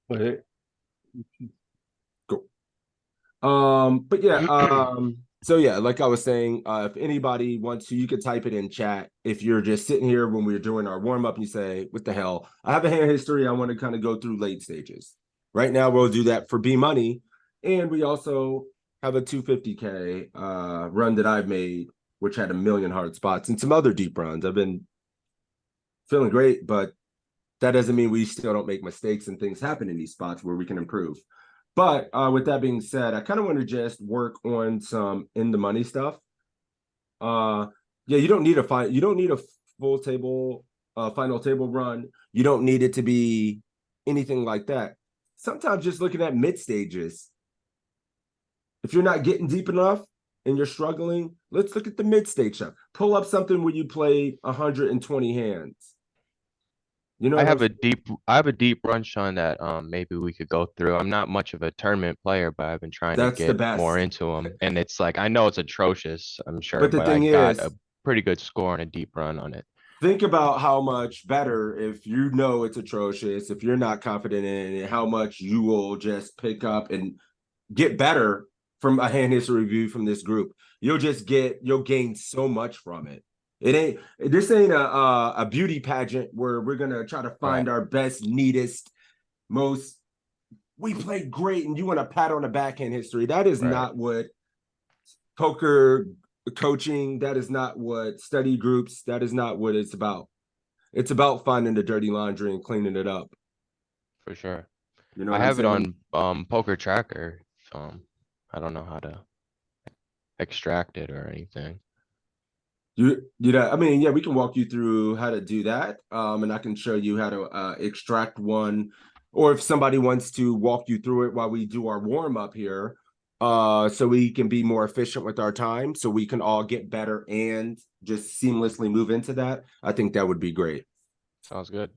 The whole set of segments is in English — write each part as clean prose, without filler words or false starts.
But Cool. But yeah, so yeah, like I was saying, if anybody wants to, you could type it in chat. If you're just sitting here when we're doing our warm up and you say, what the hell? I have a hand history. I want to kind of go through late stages. Right now, we'll do that for B money. And we also have a 250K run that I've made, which had a million hard spots and some other deep runs. I've been feeling great, but that doesn't mean we still don't make mistakes and things happen in these spots where we can improve. But with that being said, I kind of want to just work on some in the money stuff. Uh, yeah, you don't need a full table, final table run. You don't need it to be anything like that. Sometimes just looking at mid stages. If you're not getting deep enough and you're struggling, let's look at the mid stage stuff. Pull up something where you play 120 hands. You know I what I'm have a saying? deep run, Sean, that maybe we could go through. I'm not much of a tournament player, but I've been trying to That's the get more best. into them. And it's like I know it's atrocious, I'm sure, But the but I thing got a is, pretty good score and a deep run on it. think about how much better if you know it's atrocious, if you're not confident in it, how much you will just pick up and get better from a hand history review from this group. You'll gain so much from it. This ain't a beauty pageant where we're gonna try to Right. find our best, neatest, most. We played great, and you want a pat on the backhand history. That is Right. not what poker coaching. That is not what study groups. That is not what it's about. It's about finding the dirty laundry and cleaning it up. For sure. You know I what I'm have it saying? on Poker Tracker. I don't know how to extract it or anything. You know, I mean, yeah, we can walk you through how to do that. And I can show you how to extract one, or if somebody wants to walk you through it while we do our warm up here, so we can be more efficient with our time, so we can all get better and just seamlessly move into that. I think that would be great. Sounds good.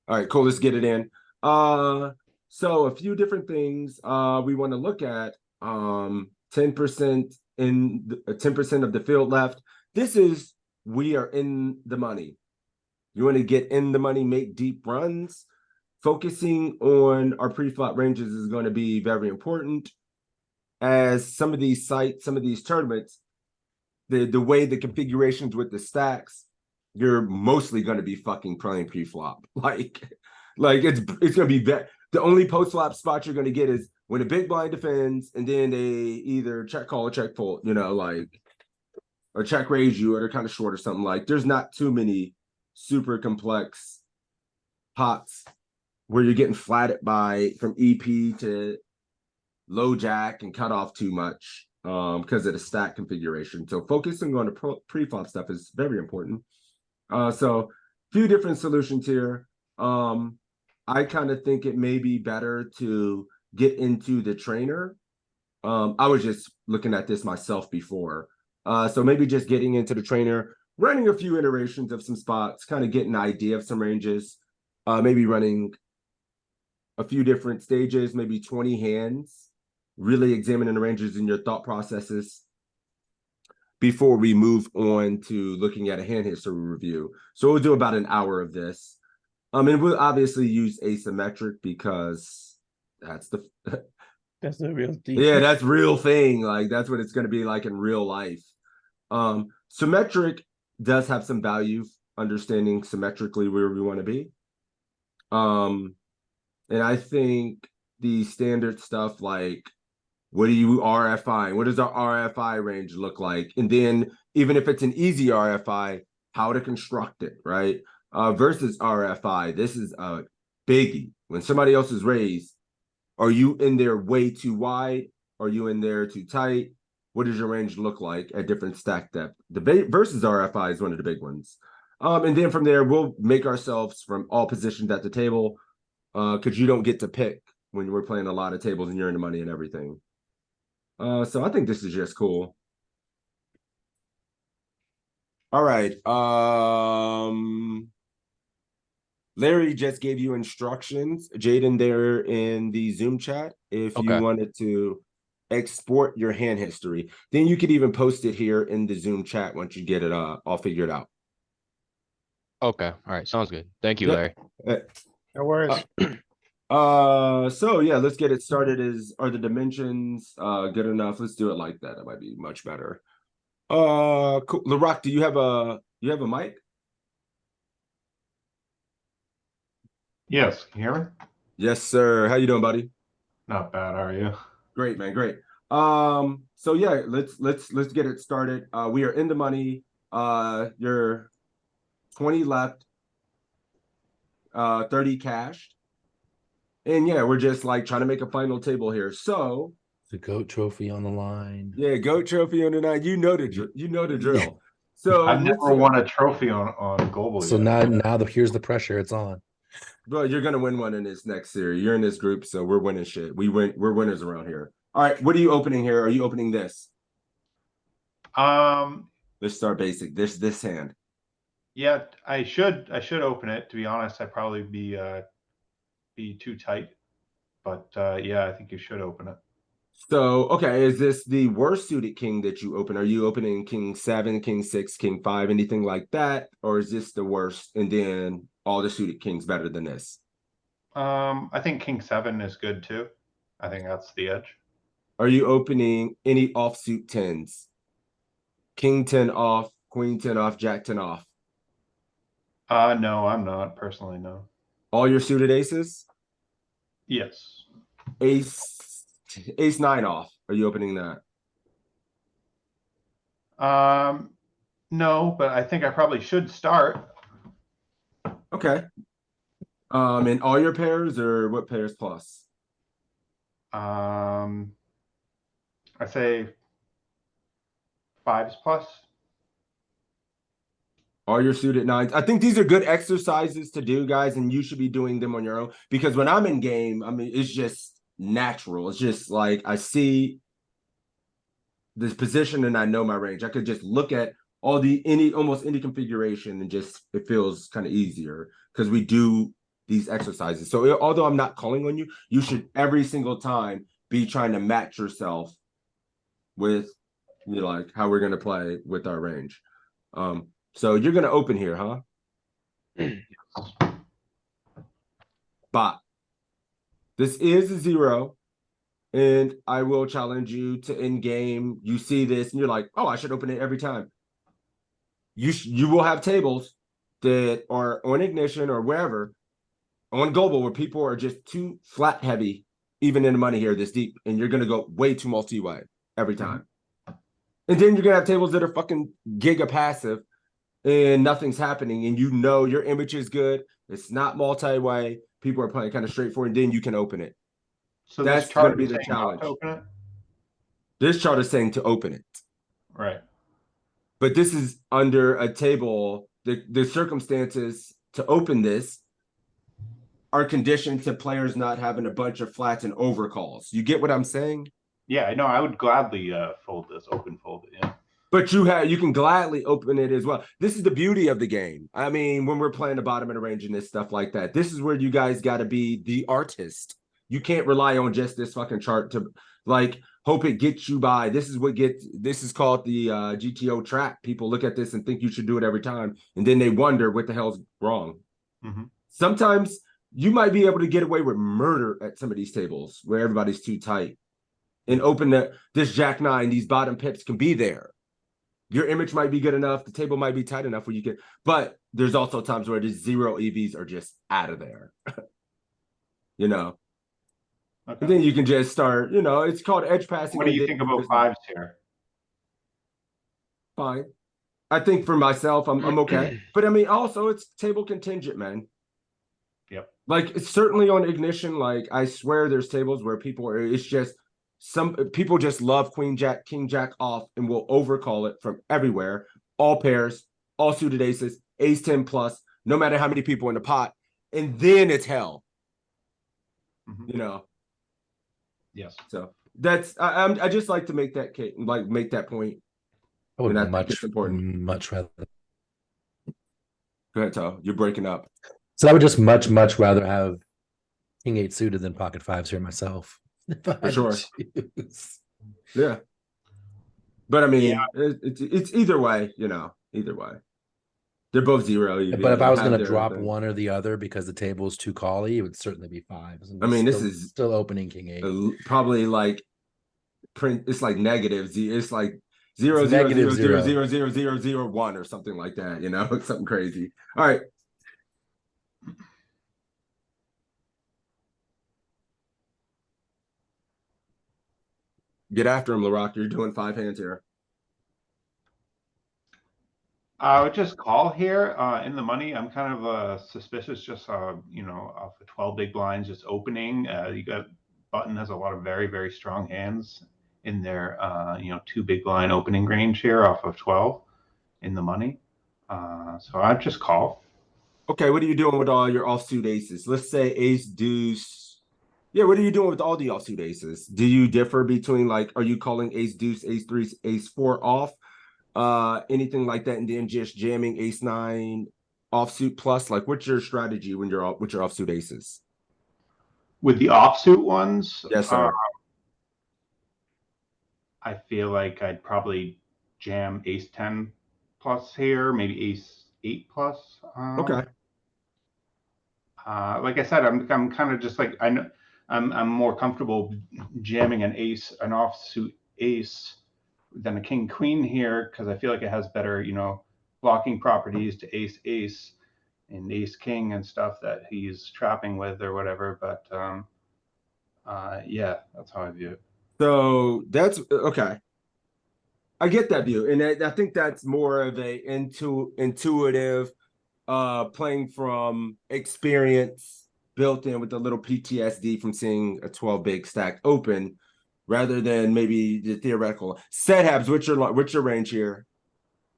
All right, cool. Let's get it in. Uh, so a few different things we want to look at. 10% in 10% of the field left. This is we are in the money. You want to get in the money, make deep runs. Focusing on our pre-flop ranges is going to be very important. As some of these sites, some of these tournaments, the way the configurations with the stacks, you're mostly going to be fucking playing pre-flop. Like it's going to be the only post-flop spot you're going to get is when a big blind defends, and then they either check call or check fold, you know, like or check raise you, or they're kind of short or something. Like there's not too many super complex pots where you're getting flatted by from EP to low jack and cut off too much because of the stack configuration. So focusing on the pre-flop stuff is very important. So a few different solutions here. I kind of think it may be better to get into the trainer. I was just looking at this myself before. So maybe just getting into the trainer, running a few iterations of some spots, kind of getting an idea of some ranges, maybe running a few different stages, maybe 20 hands, really examining the ranges in your thought processes before we move on to looking at a hand history review. So we'll do about an hour of this. And we'll obviously use asymmetric because that's the that's the real deep. yeah, that's real thing. Like that's what it's going to be like in real life. Symmetric does have some value, understanding symmetrically where we want to be. And I think the standard stuff like what do you RFI? What does our RFI range look like? And then even if it's an easy RFI, how to construct it, right? Versus RFI, this is a biggie. When somebody else is raised, are you in there way too wide? Are you in there too tight? What does your range look like at different stack depth? The versus RFI is one of the big ones. And then from there, we'll make ourselves from all positions at the table because you don't get to pick when we're playing a lot of tables and you're in the money and everything. So I think this is just cool. All right. Larry just gave you instructions, Jaden, there in the Zoom chat. If you Okay. wanted to export your hand history, then you could even post it here in the Zoom chat once you get it all figured out. Okay. All right. Sounds good. Thank you, Yep. Larry. No worries. So yeah, let's get it started. Are the dimensions good enough? Let's do it like that. That might be much better. Cool. LaRock, do you have a mic? Yes, can you hear me? Yes, sir. How you doing, buddy? Not bad, how are you? Great, man. Great. So yeah, let's get it started. We are in the money. You're 20 left, 30 cashed. And yeah, we're just like trying to make a final table here. So The GOAT trophy on the line. yeah, goat trophy on the night. You know the drill. So I've let's never won a trophy on Global So yet. now here's the pressure. It's on. Bro, you're gonna win one in this next series. You're in this group, so we're winning shit. We're winners around here. All right, what are you opening here? Are you opening this? Let's start basic. This hand. Yeah, I should open it. To be honest, I'd probably be too tight. But yeah, I think you should open it. So okay, is this the worst suited king that you open? Are you opening king 7, king 6, king 5, anything like that? Or is this the worst and then all the suited kings better than this? I think King 7 is good too. I think that's the edge. Are you opening any offsuit 10s? King 10 off, queen 10 off, jack 10 off. No, I'm not personally, no. All your suited aces? Yes. Ace 9 off. Are you opening that? No, but I think I probably should start. Okay. And all your pairs or what pairs plus? I say 5s plus. All your suited 9s. I think these are good exercises to do, guys, and you should be doing them on your own because when I'm in game, I mean, it's just natural. It's just like I see this position and I know my range. I could just look at almost any configuration and just it feels kind of easier because we do these exercises. So although I'm not calling on you, you should every single time be trying to match yourself with like how we're gonna play with our range. So you're gonna open here, huh? But this is a 0. And I will challenge you to in game. You see this and you're like, oh, I should open it every time. You will have tables that are on ignition or wherever on global where people are just too flat heavy, even in the money here this deep, and you're gonna go way too multi-way every time. And then you're gonna have tables that are fucking giga passive and nothing's happening, and you know your image is good. It's not multi-way. People are playing kind of straightforward, and then you can open it. So That's this going to chart be is the saying not challenge. to open it? This chart is saying to open it. Right. But this is under a table. The circumstances to open this are conditioned to players not having a bunch of flats and overcalls. You get what I'm saying? Yeah, no, I would gladly fold this, fold it, yeah. But you can gladly open it as well. This is the beauty of the game. I mean, when we're playing the bottom of the range and this stuff like that, this is where you guys got to be the artist. You can't rely on just this fucking chart to like hope it gets you by. This is called the GTO trap. People look at this and think you should do it every time, and then they wonder what the hell's wrong. Sometimes you might be able to get away with murder at some of these tables where everybody's too tight, and open this Jack 9. These bottom pips can be there. Your image might be good enough. The table might be tight enough where you can, but there's also times where the 0 EVs are just out of there. Okay. And then you can just start, it's called edge passing. What do you think about 5s here? Fine. I think for myself, I'm okay. But I mean, also it's table contingent, man. Yep. Like it's certainly on ignition. Like I swear there's tables where it's just some people just love queen jack, king jack off and will overcall it from everywhere. All pairs, all suited aces, ace 10 plus, no matter how many people in the pot. And then it's hell. Yes. So that's I just like to make that point. I would And I think it's important. much rather. Go ahead, Tal. You're breaking up. So I would just much rather have king 8 suited than pocket 5s here myself. For sure. Yeah. But I mean, it's either way, either way. They're both 0 EV. But if I They was have gonna their drop thing. one or the other because the table is too cally, it would certainly be 5s. And I mean, this still, is still opening king 8. probably like print. It's like negative. It's like 0 It's 0 negative 0 0 0. 0 0 0 0 1 or something like that. You know, something crazy. All right. Get after him, LaRock. You're doing 5 hands here. I would just call here in the money. I'm kind of suspicious, just you know, off the 12 big blinds just opening. You got Button has a lot of very, very strong hands in their you know, 2 big blind opening range here off of 12 in the money. So I'd just call. Okay, what are you doing with all your offsuit aces? Let's say ace, deuce. Yeah, what are you doing with all the offsuit aces? Do you differ between, like, are you calling ace, deuce, ace, three, ace, 4 off? Anything like that, and then just jamming ace, 9 offsuit plus? Like, what's your strategy when you're with your offsuit aces? With the offsuit ones, Yes, sir. I feel like I'd probably jam ace 10 plus here, maybe ace 8 plus. Okay. Like I said, I'm kind of just like, I know I'm more comfortable jamming an offsuit ace than a king queen here, because I feel like it has better, you know, blocking properties to ace ace and ace king and stuff that he's trapping with or whatever. But yeah, that's how I view it. So that's okay. I get that view, and I think that's more of a intuitive playing from experience built in with a little PTSD from seeing a 12 big stack open, rather than maybe the theoretical. Set habs, what's your range here?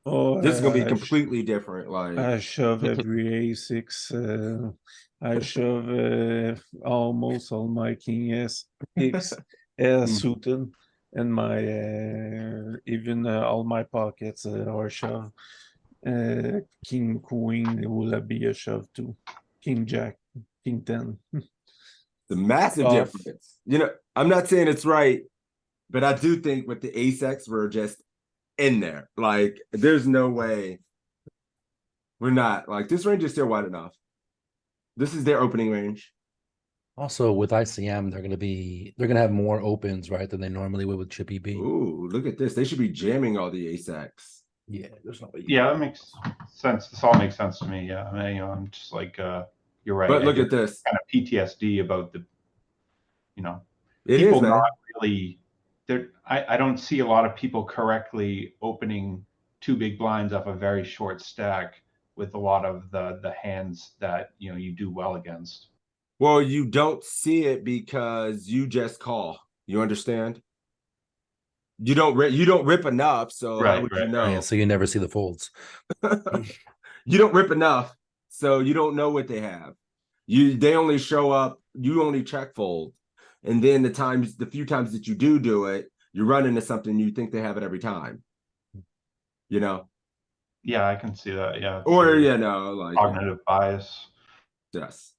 Oh, This is gonna be completely different. Like, I shove every A6. I shove almost all my king X suited, and my even all my pockets are shove. King queen will be a shove too. King jack, king 10. the massive Off. difference. You know, I'm not saying it's right, but I do think with the ace X, we're just in there. Like, there's no way we're not. Like, this range is still wide enough. This is their opening range. Also, with ICM, they're gonna have more opens, right, than they normally would with Chippy B. Ooh, look at this. They should be jamming all the ace X. Yeah, there's no way. Yeah, that makes sense. This all makes sense to me. Yeah, I mean, you know, I'm just like, you're right. But I look get at this. kind of PTSD about the, you know, It people is, man. not really there. I don't see a lot of people correctly opening 2 big blinds off a very short stack with a lot of the hands that, you know, you do well against. Well, you don't see it because you just call. You understand? You don't rip enough, so how Right, would right, you Yeah, know? so you never see the folds. You don't rip enough, so you don't know what they have. They only show up, you only check fold. And then the few times that you do it, you run into something you think they have it every time. You know? Yeah, I can see that. Yeah, it's Or a like cognitive bias. yes.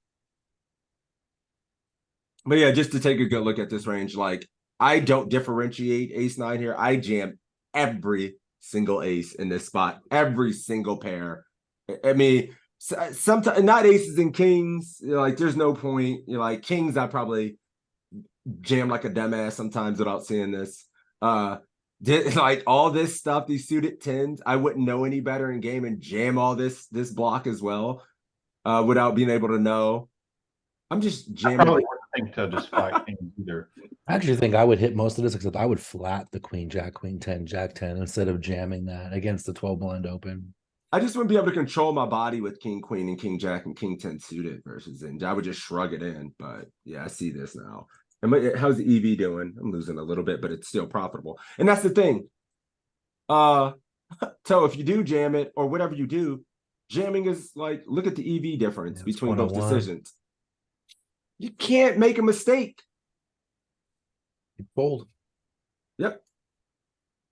But yeah, just to take a good look at this range, like, I don't differentiate ace 9 here. I jam every single ace in this spot, every single pair. I mean, sometimes not aces and kings. You know, like, there's no point. You know, like, kings, I probably jam like a dumbass sometimes without seeing this. Like, all this stuff, these suited 10s, I wouldn't know any better in game and jam all this block as well, without being able to know. I'm just I jamming. probably wouldn't think to just flag things either. I actually think I would hit most of this, except I would flat the queen, jack, queen 10, jack 10 instead of jamming that against the 12 blind open. I just wouldn't be able to control my body with king, queen, and king, jack, and king 10 suited versus in. I would just shrug it in. But yeah, I see this now. And how's the EV doing? I'm losing a little bit, but it's still profitable. And that's the thing. So if you do jam it or whatever you do, jamming is like, look at the EV difference between both 101. decisions. You can't make a mistake. Fold. Yep.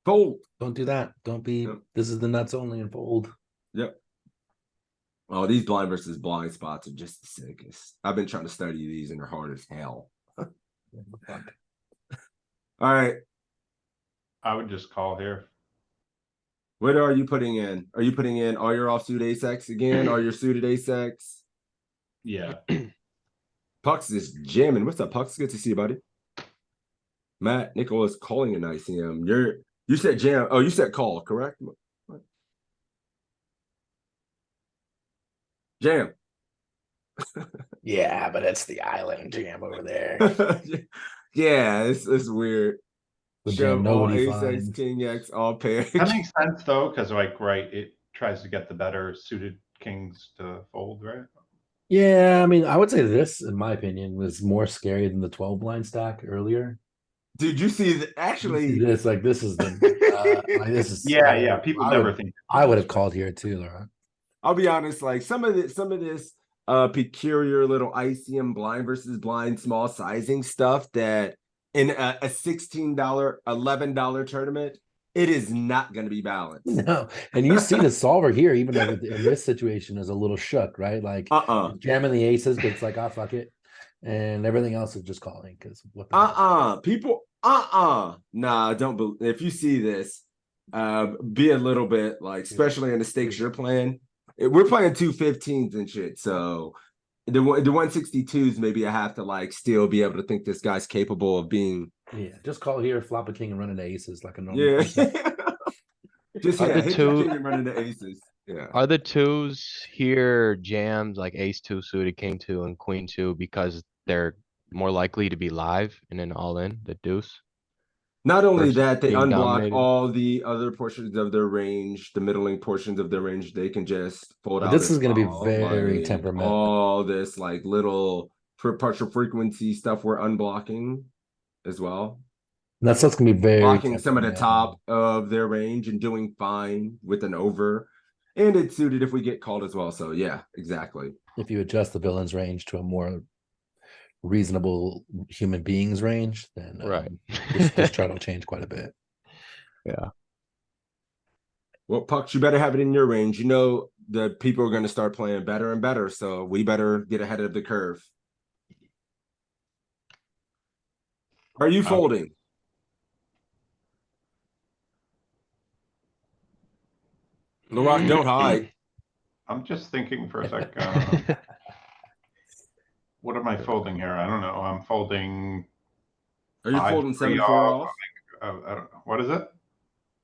Fold. Don't do that. Don't be. Yep. This is the nuts only and fold. Yep. Oh, these blind versus blind spots are just the sickest. I've been trying to study these and they're hard as hell. All right. I would just call here. What are you putting in? Are you putting in all your offsuit ace X again? All your suited ace X? Yeah. Pucks is jamming. What's up, Pucks? Good to see you, buddy. Matt Nicholas calling an ICM. You said jam. Oh, you said call, correct? What? Jam. Yeah, but it's the island jam over there. Yeah, it's weird. The Show jam all nobody ace X, finds. king X, all pairs. That makes sense though, because like, right, it tries to get the better suited kings to fold, right? Yeah, I mean, I would say this, in my opinion, was more scary than the 12 blind stack earlier. Did you see that? You see Actually, this, like this is the like this is Yeah, scary. yeah. People I never would think. I would have called here too, Laurent. I'll be honest, like some of this peculiar little ICM blind versus blind small sizing stuff that in a $16, $11 tournament, it is not going to be balanced. No, and you see the solver here, even like in this situation, is a little shook, right? Like jamming the aces, but it's like, ah, fuck it, and everything else is just calling because what the hell? People, nah, don't believe. If you see this, be a little bit like, especially in the stakes you're playing. We're playing 215s and shit, so the 162s maybe I have to like still be able to think this guy's capable of being. Yeah, just call here, flop a king, and run into aces like a normal Yeah. person. Just Are the hit your two- king and run into aces. Yeah. Are the twos here jams like ace two suited, king two, and queen two because they're more likely to be live and then all in the deuce? Not only versus that, they being unblock dominated? all the other portions of their range, the middling portions of their range. They can just fold But out. this as is going to be well, very like, temperamental. all this like little partial frequency stuff we're unblocking as well. That's what's going to be very Blocking some of the temperamental. top of their range and doing fine with an over. And it's suited if we get called as well. So yeah, exactly. If you adjust the villain's range to a more reasonable human being's range, then Right. this chart will change quite a bit. Yeah. Well, Pucks, you better have it in your range. You know the people are going to start playing better and better, so we better get ahead of the curve. Are you folding? Laurent, don't hide. I'm just thinking for a sec. What am I folding here? I don't know. I'm folding. Are you folding 7-4 off? I don't know. What is it?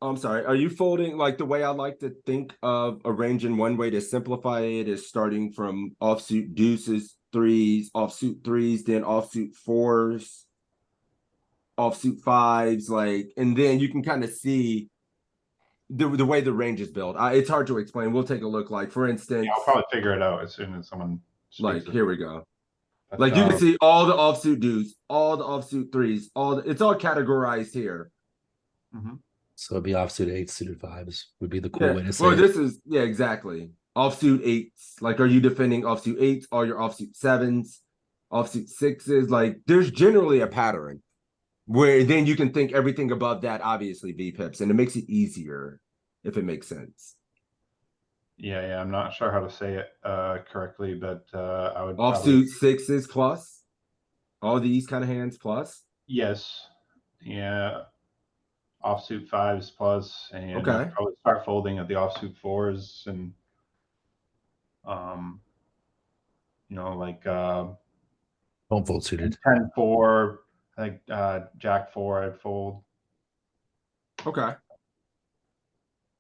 Oh, I'm sorry. Are you folding like the way I like to think of a range in one way to simplify it is starting from offsuit deuces, threes, offsuit threes, then offsuit fours, offsuit fives, like, and then you can kind of see the way the range is built. It's hard to explain. We'll take a look. Like for instance, Yeah, I'll probably figure it out as soon as someone. like here we go. But, like you can see all the offsuit deuce, all the offsuit threes, it's all categorized here. Mm-hmm. So it'd be offsuit eights, suited fives would be the cool way to say well, it. this is exactly. Offsuit eights. Like, are you defending offsuit eights? All your offsuit sevens, offsuit sixes? Like, there's generally a pattern where then you can think everything above that, obviously V pips, and it makes it easier if it makes sense. Yeah, I'm not sure how to say it correctly, but I would offsuit sixes plus all these kind of hands plus. Yes, yeah. Offsuit fives plus, and okay, I'd probably start folding at the offsuit fours, and you know, like don't fold suited 10-4, like Jack 4, I'd fold. Okay,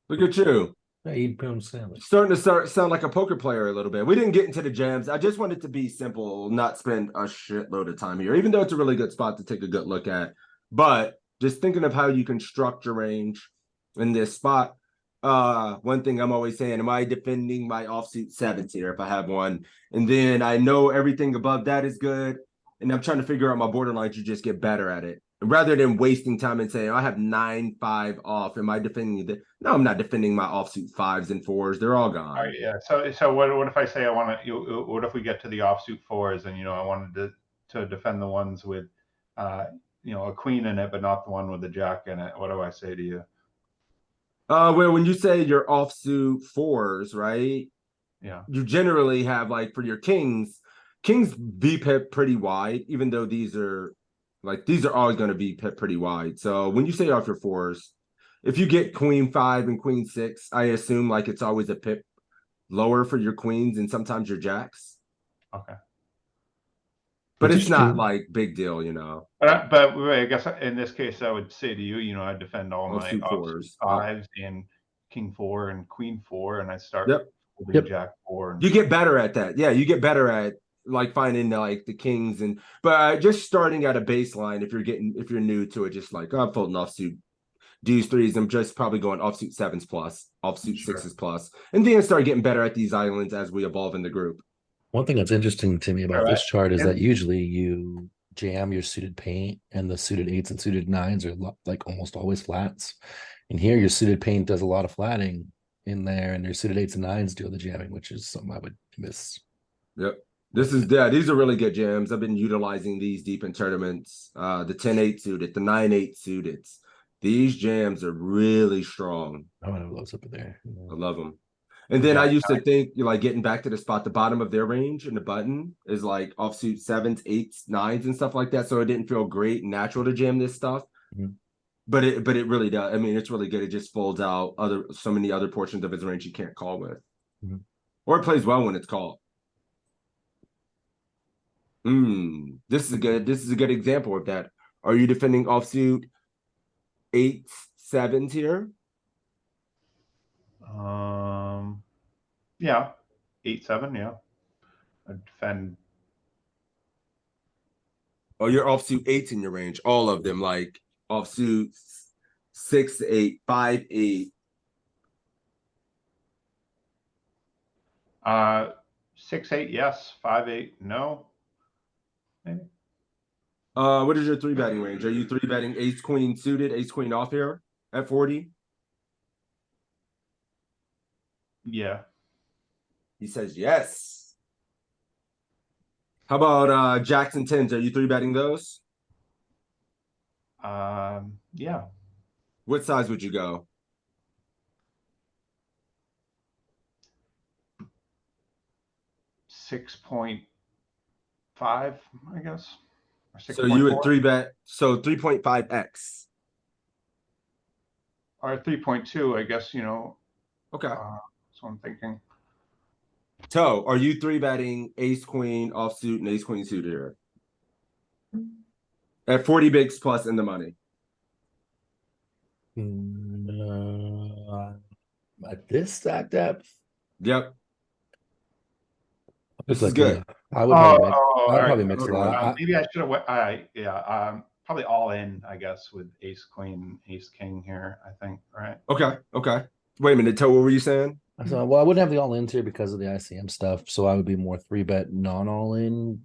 look at you. Hey, sandwich. Starting to sound like a poker player a little bit. We didn't get into the jams. I just wanted to be simple, not spend a shitload of time here, even though it's a really good spot to take a good look at. But just thinking of how you can structure range in this spot. One thing I'm always saying, am I defending my offsuit sevens here if I have one? And then I know everything above that is good. And I'm trying to figure out my borderlines to just get better at it. Rather than wasting time and saying, I have 9-5 off. Am I defending the? No, I'm not defending my offsuit fives and fours. They're all gone. All right, yeah. So what if I say I want to? What if we get to the offsuit fours and I wanted to defend the ones with, a queen in it, but not the one with the jack in it? What do I say to you? Well, when you say your offsuit fours, right? Yeah. You generally have like for your kings VPIP pretty wide, even though these are always going to be pretty wide. So when you say off your fours, if you get queen 5 and queen 6, I assume like it's always a pip lower for your queens and sometimes your jacks. Okay. But Which it's is not true. like big deal, you know. But I guess in this case, I would say to you, you know, I defend all my Offsuit offsuit fours. fives and king 4 and queen 4, and I start Yep. holding jack 4. You get better at that. Yeah, you get better at like finding like the kings and but just starting at a baseline if you're new to it, just like I'm folding offsuit deuce threes. I'm just probably going offsuit 7s plus, offsuit 6s plus, and then start getting better at these islands as we evolve in the group. One thing that's interesting to me about All this right. chart is And- that usually you jam your suited paint and the suited 8s and suited 9s are like almost always flats. And here your suited paint does a lot of flatting in there, and your suited 8s and 9s do the jamming, which is something I would miss. Yep. These are really good jams. I've been utilizing these deep in tournaments. The 10-8 suited, the 9-8 suited. These jams are really strong. I want to have those up there. I love them. And then I used to think, like getting back to the spot, the bottom of their range and the button is like offsuit 7s, 8s, 9s, and stuff like that. So it didn't feel great and natural to jam this stuff. Mhm. But it really does. I mean, it's really good. It just folds out so many other portions of his range you can't call with. Mhm. Or it plays well when it's called. This is a good example of that. Are you defending offsuit 8s, 7s here? Yeah, 8-7. Yeah, I defend. Oh, you're offsuit 8s in your range, all of them, like offsuit 6-8, 5-8. 6-8, yes. 5-8, no. Maybe. What is your 3-betting range? Are you 3-betting ace queen suited, ace queen off here at 40? Yeah. He says yes. How about jacks and 10s? Are you 3-betting those? Yeah. What size would you go? .5, I guess. Or So you would 6.4. 3-bet, so 3.5x. Or 3.2, I guess, you know. Okay. That's what I'm thinking. So are you 3-betting ace queen offsuit and ace queen suited here? At 40 bigs plus in the money. At this stack depth, Yep. This like, is good. I would probably mix. all I would right. probably mix a lot. Maybe I should have. Probably all in, I guess, with ace queen, ace king here. I think, right? Okay. Wait a minute, Toe. What were you saying? So, well, I wouldn't have the all in here because of the ICM stuff. So I would be more 3-bet non all in,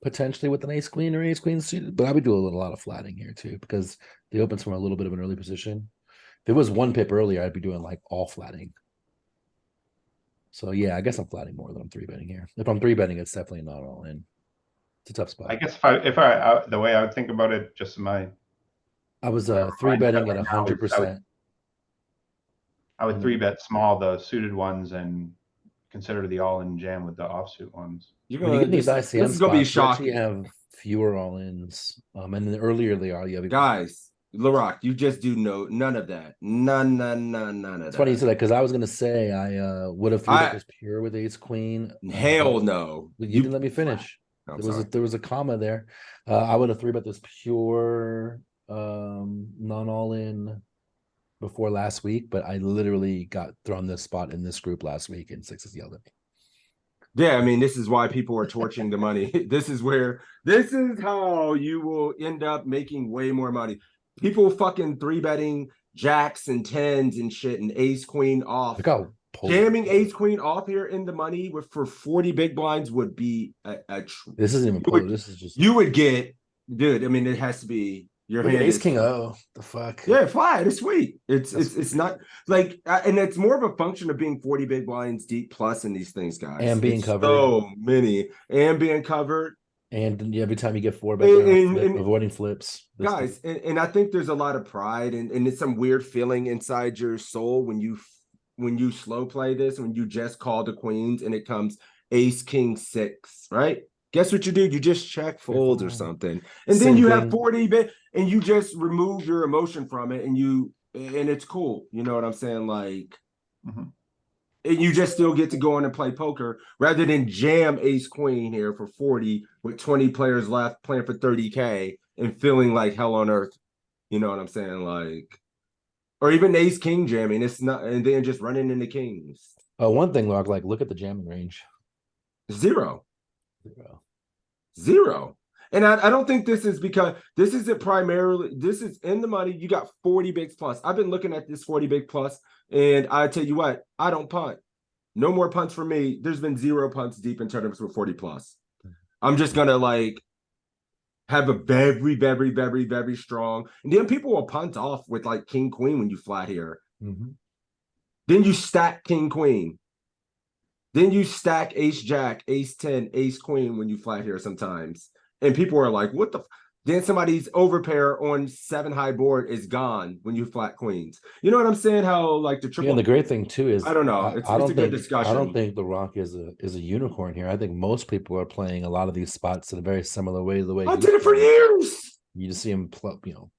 potentially with an ace queen or ace queen suited. But I would do a lot of flatting here too because the opens from a little bit of an early position. If it was 1 pip earlier, I'd be doing like all flatting. So yeah, I guess I'm flatting more than I'm 3-betting here. If I'm 3-betting, it's definitely not all in. It's a tough spot. I guess if I the way I would think about it, just my. I was 3-betting at 100%. I would 3-bet small the suited ones and consider the all-in jam with the offsuit ones. When you get these ICM this is gonna be spots, you shocking. actually have fewer all-ins. And the earlier they are, you have Guys, Larock, you just do none of that. None of that. It's funny you said that because I was gonna say I would have 3-bet this pure with ace queen. Hell no. You didn't let me finish. There was a comma there. I would have 3-bet this pure non all-in before last week, but I literally got thrown this spot in this group last week and Sixes yelled at me. Yeah, I mean, this is why people are torching the money. This is how you will end up making way more money. People fucking 3-betting jacks and 10s and shit and ace queen off. Look how jamming ace queen off here in the money for 40 big blinds would be this isn't even polar. This is just you would get, dude. I mean, it has to be your hand. Ace king. Oh, the fuck. Yeah, flat. It's sweet. It's not like, and it's more of a function of being 40 big blinds deep plus in these things, guys, and being covered. So many and being covered. And every time you get 4-bet, avoiding flips, guys, and I think there's a lot of pride and it's some weird feeling inside your soul when you slow play this, when you just call the queens and it comes ace king 6, right? Guess what you do? You just check fold or something, and then you have 40 bit, and you just remove your emotion from it, and you and it's cool. You know what I'm saying? Like, Mhm. and you just still get to go in and play poker rather than jam ace queen here for 40 with 20 players left playing for 30K and feeling like hell on earth. You know what I'm saying? Like, or even ace king jamming. It's not, and then just running into kings. One thing, like look at the jamming range. Zero. Zero. Zero. And I don't think this is because this isn't primarily, this is in the money. You got 40 bigs plus. I've been looking at this 40 big plus, and I tell you what, I don't punt. No more punts for me. There's been 0 punts deep in tournaments with 40 plus. I'm just gonna like have a very, very, very, very strong. And then people will punt off with like king queen when you flat here. Mm-hmm. Then you stack king queen. Then you stack ace jack, ace 10, ace queen when you flat here sometimes. And people are like, what the? Then somebody's overpair on 7 high board is gone when you flat queens. You know what I'm saying? How like the triple. Yeah, and the great thing too is I don't know. I It's don't a good think discussion. I don't think the Rock is a unicorn here. I think most people are playing a lot of these spots in a very similar way to the way I you did it for play. years. You just see him,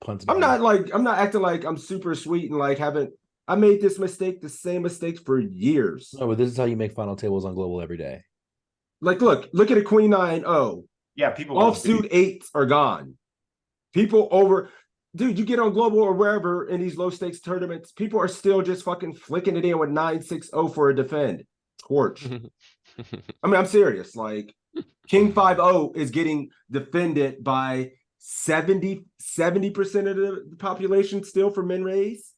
punting. I'm not acting like I'm super sweet and like haven't. I made this mistake, the same mistakes for years. No, but this is how you make final tables on Global every day. Like, look at a queen 9-0. Yeah, people Offsuit 8s are gone. People over, dude, you get on Global or wherever in these low stakes tournaments, people are still just fucking flicking it in with 9-6-0 for a defend. Torch. I mean, I'm serious. Like, King 5-0 is getting defended by 70% of the population still for min raise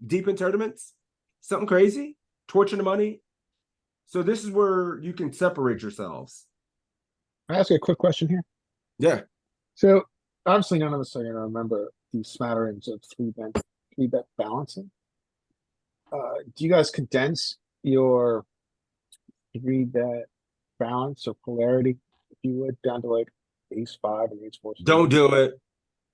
deep in tournaments. Something crazy. Torching the money. So this is where you can separate yourselves. Can I ask you a quick question here? Yeah. So obviously none of us are gonna remember these smatterings of three bet balancing. Do you guys condense your 3-bet balance or polarity, if you would, down to like ace 5 and ace 4? Don't do it.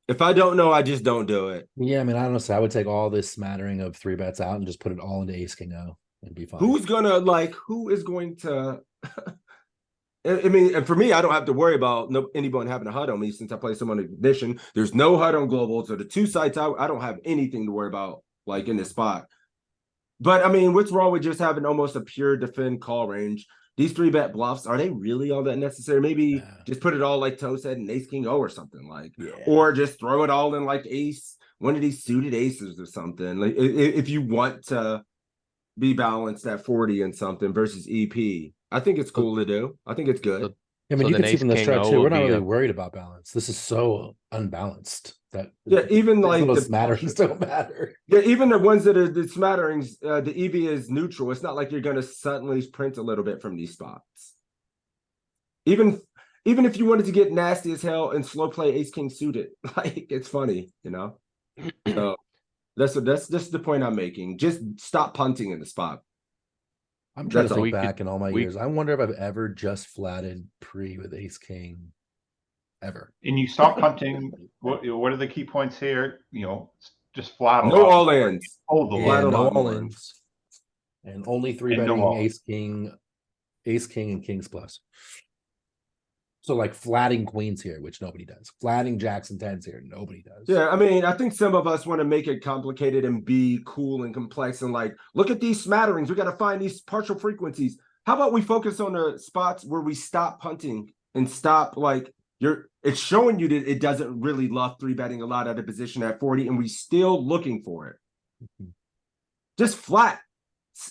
If I don't know, I just don't do it. Yeah, I mean, honestly, I would take all this smattering of 3 bets out and just put it all into Ace King O and be fine. Who is going to I mean, and for me, I don't have to worry about anyone having a HUD on me since I play someone ignition. There's no HUD on global. So the 2 sites I don't have anything to worry about like in this spot. But I mean, what's wrong with just having almost a pure defend call range? These 3-bet bluffs, are they really all that necessary? Maybe just put it all like Toe said in Ace King O or something like, or just throw it all in like ace, one of these suited aces or something. Like if you want to be balanced at 40 and something versus EP, I think it's cool to do. I think it's good. I mean, So you then can see Ace from the King start O too. We're would not be really a- worried about balance. This is so unbalanced that Even these like little the smatterings don't matter. Yeah, even the ones that are the smatterings, the EV is neutral. It's not like you're going to suddenly print a little bit from these spots. Even if you wanted to get nasty as hell and slow play ace king suited, like it's funny, you know. So that's the point I'm making. Just stop punting in the spot. I'm trying That's to all. think back in all my we- years. I wonder if I've ever just flatted pre with Ace King, ever. And you stop punting. What are the key points here? You know, just flat. No all ins. Oh, the Yeah, Flat a no lot all more. ins, and only 3 And no betting all. Ace King, and Kings plus. So like flatting queens here, which nobody does. Flatting jacks and 10s here, nobody does. Yeah, I mean, I think some of us want to make it complicated and be cool and complex and like, look at these smatterings. We got to find these partial frequencies. How about we focus on the spots where we stop punting and stop like it's showing you that it doesn't really love 3-betting a lot out of position at 40, and we still looking for it. Just flat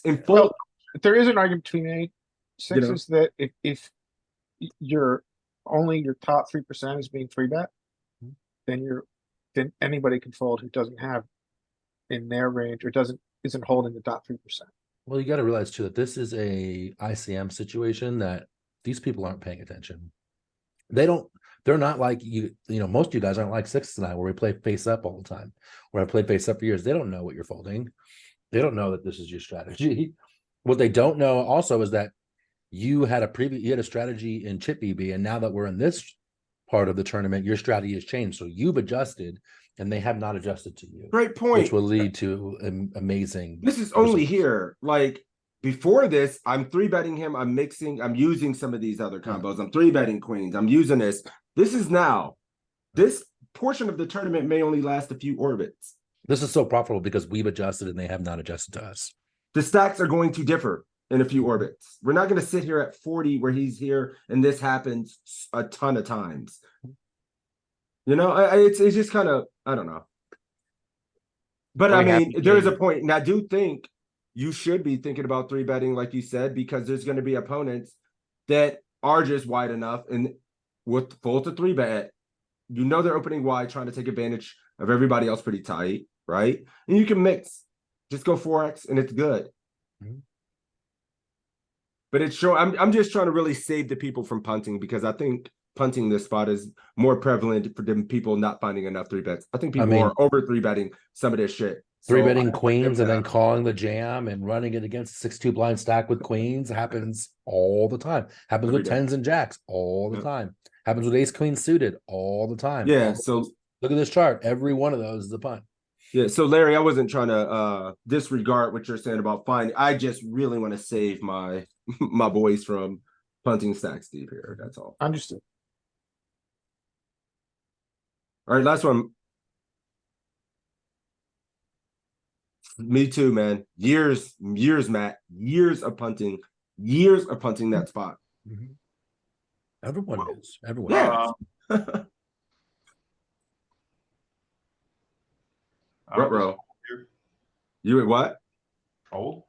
and full. Well, there is an argument between 8-6 Yeah. is that if your top 3% is being 3-bet, then anybody can fold who doesn't have in their range or isn't holding the top 3%. Well, you got to realize too that this is a ICM situation that these people aren't paying attention. They're not like you know, most of you guys aren't like 6 and I, where we play face up all the time, where I played face up for years. They don't know what you're folding. They don't know that this is your strategy. What they don't know also is that you had a strategy in chip EB, and now that we're in this part of the tournament, your strategy has changed. So you've adjusted, and they have not adjusted to you. Great point. Which will lead to amazing. This is only results. here. Like before this, I'm 3-betting him. I'm using some of these other combos. I'm 3-betting queens. I'm using this. This is now. This portion of the tournament may only last a few orbits. This is so profitable because we've adjusted and they have not adjusted to us. The stacks are going to differ in a few orbits. We're not going to sit here at 40 where he's here and this happens a ton of times. You know, it's just kind of, I don't know. But I mean, there is a point, and I do think you should be thinking about 3-betting, like you said, because there's going to be opponents that are just wide enough, and with full to 3-bet, you know they're opening wide, trying to take advantage of everybody else pretty tight, right? And you can mix, just go 4x, and it's good. Mhm. But it's sure I'm just trying to really save the people from punting, because I think punting this spot is more prevalent for them people not finding enough 3-bets. I think people are over 3-betting some of this shit. So 3-betting I want them queens and to- then calling the jam and running it against 6-2 blind stack with queens happens all the time. Happens Every with day. 10s and jacks all the Yep. time. Happens with ace queen suited all the time. Yeah, so Look at this chart. Every one of those is a punt. yeah, so Larry, I wasn't trying to disregard what you're saying about finding. I just really want to save my my boys from punting stacks deep here. That's all. Understood. All right, last one. Me too, man. Years, Matt. Years of punting that spot. Mhm. Everyone Whoa. is. Everyone. Yeah. Ruh-roh. You at what? Fold.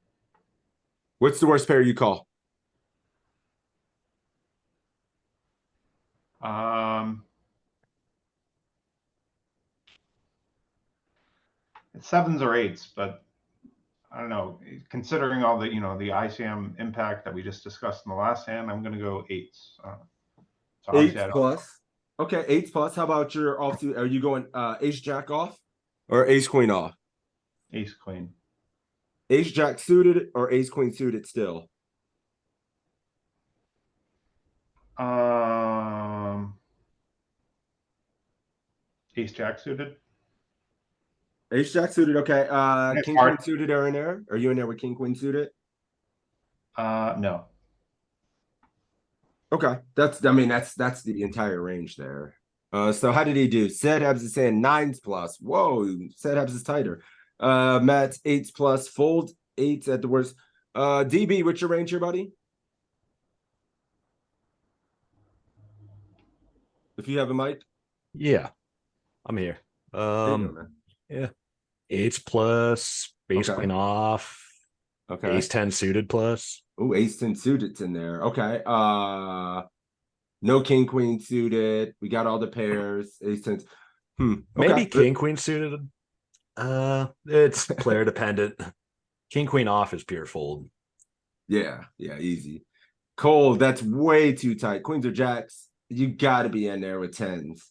What's the worst pair you call? It's 7s or 8s, but I don't know. Considering all the the ICM impact that we just discussed in the last hand, I'm going to go 8s. So obviously 8 I don't- plus. Okay, 8 plus. How about your offsuit? Are you going ace jack off or ace queen off? Ace queen. Ace jack suited or ace queen suited still? Ace jack suited. Ace jack suited. Okay. It's King hard. queen suited are in there. Are you in there with king queen suited? No. Okay. That's the entire range there. So how did he do? Sid Hebs is saying 9s plus. Whoa, Sid Hebs is tighter. Matt's 8s plus, fold 8s at the worst. DB, what's your range here, buddy? If you have a mic. Yeah, I'm here. There you go, man. Yeah, ace plus, ace Okay. queen off, Okay. ace 10 suited plus. Oh, ace 10 suited's in there. Okay. No king queen suited. We got all the pairs. Ace 10. Maybe Okay. king queen suited. It's player dependent. King queen off is pure fold. Yeah, easy. Cole, that's way too tight. Queens or jacks, you got to be in there with 10s.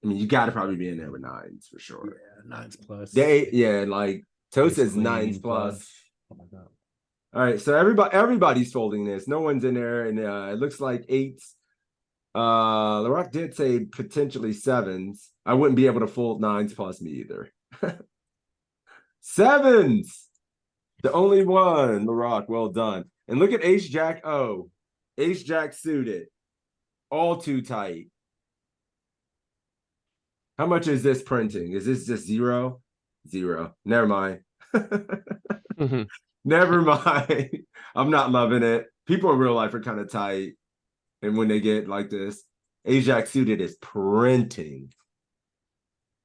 I mean, you got to probably be in there with 9s for sure. Yeah, 9s plus. Like Toe Ace says queen 9s plus. Oh my god. All right, so everybody's folding this. No one's in there, and it looks like 8s. LaRock did say potentially 7s. I wouldn't be able to fold 9s plus me either. 7s, the only one. LaRock, well done. And look at ace jack O, ace jack suited, all too tight. How much is this printing? Is this just 0? 0. Never mind. Never mind. I'm not loving it. People in real life are kind of tight. And when they get like this, Ajax suited is printing.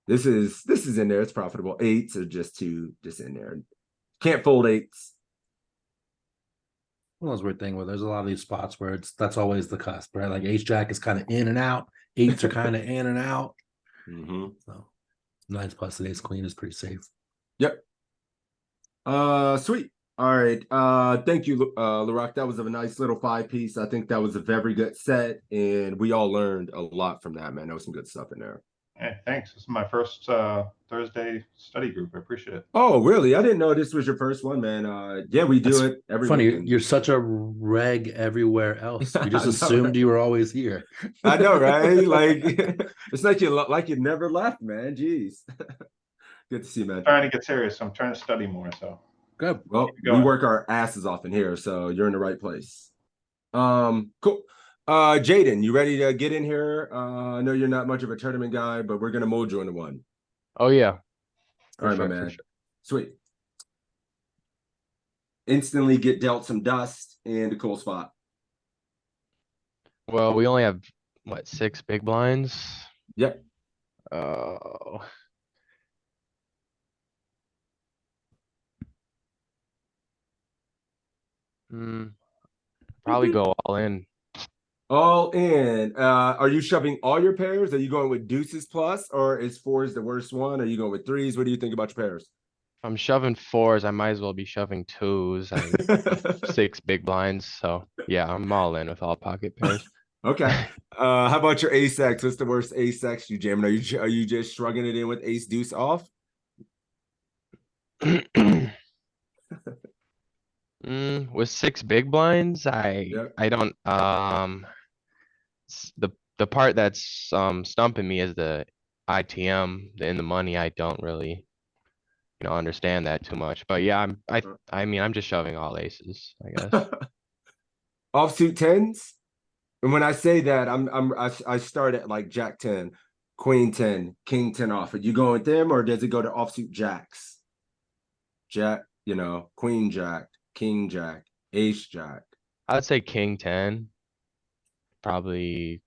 This is in there. It's profitable. 8s are just in there. Can't fold 8s. One of those weird thing where there's a lot of these spots where that's always the cusp, right? Like ace jack is kind of in and out. 8s are kind of in and out. So 9s plus the ace queen is pretty safe. Yep. Sweet. All right. Thank you, LaRock. That was a nice little 5-piece. I think that was a very good set, and we all learned a lot from that, man. There was some good stuff in there. Hey, thanks. This is my first Thursday study group. I appreciate it. Oh, really? I didn't know this was your first one, man. Yeah, we do it every Funny, weekend. you're such a reg everywhere else. We just I know, assumed right? you were always here. I know, right? Like it's like you never left, man. Jeez. Good to see you, man. I'm trying to get serious. I'm trying to study more. So Good. Well, Keep we going. work our asses off in here, so you're in the right place. Cool. Jaden, you ready to get in here? I know you're not much of a tournament guy, but we're gonna mold you into one. Oh yeah. All right, my sure, for man. sure. Sweet. Instantly get dealt some dust and a cool spot. Well, we only have what, 6 big blinds? Yep. Oh. Probably go all in. All in. Are you shoving all your pairs? Are you going with deuces plus, or is fours the worst one? Are you going with threes? What do you think about your pairs? If I'm shoving fours, I might as well be shoving twos. I mean, with 6 big blinds. So yeah, I'm all in with all pocket pairs. Okay. How about your ace X? What's the worst ace X you jamming? Are you just shrugging it in with ace deuce off? With 6 big blinds, Yep. I don't the part that's stumping me is the ITM, the in the money. I don't really, understand that too much. But yeah, I mean, I'm just shoving all aces, I guess. Offsuit tens? And when I say that, I start at like Jack 10, Queen 10, King 10 off. Are you going with them, or does it go to offsuit jacks? Jack, Queen Jack, King Jack, Ace Jack. I'd say King 10, probably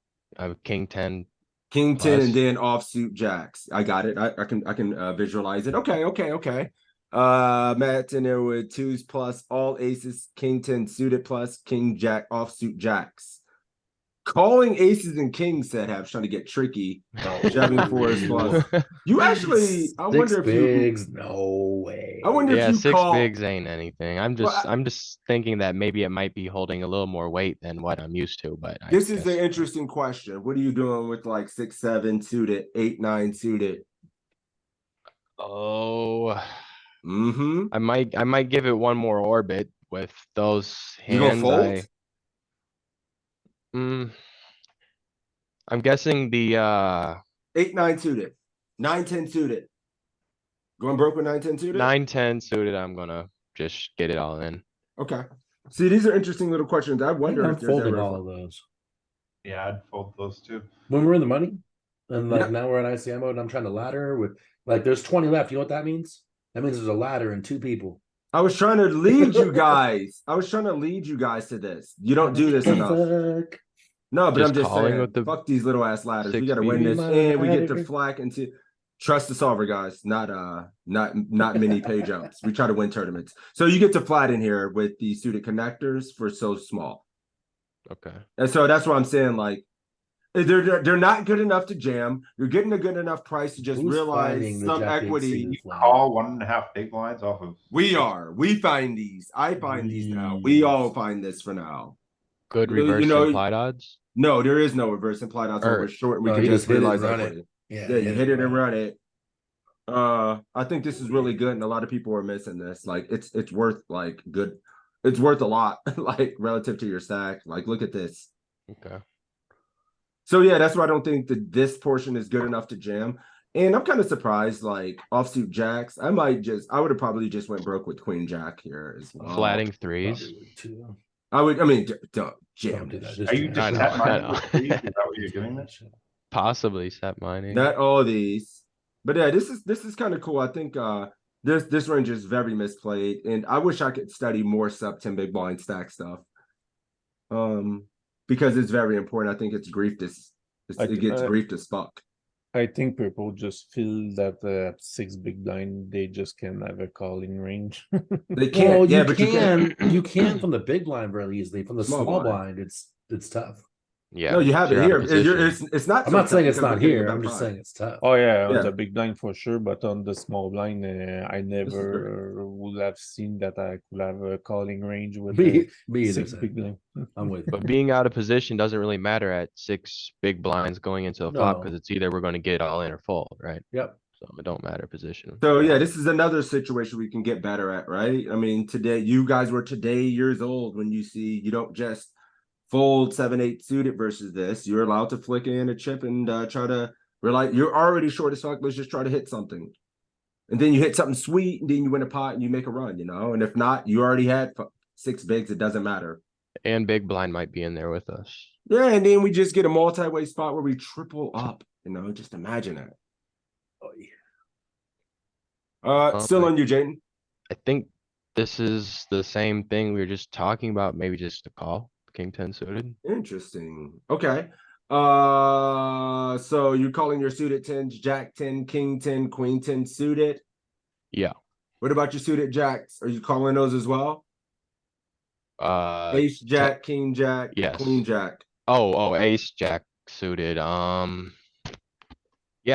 King 10 King 10 and plus. then offsuit jacks. I got it. I can visualize it. Okay. Matt's in there with twos plus all aces, King 10 suited plus King Jack offsuit jacks. Calling aces and kings said have trying to get tricky. Shoving fours plus. You actually, I wonder if bigs, no way. I wonder if Yeah, you 6 call. bigs ain't anything. I'm just thinking that maybe it might be holding a little more weight than what I'm used to, but I This is guess an interesting question. What are you doing with like 6, 7 suited, 8, 9 suited? Oh, Mm-hmm. I might give it one more orbit with those You gonna hands. fold? I'm guessing the 8, 9 suited, 9, 10 suited. Going broke with 9, 10 suited? 9-10 suited. I'm gonna just get it all in. Okay. See, these are interesting little questions. I wonder I'm if there's folding ever all of those. Yeah, I'd fold those too. When we're in the money, and like Yeah. now we're in ICM mode, and I'm trying to ladder with like there's 20 left. You know what that means? That means there's a ladder and 2 people. I was trying to lead you guys. To this. You don't do this enough. Fuck. No, but Just I'm just calling saying, with the fuck these little ass ladders. We 6 got to win BB. this, and we get to flack into trust the solver, guys. Not mini pay jumps. We try to win tournaments. So you get to flat in here with the suited connectors for so small. Okay. And so that's what I'm saying. Like they're not good enough to jam. You're getting a good enough price to just Who's realize finding the some Jack eight equity. suited flag? Call 1.5 big blinds off of. We find these. I find these now. We all find this for now. Good You reverse know, implied odds. No, there is no reverse implied odds when Or- we're short. We No, can you just just hit it and realize run equity. it. Yeah, Yeah, you hit it and run it. I think this is really good, and a lot of people are missing this. Like, it's worth like good. It's worth a lot, like relative to your stack. Like, look at this. Okay. So yeah, that's why I don't think that this portion is good enough to jam. And I'm kind of surprised, like offsuit jacks. I would have probably just went broke with Queen Jack here as well. Flatting threes. Probably would too. Don't jam Don't do this. that. Just Are you do just I set know, I mining know. with threes? Is that what you're doing this? Possibly set mining. Not all these, but yeah, this is kind of cool. I think this range is very misplayed, and I wish I could study more sub 10 big blind stack stuff. Because it's very important. I think it's grief. It gets griefed as fuck. I think people just feel that at 6 big blind they just can have a calling range. They can't. Well, yeah, you but can. You can from the big blind really easily. From the Small small blind. blind, it's tough. Yeah. No, you have it you're out of here. position. It's not. I'm so not saying tough it's because not we're getting here. a I'm better just price. saying it's tough. Oh yeah, on Yeah. the big blind for sure, but on the small blind, I never would have seen that I could have a calling range with Me either. 6 Sam. big blind. I'm with you. But being out of position doesn't really matter at 6 big blinds going into the flop No. because it's either we're going to get all in or fold, right? Yep. So it don't matter position. So yeah, this is another situation we can get better at, right? I mean, today you guys were years old when you don't just fold 7-8 suited versus this. You're allowed to flick in a chip and try to realize you're already short as fuck. Let's just try to hit something. And then you hit something sweet, and then you win a pot and you make a run, And if not, you already had 6 bigs. It doesn't matter. And big blind might be in there with us. Yeah, and then we just get a multi-way spot where we triple up. Just imagine that. Oh, yeah. Still I on you, Jayden. I think this is the same thing we were just talking about, maybe just a call, king 10 suited. Interesting. Okay. So you're calling your suited tens, jack 10, king 10, queen 10 suited. Yeah. What about your suited jacks? Are you calling those as well? Ace, Te- jack, king, jack, yes. queen, jack. Oh, ace jack suited. Yeah,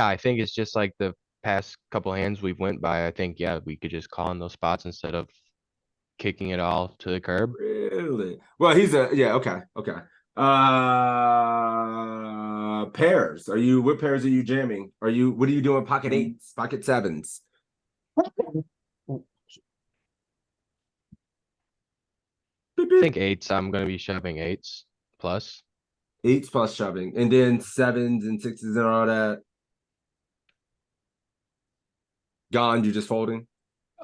I think it's just like the past couple hands we've went by. I think, yeah, we could just call in those spots instead of kicking it all to the curb. Really? Well, yeah, okay, okay. Pairs. What pairs are you jamming? What are you doing? Pocket eights, pocket sevens. Beep, I beep. think eights, I'm gonna be shoving eights plus. Eights plus shoving, and then sevens and sixes and all that. Gone, you just folding.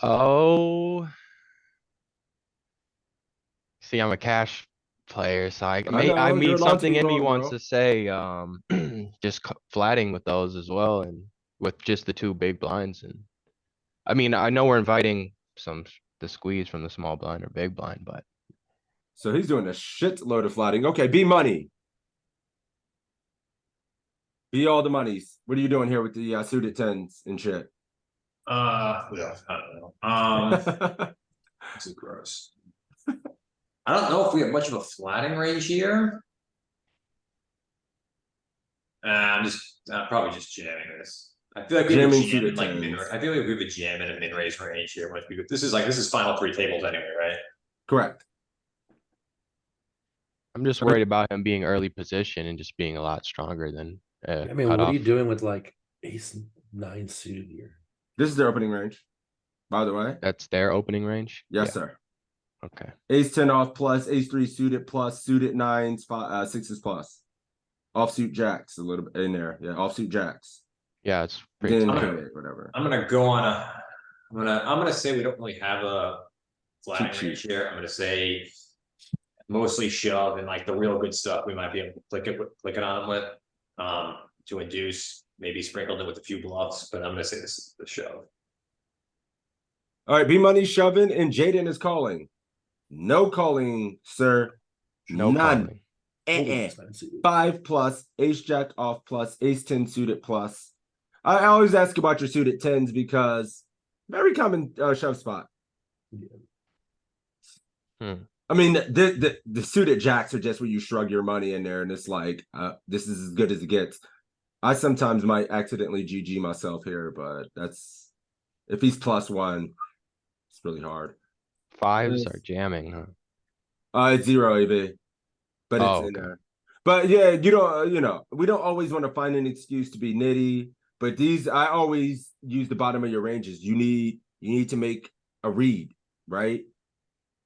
Oh, see, I'm a cash player, so I You're allowed to something be in me wrong, wants bro. to say just flatting with those as well, and with just the two big blinds. And I mean, I know we're inviting the squeeze from the small blind or big blind, but So he's doing a shit load of flatting. Okay, B money. B all the monies. What are you doing here with the suited tens and shit? Yeah, I don't know. This is gross. I don't know if we have much of a flatting range here. I'm probably just jamming this. I feel like we have a Jamming jam suited in like tens. I feel like we have a jam in a mid raise range here. This is final three tables anyway, right? Correct. I'm just worried about him being early position and just being a lot stronger than I mean, what are you doing with like ace 9 suited here? This is their opening range, by the way. That's their opening range? Yes, Yeah. sir. Okay. Ace 10 off plus, ace 3 suited plus, suited nines, sixes plus. Offsuit jacks a little bit in there. Yeah, offsuit jacks. Yeah, it's pretty Then tight. whatever. I'm gonna go on I'm gonna say we don't really have a flatting Cheat range here. I'm gonna say mostly shove and like the real good stuff we might be able to click it on them with to induce, maybe sprinkled in with a few bluffs, but I'm gonna say this is the shove. All right, B money shoving and Jaden is calling. No calling, sir. No None. calling. Eh. 5 plus, ace jack off plus, ace 10 suited plus. I always ask about your suited tens because very common shove spot. I mean, the suited jacks are just where you shrug your money in there, and it's like, this is as good as it gets. I sometimes might accidentally GG myself here, but that's if he's +1, it's really hard. Fives are jamming, huh? It's 0 AV, but it's in there. But yeah, we don't always want to find an excuse to be nitty. But I always use the bottom of your ranges. You need to make a read, right?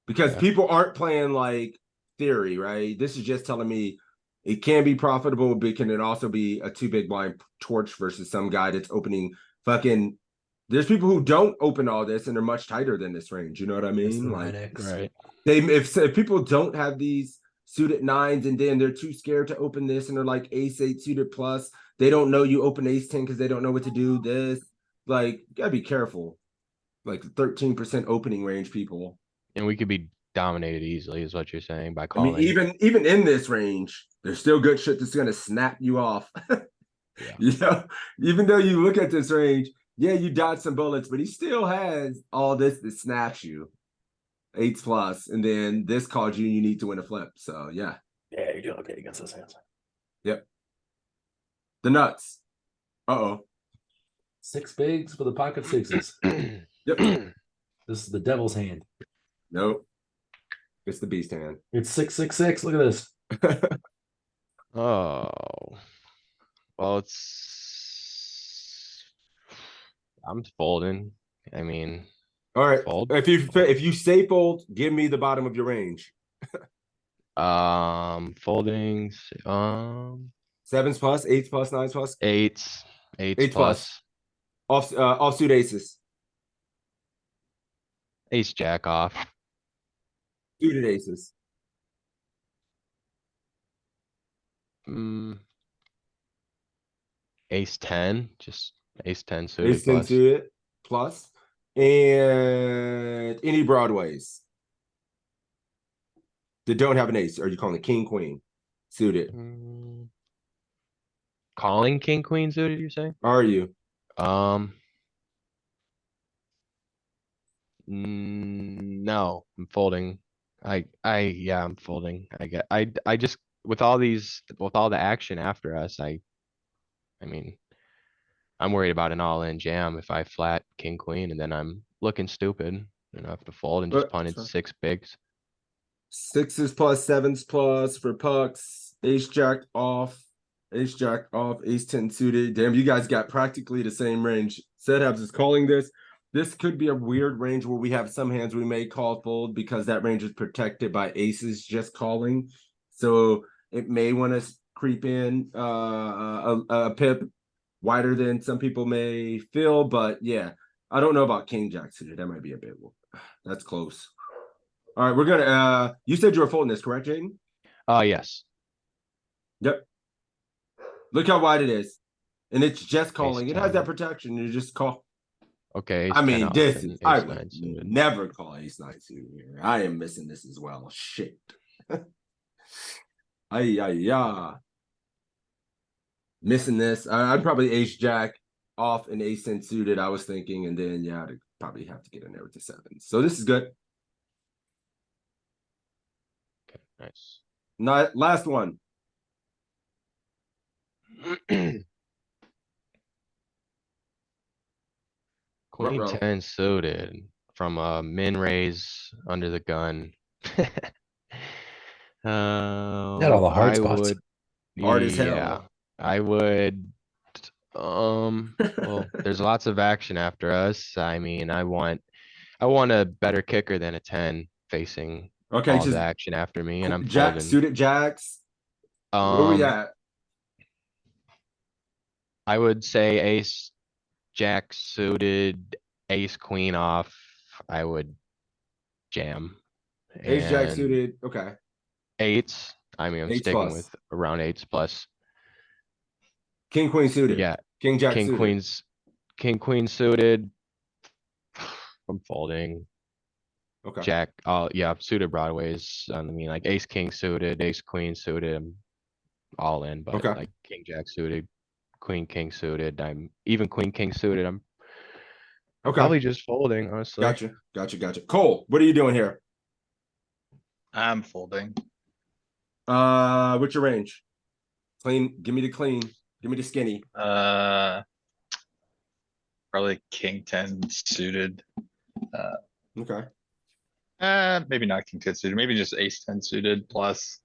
Because people aren't playing like theory, right? This is just telling me it can be profitable, but can it also be a 2 big blind torch versus some guy that's opening fucking. There's people who don't open all this and they're much tighter than this range. You know what I mean? Like, right. If people don't have these suited nines and then they're too scared to open this and they're like ace 8 suited plus, they don't know you open ace 10 because they don't know what to do. This, like, you gotta be careful. Like 13% opening range people. And we could be dominated easily, is what you're saying, by I calling. mean, even in this range, there's still good shit that's gonna snap you off. You know, even though you look at this range, yeah, you dodge some bullets, but he still has all this that snaps you. 8s plus, and then this calls you need to win a flip. So yeah. Yeah, you're doing okay against those hands. Yep. The nuts. Uh-oh. 6 bigs for the pocket sixes. Yep. This is the devil's hand. Nope. It's the beast hand. It's 666. Look at this. Oh. Well, I'm folding. I mean, all right. fold. If you say fold, give me the bottom of your range. Folding. 7s plus, 8s plus, 9s plus. Eights plus. Offsuit aces. Ace jack off. Suited aces. Ace 10, just ace 10 suited Ace 10 plus. suited plus. And any broadways that don't have an ace. Are you calling it king, queen suited? Calling king, queen suited, you say? Are you? No, I'm folding. Yeah, I'm folding. I just, with all the action after us, I mean, I'm worried about an all-in jam if I flat king, queen, and then I'm looking stupid. And I have to fold and just But punted 6 bigs. 6s plus, 7s plus for pucks, ace jack off, ace 10 suited. Damn, you guys got practically the same range. Setups is calling this. This could be a weird range where we have some hands we may call fold because that range is protected by aces just calling. So it may want to creep in a pip wider than some people may feel, but yeah, I don't know about king jack suited. That might be a bit, that's close. All right, we're gonna you said you were folding this, correct, Jaden? Yes. Yep. Look how wide it is. And it's just calling. It has 10. that protection. You just call. Okay, ace I 10 mean, off this and is I ace 9 would suited. never call ace 9 suited here. I am missing this as well. Shit. Yeah. Missing this. I'd probably ace jack off and ace 10 suited, I was thinking, and then yeah, I'd probably have to get in there with the 7s. So this is good. Okay, nice. Not last one. Queen Ruh-roh. 10 suited from a min raise under the gun. Got all the hard I spots. would, Hard as yeah, hell. I would, well, there's lots of action after us. I mean, I want a better kicker than a 10 facing Okay, all just the action after me, and I'm jack folding. suited jacks. Where we at? I would say ace jack suited, ace queen off, I would jam. Ace jack And suited. Okay. eights, I mean, I'm 8s sticking plus. with around 8s plus. King queen suited. Yeah, King jack king suited. queen suited. I'm folding. Okay. Jack, yeah, suited broadways. I mean, like ace king suited, ace queen suited, I'm all in, but Okay. like king jack suited, queen king suited, I'm even queen king suited, I'm Okay. probably just folding, honestly. Gotcha. Cole, what are you doing here? I'm folding. What's your range? Clean. Give me the clean. Give me the skinny. Probably king 10 suited. Okay. Maybe not king 10 suited, maybe just ace 10 suited plus.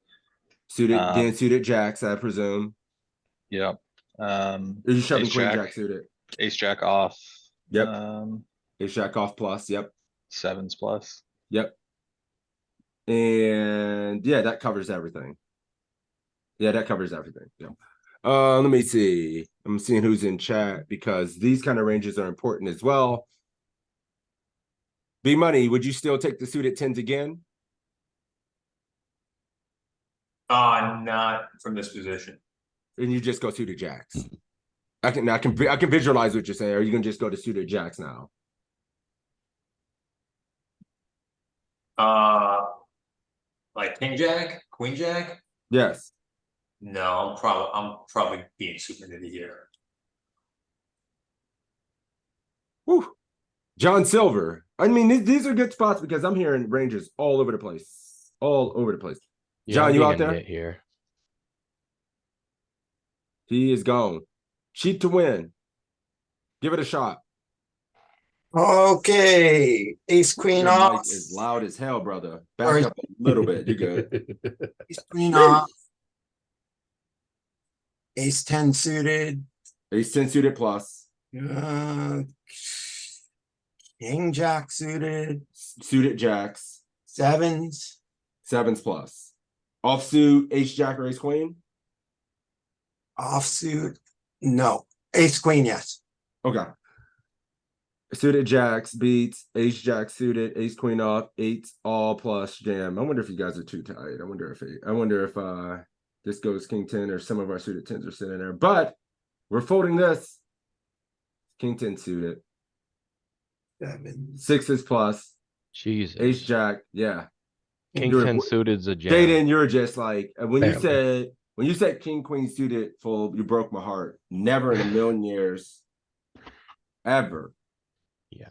Suited, then suited jacks, I presume. Yep. Are you shoving Ace queen jack. jack suited? Ace jack off. Yep. Ace jack off plus. Yep. 7s plus. Yep. And yeah, that covers everything. Yeah, that covers everything. Yeah. Let me see. I'm seeing who's in chat because these kind of ranges are important as well. B Money, would you still take the suited 10s again? Not from this position. And you just go suited jacks. I can visualize what you're saying. Are you gonna just go to suited jacks now? Like king jack, queen jack? Yes. No, I'm probably being super nitty here. Whew. John Silver. I mean, these are good spots because I'm hearing ranges all over the place. All over the place. Yeah, John, I'm you being out a there? nit here. He is gone. Cheat to win. Give it a shot. Okay, ace queen Your off. mic is loud as hell, brother. Back up a little bit. You're good. Ace queen off. Ace 10 suited. Ace 10 suited plus. King jack suited. Suited jacks. 7s. 7s plus. Offsuit, ace jack or ace queen? Offsuit. No. Ace queen, yes. Okay. Suited jacks beats ace jack suited, ace queen off, 8s all plus jam. I wonder if you guys are too tight. I wonder if this goes king 10 or some of our suited 10s are sitting there. But we're folding this. King 10 suited. Sevens. Sixes plus, Jesus. ace jack, yeah. King You're- 10 suited's a jam. Jaden, you're just like when Barely. you said king queen suited full, you broke my heart. Never in a million years, ever. Yeah.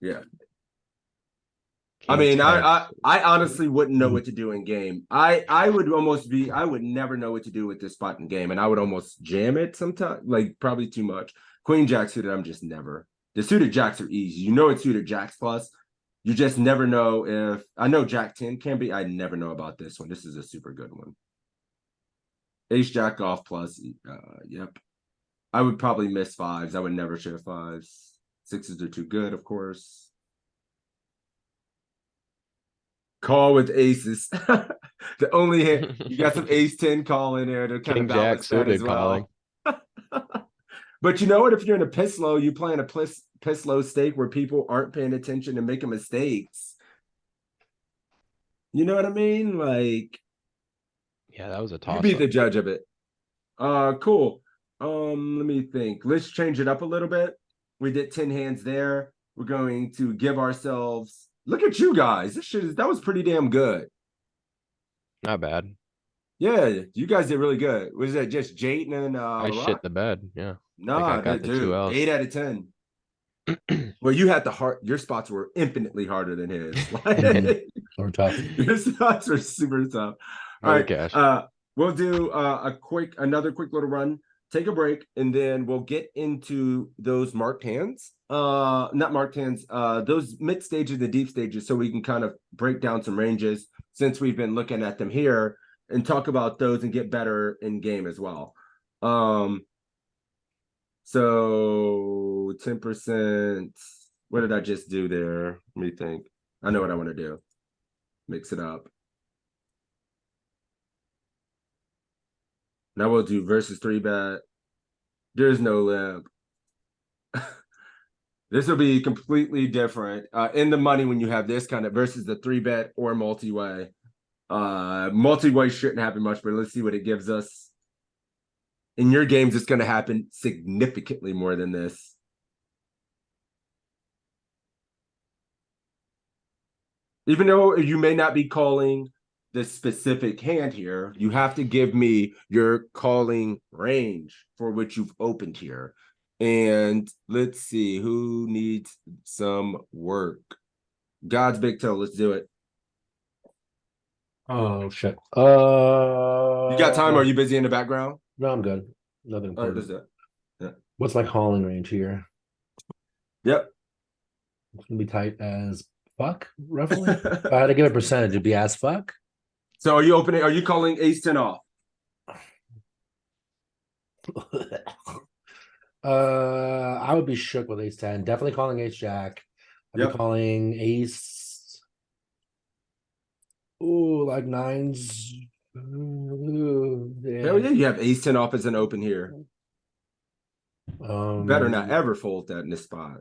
Yeah. King I mean, 10. I honestly wouldn't know what to do in game. I would never know what to do with this spot in game, and I would almost jam it sometimes, like probably too much. Queen jack suited, I'm just never. The suited jacks are easy. You know it's suited jacks plus. You just never know if I know Jack 10 can be. I never know about this one. This is a super good one. Ace jack off plus. Yep. I would probably miss fives. I would never share fives. Sixes are too good, of course. Call with aces. The only hit you got some ace 10 call in there to kind King of jack balance that suited as well. calling. But you know what? If you're in a piss low, you play in a piss low stake where people aren't paying attention and making mistakes. You know what I mean? Like, Yeah, that was a you toss be up. the judge of it. Cool. Let me think. Let's change it up a little bit. We did 10 hands there. We're going to give ourselves. Look at you guys. That was pretty damn good. Not bad. Yeah, you guys did really good. Was that just Jayden and I Larock? shit the bed. Yeah. Nah, got the two dude, Ls. 8 out of 10. Well, you had the hard. Your spots were infinitely harder than his. Or tough. Your spots were super tough. All Very right, cash. we'll do another quick little run. Take a break, and then we'll get into those marked hands. Not marked hands. Those mid stages, the deep stages, so we can kind of break down some ranges since we've been looking at them here and talk about those and get better in game as well. So 10%. What did I just do there? Let me think. I know what I want to do. Mix it up. Now we'll do versus 3-bet. There's no limp. This will be completely different in the money when you have this kind of versus the 3-bet or multi-way. Multi-way shouldn't happen much, but let's see what it gives us. In your games, it's going to happen significantly more than this. Even though you may not be calling the specific hand here, you have to give me your calling range for which you've opened here. And let's see who needs some work. God's big toe. Let's do it. Oh shit. You got time? Or are you busy in the background? No, I'm good. Nothing All right, important. let's do it. Yeah. What's my calling range here? Yep. It's gonna be tight as fuck, roughly. If I had to give a percentage, it'd be as fuck. So are you calling ace 10 off? I would be shook with ace 10. Definitely calling ace jack. I'd Yep. be calling ace. Ooh, like nines. Ooh, Hell yeah, you have ace 10 off as an open here. You better not ever fold that in this spot.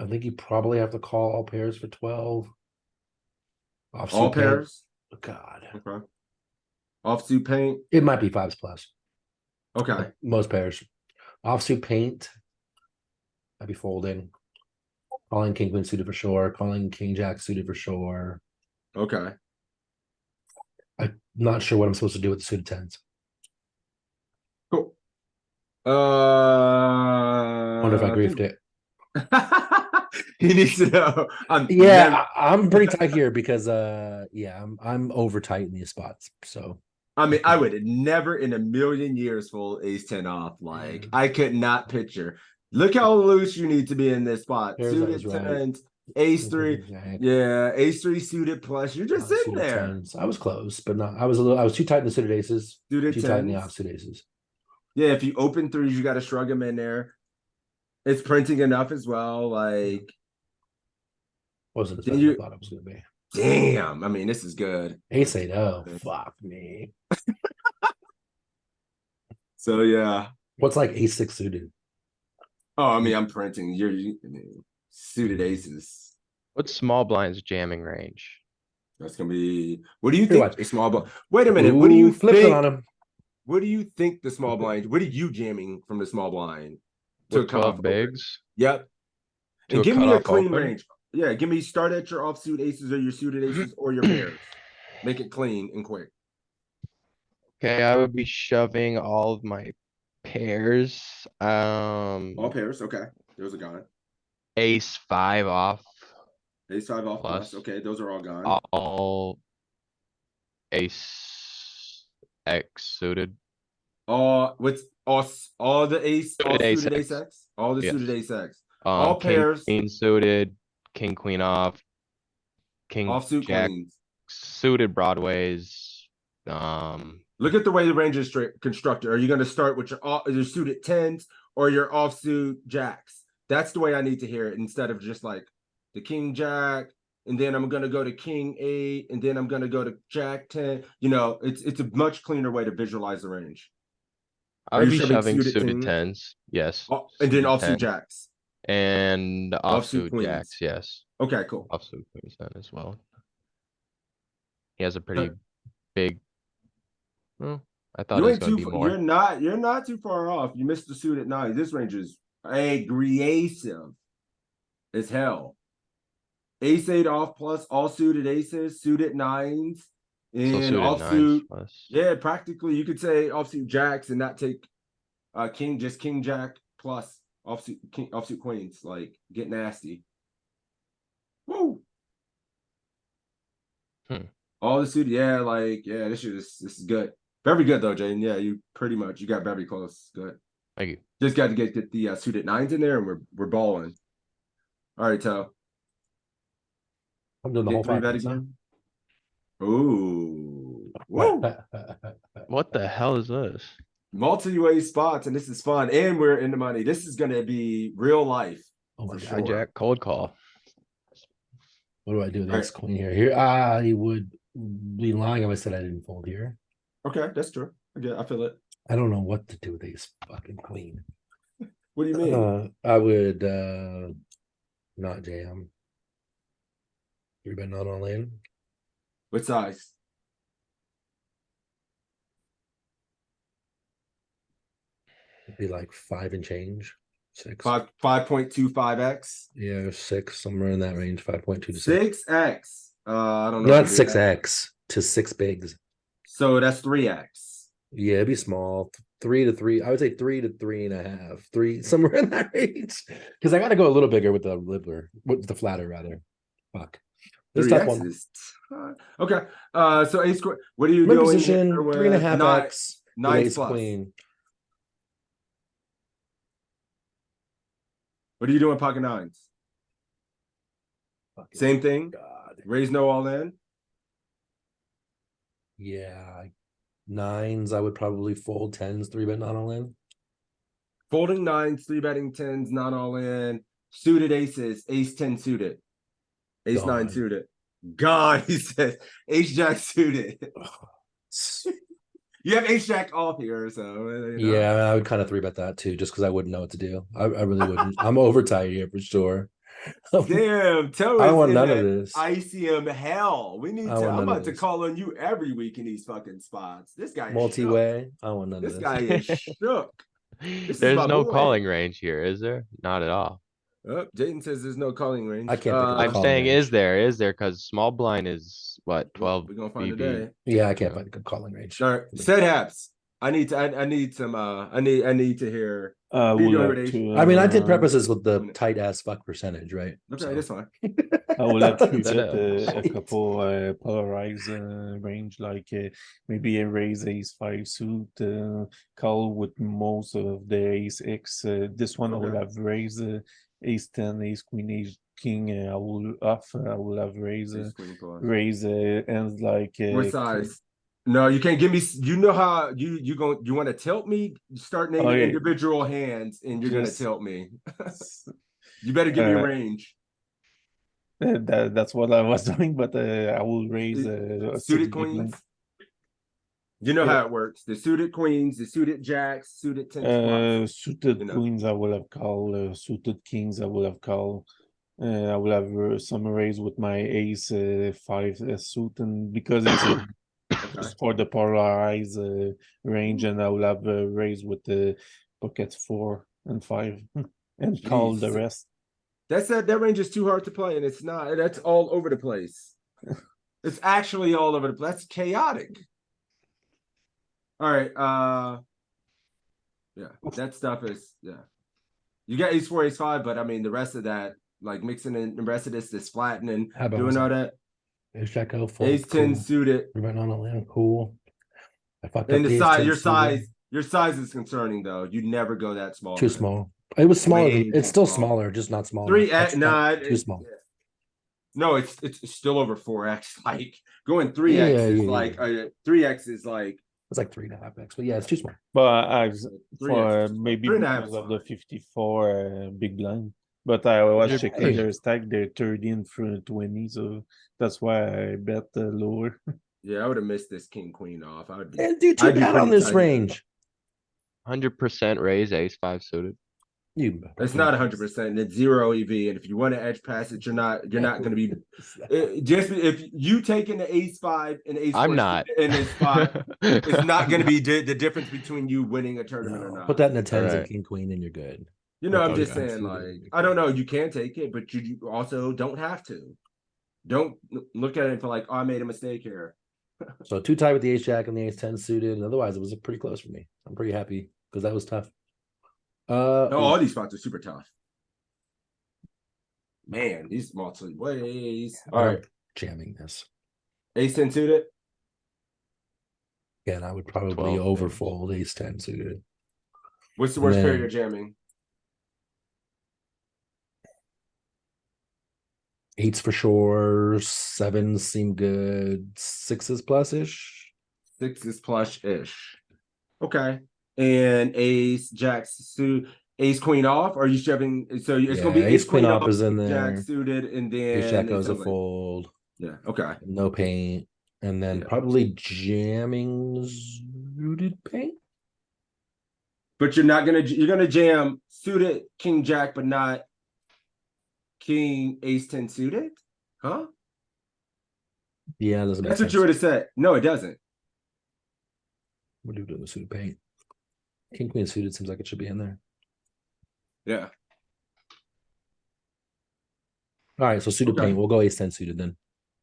I think you probably have to call all pairs for 12. Offsuit All paint. pairs? God. Okay. Offsuit paint? It might be fives plus. Okay. Most pairs. Offsuit paint. I'd be folding. Calling king queen suited for sure. Calling king jack suited for sure. Okay. I'm not sure what I'm supposed to do with the suited tens. Cool. Wonder if I griefed it. He needs to know. I'm pretty tight here because I'm over tight in these spots. So I mean, I would never in a million years fold ace 10 off. Like I could not picture. Look how loose you need to be in this spot. Here's Suited those, right. tens, ace 3. Yeah, ace 3 suited plus. You're just sitting Suited there. tens. I was close, but not. I was too tight in the suited aces. Suited Too tight in the tens. offsuit aces. Yeah, if you open threes, you got to shrug them in there. It's printing enough as well. Like, Wasn't as Can bad as you- I thought it was going to be. damn. I mean, this is good. Ace 8 oh, fuck me. So yeah. What's like ace 6 suited? Oh, I mean, I'm printing. Suited aces. What's small blind's jamming range? That's gonna be. What do you Here, think? watch. The small blind. Wait a minute. What do you Ooh, flip it think? on him. What do you think the small blind? What are you jamming from the small blind? With come off 12 open? bigs? Yep. To And a give me a cutoff clean open? range. Yeah, give me start at your offsuit aces or your suited aces or your pairs. Make it clean and quick. Okay, I would be shoving all of my pairs. All pairs, okay. There's a guy. Ace five off, Ace five off plus. Plus. Okay, those are all gone. all ace X suited. With all the ace, all Suited ace suited ace X. X, all the Yes. suited ace X. All King, pairs, queen suited, king, queen off, king, offsuit jack, queens. suited broadways. Look at the way the range is constructed. Are you going to start with your suited tens or your offsuit jacks? That's the way I need to hear it instead of just like the king jack, and then I'm going to go to king 8, and then I'm going to go to jack 10. You know, it's a much cleaner way to visualize the range. I Are would you be shoving shoving suited suited tens? tens, yes. And then suited offsuit 10, jacks. and Offsuit offsuit queens. jacks, yes. Okay, cool. Offsuit queens then as well. He has a pretty big. Well, I thought it You was ain't gonna too be far, more. you're not too far off. You missed the suited nine. This range is aggressive as hell. Ace 8 off plus all suited aces, suited nines, So and suited nines offsuit. plus. Yeah, practically you could say offsuit jacks and not take king jack plus offsuit queens. Like get nasty. Woo. All the suited, this is good. Very good though, Jaden. Yeah, you got very close. Good. Thank you. Just got to get the suited nines in there, and we're balling. All right, Toe. I'm doing the whole Get 3 five. bet piece, huh? again. Ooh, woo! What the hell is this? Multi-way spots, and this is fun, and we're in the money. This is going to be real life. Oh my For God. sure. Hijack, cold call. What do I do with All ace queen here? Here, I would be lying if I said I didn't fold here. Okay, that's true. I feel it. I don't know what to do with ace fucking queen. What do you mean? I would not jam. Three bet not all in. What size? It'd be like 5 and change. 6. 5.25x. Yeah, 6, somewhere in that range. 5.2 to 6x. I don't know. Not if we do that. 6x to 6 bigs. So that's 3x. Yeah, it'd be small. 3 to 3. I would say 3 to 3.5. 3 somewhere in that range. Because I got to go a little bigger with the littler, with the flatter rather. Fuck. This tough 3x one. is okay. So ace queen. What are you Mid doing? position, here with 3.5x. nines Ace plus. queen. What are you doing? Pocket nines. Fucking Same thing. God. Raise no all in. Yeah. 9s, I would probably fold. 10s, 3 bet not all in. Folding nines, 3 betting tens, not all in. Suited aces, ace 10 suited. Ace 9 Gone. suited. God, he says ace jack suited. You have ace jack off here, so you know. Yeah, I would kind of 3 bet that too, just because I wouldn't know what to do. I really wouldn't. I'm over tight here for sure. Damn, tell I us want in none that of this. ICM hell. We need I to. want I'm none of about to this. call on you every week in these fucking spots. This guy is shook. Multi-way. I want none This of this. guy is shook. This is There's my no boy. calling range here, is there? Not at all. Oh, Jayden says there's no calling range. I can't think of a I'm calling saying range. is there, because small blind is what, 12 We're gonna find BB. today. Yeah, I can't Yeah. find a good calling range. All right, set haps. I need some. I need to hear. I What are you would doing have with ace? to. I mean, I did preface this with the minute. tight ass fuck percentage, right? Okay, So- that's fine. I will have to That bet is. a couple polarized range, like maybe a raise ace 5 suit, call with most of the ace X. This one I will Okay. have raise ace 10, ace queen, ace king. I will I will have raise Ace queen plus. raise ends like What size? No, you can't give me. You know how you want to tilt me? Start naming Okay. individual hands, and you're Just- gonna tilt me. You better give me a range. That's what I was doing, but I will raise a Suited 6 big blind. queens. You know Yeah. how it works. The suited queens, the suited jacks, suited tens plus. Suited you know. queens I will have call, suited kings I will have call. I will have some raise with my ace 5 suit, and because it's just for the polarized range, and I will have raise with the pockets 4 and 5 and call the Jeez. rest. That range is too hard to play, and it's not. That's all over the place. It's actually all over the place. That's chaotic. All right. Yeah, that stuff is You got ace four, ace five, but I mean the rest of that, like mixing in the rest of this flattening, How about doing all that. Ace jack O fold. Ace 10 cool. suited. Right on a limb, cool. I fucked And up the ace size, 10 suited. your size is concerning though. You never go that small. Too small. It was smaller Way than it's too still small. smaller, just not small. Three enough. X, nah, too small. No, it's still over 4x. Like going 3x is like 3x is like It's like 3.5x, but yeah, it's too small. But I've 3x. for maybe 3.5 because is of the fine. 54 big blind. But I was Hey. checking their stack, they're 30 and 20, so that's why I bet lower. Yeah, I would have missed this king queen off. I would be. And do too I'd be bad on pretty this tight. range. 100% raise ace five suited. It's not 100%. It's 0 EV, and if you want to edge pass it, you're not going to be. Just if you taking the ace five and ace I'm four not. in this spot, it's not going to be the difference between you winning a tournament or No, not. put that in the tens and Alright. king queen, and you're good. You know, I'm Okay, just okay. saying, like, I don't know. You can take it, but you also don't have to. Don't look at it for like, oh, I made a mistake here. So too tight with the ace jack and the ace 10 suited. And otherwise, it was pretty close for me. I'm pretty happy because that was tough. No, all these spots are super tough. Man, these multi ways. All right, jamming this. ace 10 suited. Again, I would probably 12 overfold ace 10 suited. What's the worst pair then- you're jamming? Eights for sure. Sevens seem good. Sixes plus ish. 6s plus ish. Okay. And ace jack suit, ace queen off. Are you shoving? So it's gonna be ace queen off is in there. jack suited, and then Ace jack it goes a sounds like- fold. Yeah. Okay. No paint. And then Yeah. probably jamming suited paint. But you're gonna jam suited king jack, but not king ace 10 suited, huh? Yeah, doesn't make That's sense. what you would have said. No, it doesn't. What do we do with suited paint? King queen suited seems like it should be in there. Yeah. All right, so suited Okay. paint. We'll go ace 10 suited then.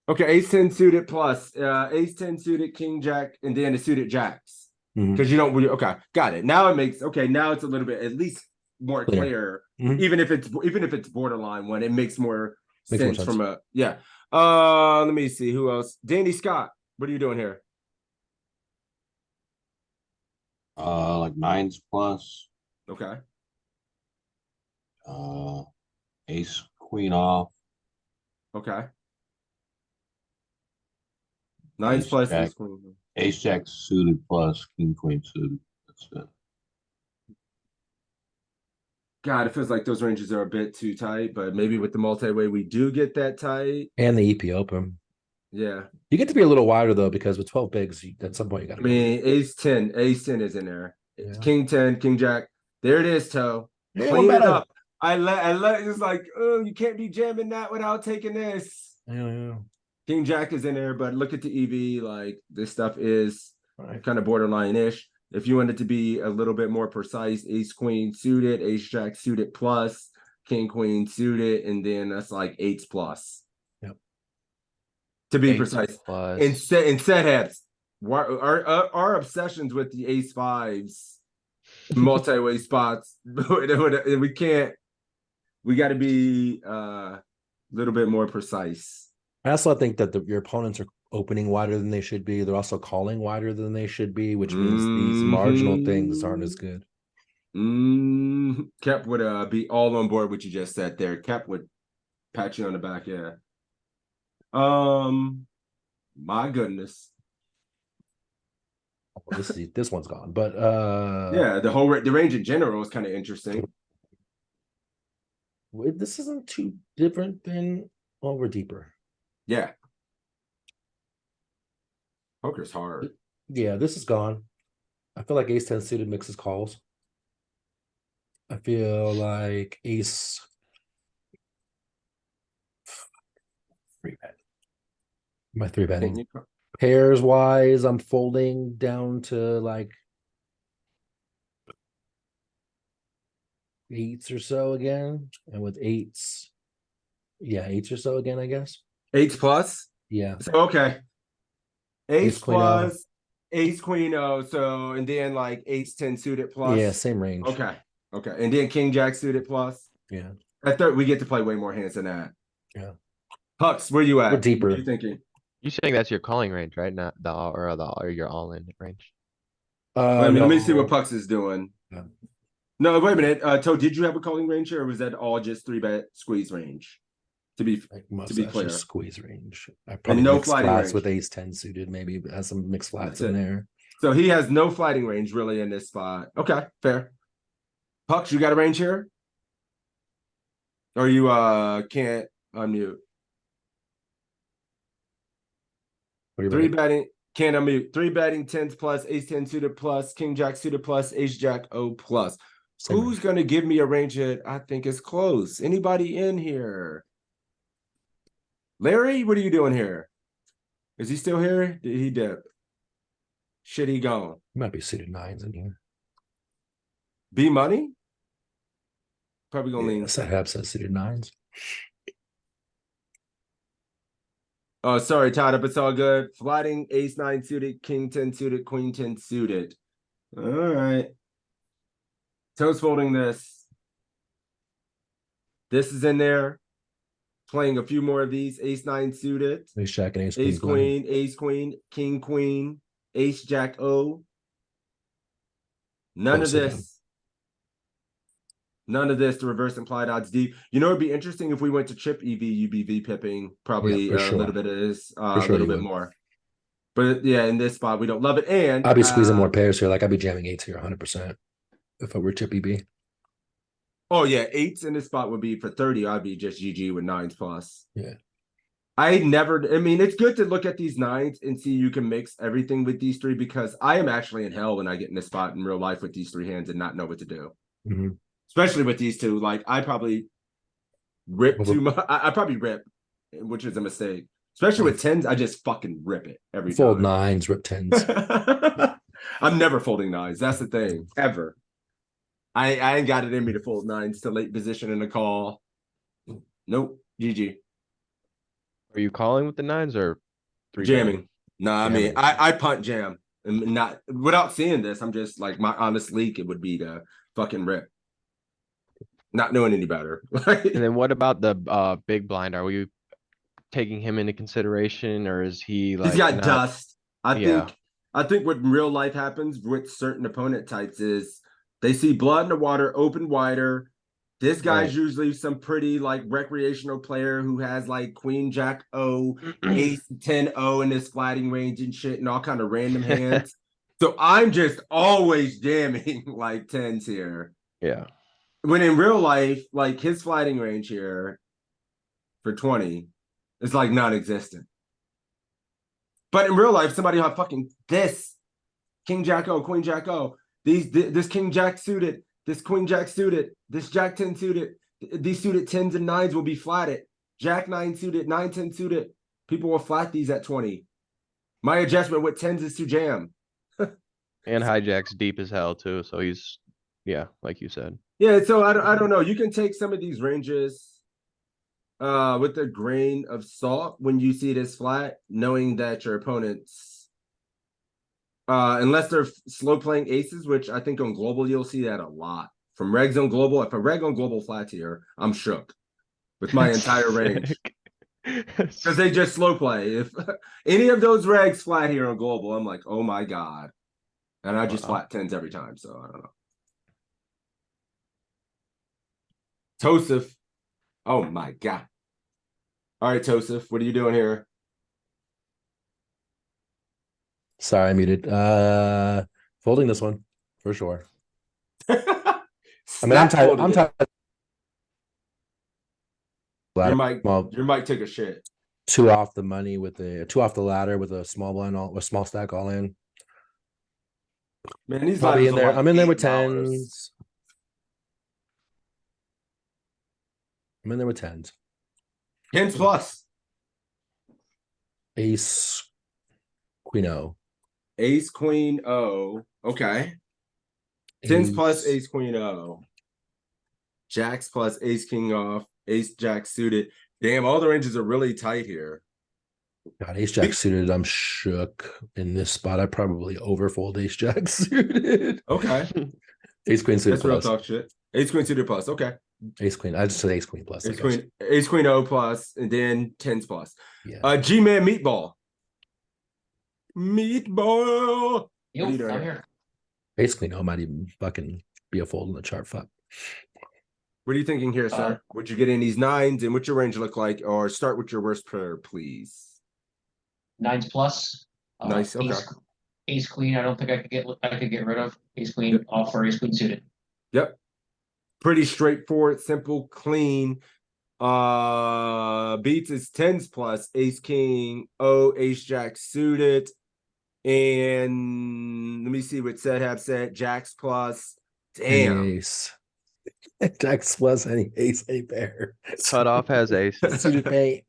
Okay, ace 10 suited plus ace 10 suited king jack, and then the suited jacks. Mhm. Because you don't really okay, got it. Now it makes now it's a little bit at least more clear. Mhm. Even if it's borderline one, it makes more Makes more sense sense. from a let me see who else. Danny Scott, what are you doing here? Like nines plus, Okay. ace queen off, Okay. Nines Ace plus jack. ace queen. ace jack suited plus king queen suited. That's it. God, it feels like those ranges are a bit too tight, but maybe with the multi-way we do get that tight. And the EP open. Yeah. You get to be a little wider though, because with 12 bigs, at some point you got I to. mean, ace 10 is in there. It's Yeah. king 10, king jack. There it is, Toe. Yeah, Clean it better. up. I let it's like, oh, you can't be jamming that without taking this. Yeah. King jack is in there, but look at the EV. Like this stuff is Right. kind of borderline-ish. If you wanted to be a little bit more precise, ace queen suited, ace jack suited plus, king queen suited, and then that's like eights plus. Yep. To be Eights precise. plus. In set heads, our obsessions with the ace fives, multi-way spots, we can't. We got to be a little bit more precise. I also think that your opponents are opening wider than they should be. They're also calling wider than they should be, which means these marginal things aren't as good. Kep would be all on board what you just said there. Kep would pat you on the back, yeah. My goodness. Well, this one's gone, but Yeah, the range in general is kind of interesting. this isn't too different than we're deeper. Yeah. Poker's hard. Yeah, this is gone. I feel like ace 10 suited mixes calls. I feel like ace 3-bet. Am I 3-betting? Pairs wise, I'm folding down to like eights or so again. And with eights, Yeah, eights or so again, I guess. Eights plus. Yeah. So okay. Ace Queen O. plus, ace, queen O. So, and then like ace 10 suited plus. Yeah, same range. Okay. Okay. And then king jack suited plus. Yeah. At third, we get to play way more hands than that. Yeah. Hux, where you at? We're deeper. What are you thinking? You saying that's your calling range, right? Not the or your all in range. Let me see what No. Pux is doing. Yeah. No, wait a minute. Toad, did you have a calling range here, or was that all just 3-bet squeeze range? To be clear, squeeze range. I probably no mix flatting flats range. with ace 10 suited, maybe has some mixed flats That's in it. there. So he has no flatting range really in this spot. Okay, fair. Pux, you got a range here? Or you can't unmute? What do you Three mean? betting, can't unmute. 3-betting, tens plus, ace 10 suited plus, king jack suited plus, ace jack O plus. Same Who's gonna give me a range that I think is close? Anybody in here? Larry, what are you doing here? Is he still here? Did he dip? Shit, he gone. Might be suited nines in here. B money? Probably gonna lean. Yeah, set up says suited nines. Oh, sorry, tied up. It's all good. Flatting, ace 9 suited, king 10 suited, queen 10 suited. All right. Toes folding this. This is in there. Playing a few more of these. Ace 9 suited. Ace jack and ace, Ace queen. queen, ace queen, king queen, ace jack O. None of Close this. None of this to reverse implied odds deep. You know, it'd be interesting if we went to chip EV, UBV pipping, probably Yeah, for a sure. little bit of this, For a sure little you bit would. more. But yeah, in this spot, we don't love it. And I'd be squeezing more pairs here. Like I'd be jamming eights here 100% if I were chip EB. oh yeah, eights in this spot would be for 30. I'd be just GG with nines plus. Yeah. I mean, it's good to look at these nines and see you can mix everything with these three, because I am actually in hell when I get in this spot in real life with these three hands and not know what to do. Mm-hmm. Especially with these two. Like I probably rip too much. I probably rip, which is a mistake. Especially with tens, I just fucking rip it every Fold time. nines, rip tens. I'm never folding nines. That's the thing. Ever. I ain't got it in me to fold nines to late position in a call. Nope. GG. Are you calling with the nines or Jamming? No, I mean Jamming. I punt jam. And not without seeing this, I'm just like, my honest leak, it would be to fucking rip. Not knowing any better. And then what about the big blind? Are we taking him into consideration, or is he like He's got not- dust. Yeah. I think what in real life happens with certain opponent types is they see blood in the water, open wider. This guy's Right. usually some pretty like recreational player who has like queen jack O, ace 10 O in his flatting range and shit, and all kind of random hands. So I'm just always jamming like tens here. Yeah. When in real life, like his flatting range here for 20 is like non-existent. But in real life, somebody have fucking this king jack O, queen jack O, this king jack suited, this queen jack suited, this jack 10 suited, these suited tens and nines will be flatted. Jack 9 suited, 9 10 suited. People will flat these at 20. My adjustment with tens is to jam. And hijack's deep as hell too. So he's, yeah, like you said. Yeah, so I don't know. You can take some of these ranges with a grain of salt when you see this flat, knowing that your opponents, unless they're slow playing aces, which I think on global you'll see that a lot. From regs on global, if a reg on global flats here, I'm shook with my entire range. Because they just slow play. If any of those regs flat here on global, I'm like, oh my God. And I just flat tens every time, so I don't know. Tosif. Oh my God. All right, Tosif, what are you doing here? Sorry, I muted. Folding this one for sure. I mean, I'm tired. I'm tired. Your mic took a shit. Two off the money with the two off the ladder with a small blind a small stack all in. Man, these Probably in ladders are there. like I'm in there with $8. tens. I'm in there with tens. Tens plus. Ace, queen O. Ace, queen, O. Okay. Tens plus ace, queen, O. Jacks plus ace, king off. Ace, jack suited. Damn, all the ranges are really tight here. God, ace jack suited. I'm shook in this spot. I probably overfold ace jack suited. Okay, Ace queen suited that's real plus. talk shit. Ace queen suited plus. Okay, Ace queen. I just said ace queen plus. I ace guess. queen O plus, and then tens plus. Yeah. G-Man meatball. Meatball. Yo, What are you doing I'm here? here. Ace queen O might even fucking be a fold in the chart. Fuck. What are you thinking here, sir? Would you get in these nines, and what's your range look like? Or start with your worst player, please. 9s plus. Nice, okay. Ace queen. I don't think I could get rid of ace queen off for ace queen suited. Yep. Pretty straightforward, simple, clean. Beats is tens plus, ace king, O, ace jack suited. And let me see what set have set. Jacks plus. Damn. Any ace. Jacks plus any ace a pair. Cutoff has aces. Suited paint.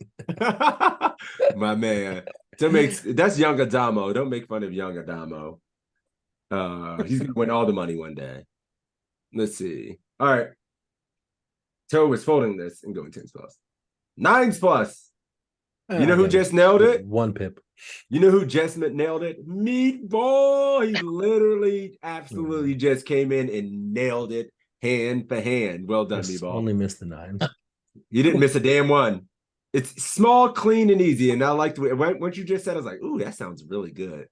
My man. That's young Adamo. Don't make fun of young Adamo. He's gonna win all the money one day. Let's see. All right. Toe is folding this and going tens plus. Nines plus. You know who just nailed it? One pip. You know who just nailed it? Meatball. He literally absolutely just came in and nailed it hand for hand. Well done, Just Meatball. only missed the nines. You didn't miss a damn one. It's small, clean, and easy. And I liked the way what you just said. I was like, ooh, that sounds really good.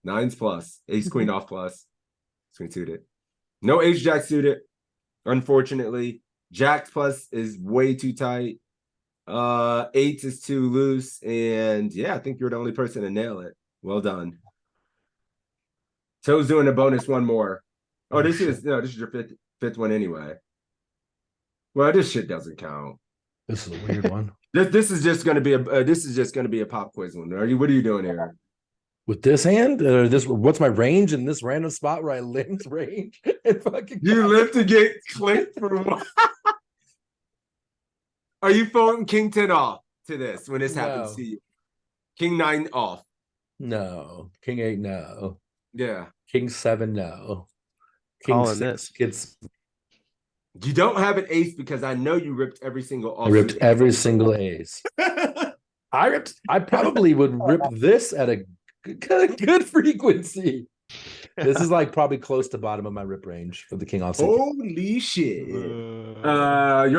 Nines plus, ace queen off plus, queen suited. No ace jack suited, unfortunately. Jacks plus is way too tight. Eights is too loose. And yeah, I think you're the only person to nail it. Well done. Toe's doing a bonus one more. Oh, this is your fifth one anyway. Well, this shit doesn't count. This is a weird one. This is just gonna be a pop quiz one. What are you doing here? With this hand, what's my range in this random spot where I linked range and fucking You live to get clicked for what? Are you folding king 10 off to this when this happens to you? King 9 off. No. King 8, no. Yeah. King 7, no. King Calling 6 this. gets. You don't have an ace because I know you ripped every single off. I ripped every single ace. I probably would rip this at a good frequency. This is like probably close to bottom of my rip range for the king offsuit. Holy shit. You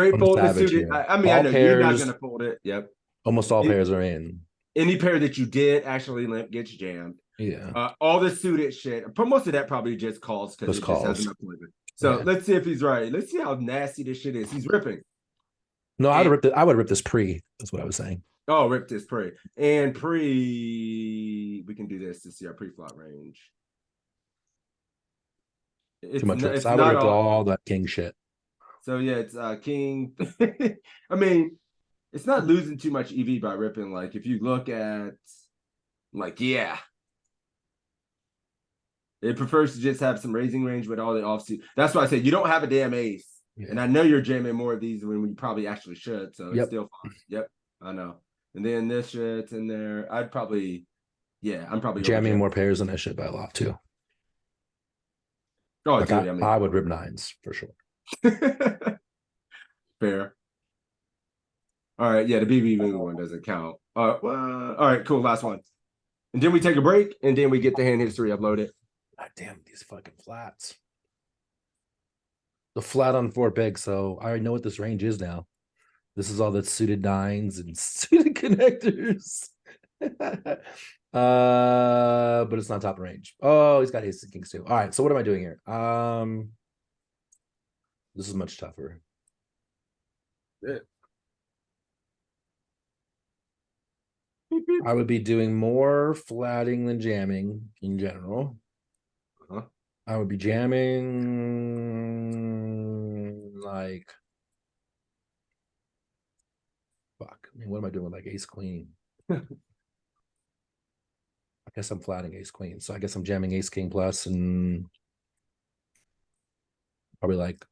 ain't folding the suited. I mean, I know you're not gonna fold it. Yep. Almost all pairs are in. Any pair that you did actually limp gets jammed. Yeah. All the suited shit. Most of that probably just calls because it just has enough limit. So let's see if he's right. Let's see how nasty this shit is. He's ripping. No, I would rip this pre. That's what I was saying. Oh, rip this pre. And we can do this to see our pre-flop range. Too much rips. I would rip all that king shit. So yeah, it's king. I mean, it's not losing too much EV by ripping. Like if you look at yeah. It prefers to just have some raising range with all the offsuit. That's why I said you don't have a damn ace. Yeah. And I know you're jamming more of these when we probably actually should. So it's still fine. Yep, I know. And then this shit's in there. I'm probably jamming more pairs than I should by a lot too. Oh, like dude, I would rip nines for sure. Fair. All right, yeah, the BB one doesn't count. All right, cool. Last one. And then we take a break, and then we get the hand history uploaded. God damn these fucking flats. The flat on 4 big, so I already know what this range is now. This is all the suited nines and suited connectors. But it's not top of range. Oh, he's got aces and kings too. All right, so what am I doing here? This is much tougher. Yeah. I would be doing more flatting than jamming in general. I would be jamming like fuck. I mean, what am I doing with like ace queen? I guess I'm flatting ace queen. So I guess I'm jamming ace king plus and probably like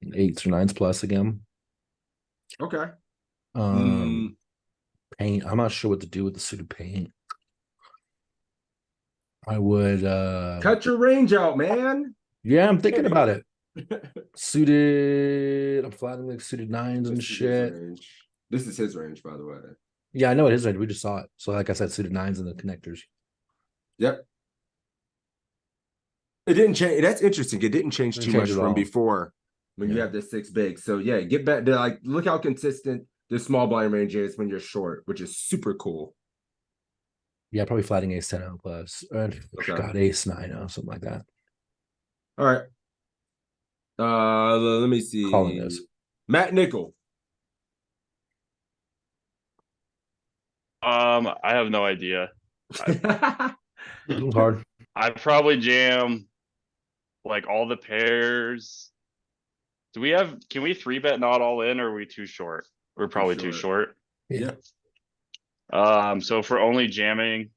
8s or 9s plus again. Okay. Paint. I'm not sure what to do with the suited paint. I would cut your range out, man. Yeah, I'm thinking about it. Suited. I'm flattening like suited nines and This is his shit. range. This is his range, by the way. Yeah, I know it is range. We just saw it. So, like I said, suited nines and the connectors. Yep. It didn't change. That's interesting. It didn't change Didn't too change much at from all. before when you Yeah. have this 6 big. So yeah, get back to like look how consistent the small blind range is when you're short, which is super cool. Yeah, probably flatting ace 10 out plus. Okay. God, ace 9 out, something like that. All right. Let me see. Calling this. Matt Nickel. I have no idea. It was hard. I'd probably jam like all the pairs. Can we 3-bet not all in, or are we too short? We're probably too short. Yeah. So if we're only jamming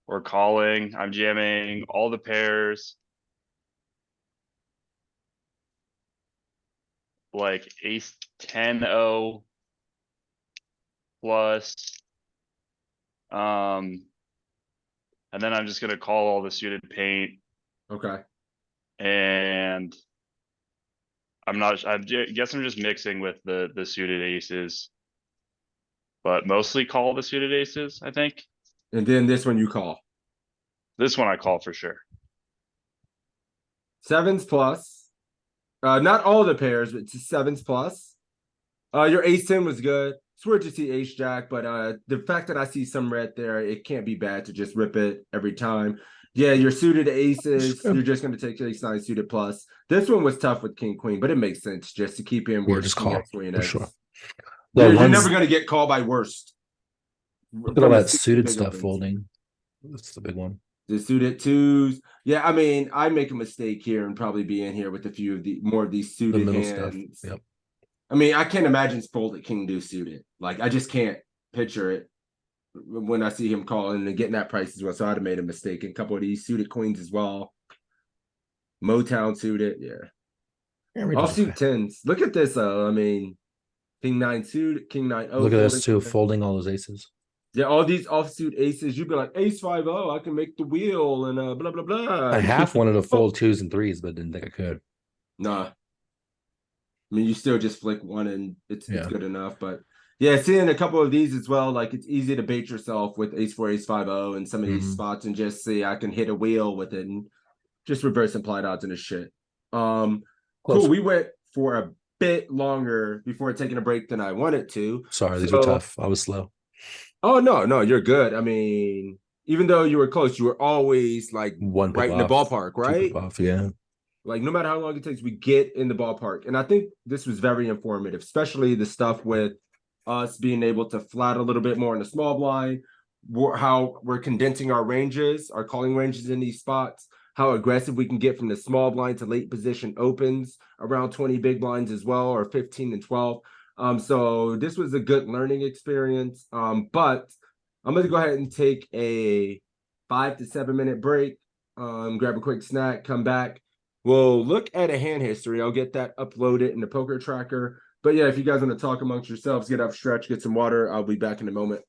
or calling, I'm jamming all the pairs. Like ace 10-0 plus. And then I'm just gonna call all the suited paint. Okay. And I guess I'm just mixing with the suited aces. But mostly call the suited aces, I think. And then this one you call. This one I call for sure. 7s plus. Not all the pairs, but 7s plus. Your ace 10 was good. It's weird to see ace jack, but the fact that I see some red there, it can't be bad to just rip it every time. Yeah, your suited aces, you're just going to take ace 9 suited plus. This one was tough with king queen, but it makes sense just to keep in Yeah, worst just king call X, queen for X. sure. You're never going to get called by worst. Look at all that suited stuff folding. That's the big one. The suited 2s. Yeah, I mean, I make a mistake here and probably be in here with a few of the more of these The suited middle hands. stuff. Yep. I mean, I can't imagine folded king deuce suited. Like, I just can't picture it when I see him calling and getting that price as well. So I'd have made a mistake. And a couple of these suited queens as well. Motown suited, yeah. Offsuit 10s. Look at this. I mean, king 9 suited, king 9 Look at this too, folding all those aces. Yeah, all these offsuit aces. You'd be like ace 5-0. I can make the wheel and blah blah blah. I half wanted to fold 2s and 3s, but didn't think I could. Nah. I mean, you still just flick one and it's Yeah. good enough. But yeah, seeing a couple of these as well, like it's easy to bait yourself with ace 4, ace 5-0 and some of these spots and just see I can hit a wheel with it and just reverse implied odds and this shit. Cool. We went for a bit longer before taking a break than I wanted to. Sorry, these were tough. I was slow. Oh no, you're good. I mean, even though you were close, you were always like right in the ballpark, right? Off, yeah. Like no matter how long it takes, we get in the ballpark. And I think this was very informative, especially the stuff with us being able to flat a little bit more in the small blind, how we're condensing our ranges, our calling ranges in these spots, how aggressive we can get from the small blind to late position opens around 20 big blinds as well, or 15 and 12. So this was a good learning experience. But I'm going to go ahead and take a 5 to 7 minute break, grab a quick snack, come back. We'll look at a hand history. I'll get that uploaded in the poker tracker. But yeah, if you guys want to talk amongst yourselves, get up, stretch, get some water, I'll be back in a moment.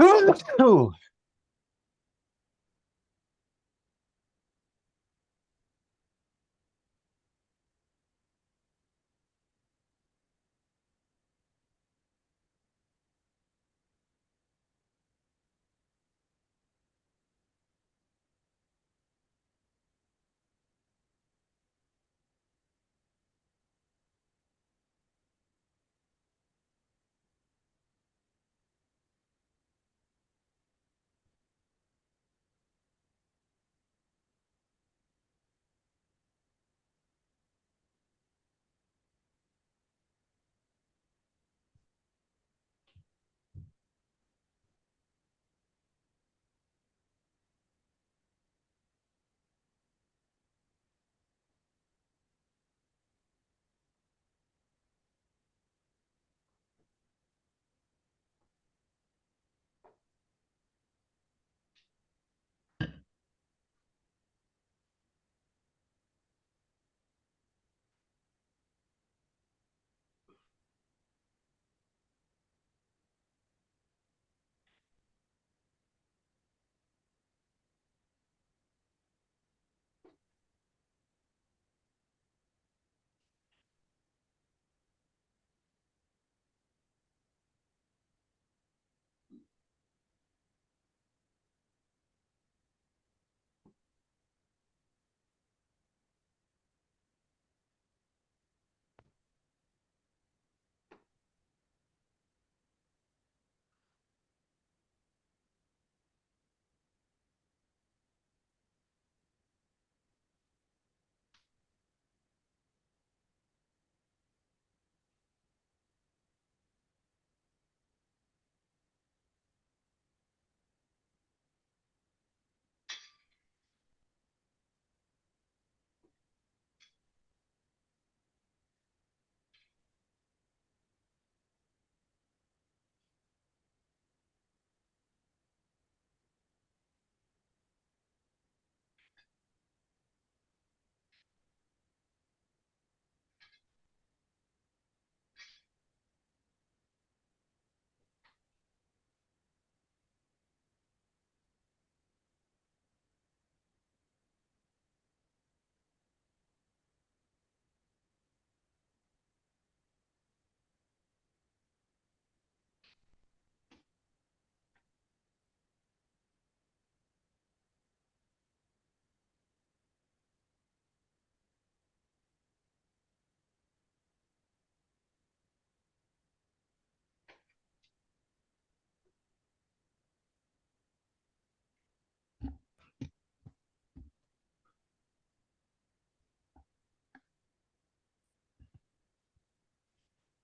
Oh,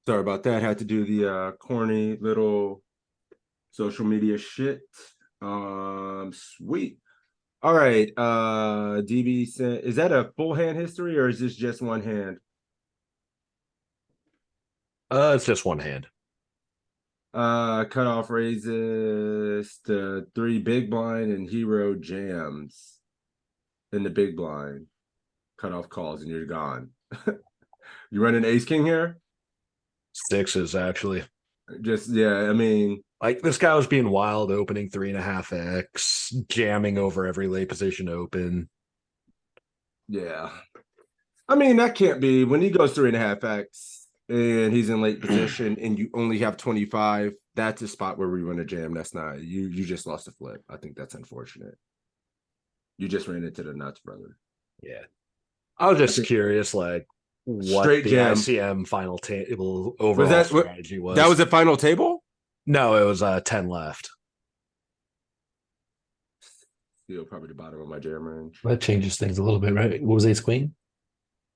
Sorry about that. Had to do the corny little social media shit. Sweet. All right. DB sent, is that a full hand history or is this just one hand? it's just one hand. Cutoff raises to 3 big blind and hero jams in the big blind. Cutoff calls and you're gone. You running ace king here? Sixes, actually. Just yeah, I mean, Like this guy was being wild, opening 3.5x, jamming over every late position open. yeah. I mean, that can't be when he goes 3.5x and he's in late position and you only have 25. That's a spot where we run a jam. That's not you. You just lost a flip. I think that's unfortunate. You just ran into the nuts, brother. Yeah. I was just curious, like, what Straight the jam. ICM final table Was overall that strategy was. That was the final table? No, it was 10 left. Still probably the bottom of my jam range. That changes things a little bit, right? What was ace queen?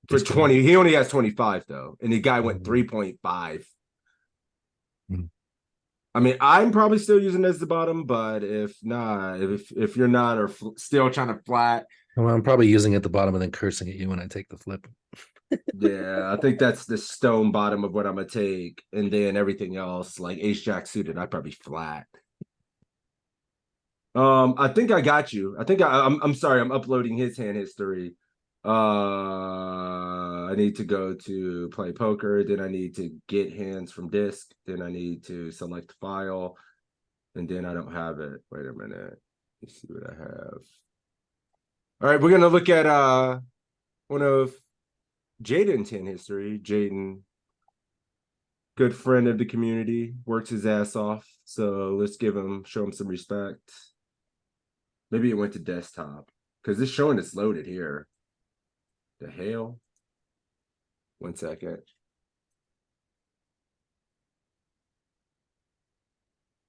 For Ace queen. 20, he only has 25 though, and the guy went 3.5. Mhm. I mean, I'm probably still using it as the bottom, but if not, if you're not or still trying to flat, Well, I'm probably using it at the bottom and then cursing at you when I take the flip. yeah, I think that's the stone bottom of what I'm gonna take, and then everything else like ace jack suited, I probably flat. I think I got you. I think I'm sorry, I'm uploading his hand history. I need to go to play poker, then I need to get hands from disc, then I need to select file. And then I don't have it. Wait a minute. Let's see what I have. All right, we're gonna look at one of Jaden's hand history. Jaden, good friend of the community, works his ass off. So let's show him some respect. Maybe it went to desktop because it's showing it's loaded here. The hell? 1 second.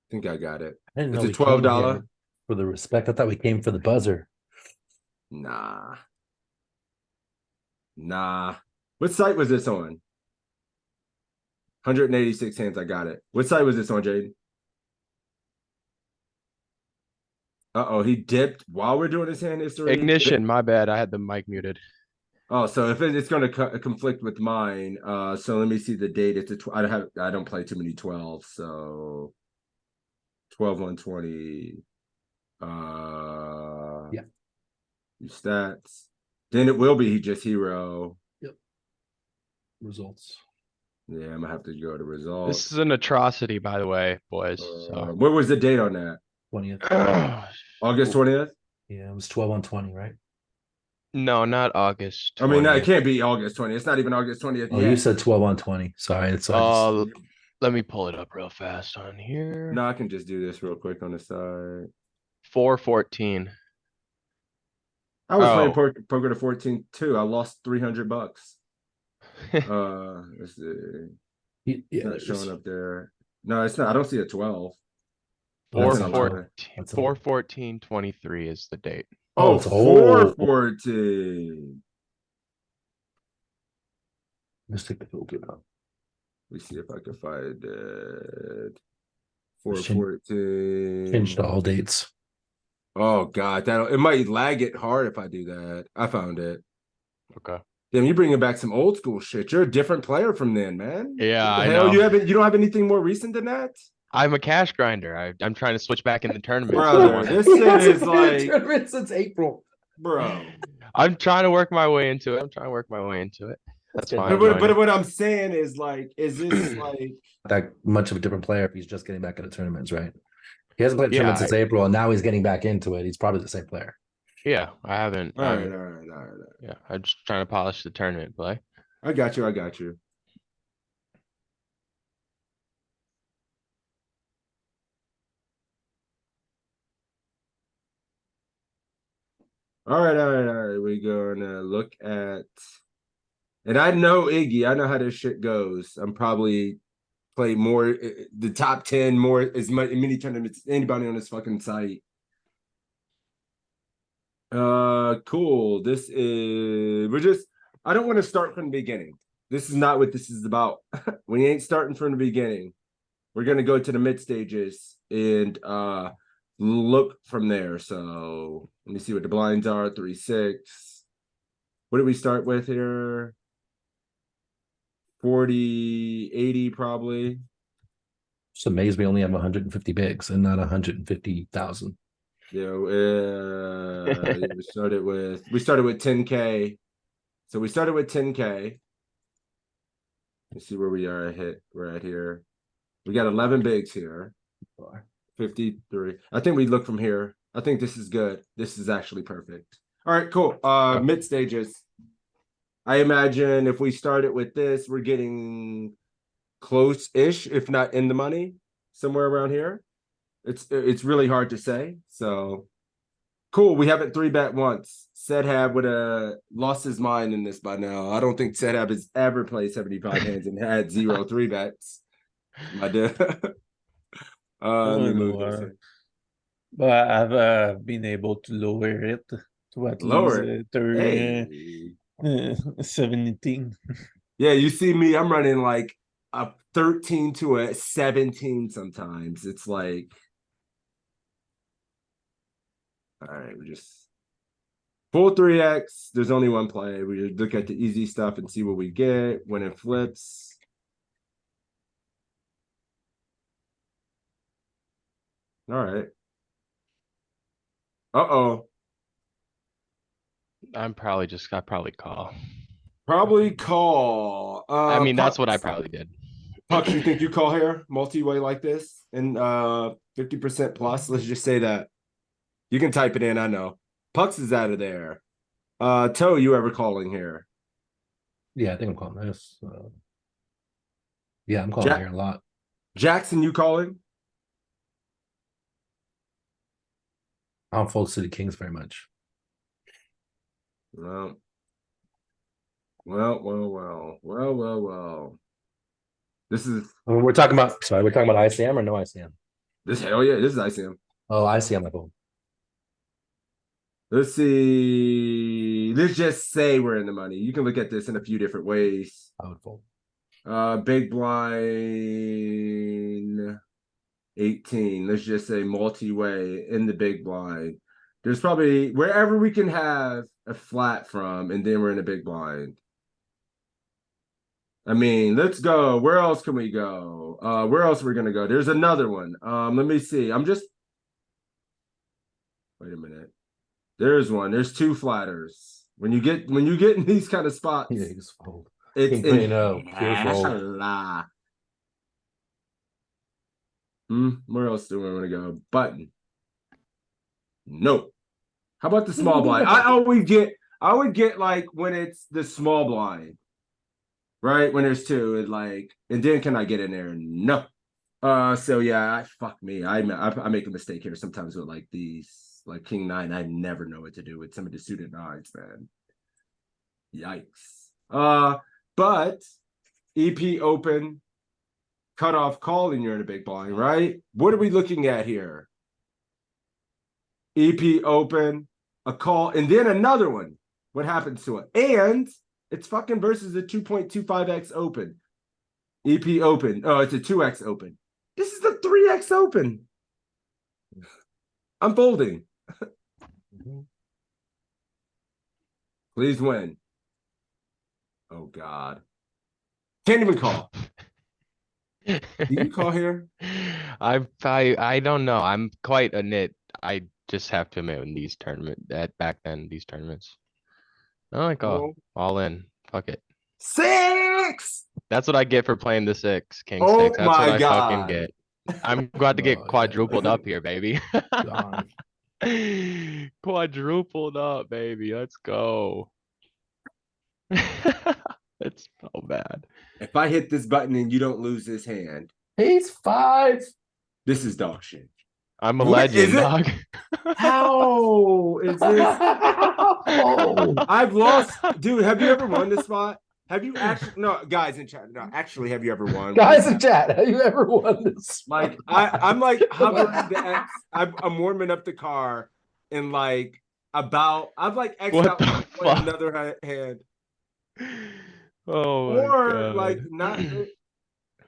I think I got it. I didn't know It's a we came $12. here for the respect. I thought we came for the buzzer. Nah. Nah. What site was this on? 186 hands. I got it. What site was this on, Jaden? Uh-oh, he dipped while we're doing his hand history. Ignition, my bad. I had the mic muted. Oh, so if it's going to conflict with mine, so let me see the date. It's I don't play too many 12, so 12/120. Yeah. Your stats. Then it will be just hero. Yep. Results. Yeah, I'm gonna have to go to results. This is an atrocity, by the way, boys. So What was the date on that? 20th. August 20th? Yeah, it was 12/120, right? no, not August. I mean, no, it 20th. can't be August 20th. It's not even August 20th Oh, yet. you said 12/120. Sorry, it's Let me pull it up real fast on here. No, I can just do this real quick on the side. 4/14. I was playing poker to 14 too. I lost $300. Let's see. Yeah, Not showing up there. No, it's not. I don't see a 12. 4/14/23 is the date. Oh, it's old. 4/14. Let's take the filter out. Let me see if I can find it. Just 4/14. Change to all dates. Oh God, it might lag it hard if I do that. I found it. Okay. Damn, you're bringing back some old school shit. You're a different player from then, man. Yeah, What the I hell? know. You don't have anything more recent than that? I'm a cash grinder. I'm trying to switch back in the tournament. Brother, this shit is like tournament since April. Bro. I'm trying to work my way into it. That's fine. But what I'm saying is like, is this like that much of a different player if he's just getting back into tournaments, right? He hasn't played Yeah, tournaments since April, and now he's getting back into it. He's probably the same player. Yeah, I haven't. All right. Yeah, I'm just trying to polish the tournament play. I got you. All right. We're gonna look at, and I know Iggy. I know how this shit goes. I'm probably play more the top 10 more as many tournaments as anybody on this fucking site. Cool. I don't want to start from the beginning. This is not what this is about. We ain't starting from the beginning. We're gonna go to the mid stages and look from there. So let me see what the blinds are. 3-6. What did we start with here? 40, 80 probably. It's amazed we only have 150 bigs and not 150,000. Yeah, we started with 10K. So we started with 10K. Let's see where we are we're at here. We got 11 bigs here. 53. I think we look from here. I think this is good. This is actually perfect. All right, cool. Mid stages. I imagine if we started with this, we're getting close-ish, if not in the money, somewhere around here. It's really hard to say. So cool. We haven't 3-bet once. Sedhab would have lost his mind in this by now. I don't think Sedhab has ever played 75 hands and had 0 3-bets. My dude. Let me move this here. But I've been able to lower it to at least 17. Yeah, you see me, I'm running like a 13 to a 17 sometimes. It's like, all right, we just full 3x. There's only one play. We look at the easy stuff and see what we get when it flips. All right. Uh-oh. I probably call. Probably call. I mean, that's what I probably did. Pucks, you think you call here multi-way like this and 50% plus? Let's just say that. You can type it in, I know. Pucks is out of there. Toe, you ever calling here? Yeah, I think I'm calling this. Yeah, I'm calling here a lot. Jackson, you calling? I don't fold City Kings very much. Well. This is We're talking about ICM or no ICM? this hell yeah, this is ICM. Oh, ICM, I fold. Let's see. Let's just say we're in the money. You can look at this in a few different ways. I would fold. Big blind 18. Let's just say multi-way in the big blind. There's probably wherever we can have a flat from, and then we're in a big blind. I mean, let's go. Where else can we go? Where else are we gonna go? There's another one. Let me see. Wait a minute. There's one. There's two flatters. When you get in these kind of spots, Yeah, you just fold. it's Pure fold. Where else do we want to go? Button. Nope. How about the small blind? I would get like when it's the small blind, right? When there's two, and then can I get in there? No. So yeah, fuck me. I make a mistake here sometimes with like these. Like King 9, I never know what to do with some of the suited nines, man. Yikes. But EP open, cutoff call, and you're in a big blind, right? What are we looking at here? EP open, a call, and then another one. What happens to it? And it's fucking versus a 2.25x open. EP open. Oh, it's a 2x open. This is the 3x open. I'm folding. Please win. Oh God. Can't even call. Do you call here? I don't know. I'm quite a nit. I just have to admit in these these tournaments. I like all in. Fuck it. 6. That's what I get for playing the 6, King Oh 6. That's what my I fucking God. get. I'm glad to get quadrupled up here, baby. Quadrupled up, baby. Let's go. It's so bad. If I hit this button and you don't lose this hand, He's 5. this is dog shit. I'm a What is legend, it? dog. How is this? Oh. I've lost, dude. Have you ever won this spot? Have you actually? No, guys in chat. No, actually, have you ever won? Guys in chat, have you ever won this? Like I'm like hovering the X. I'm warming up the car, and like I've like X'd What out the on fuck? another hand, Oh or my God. like not.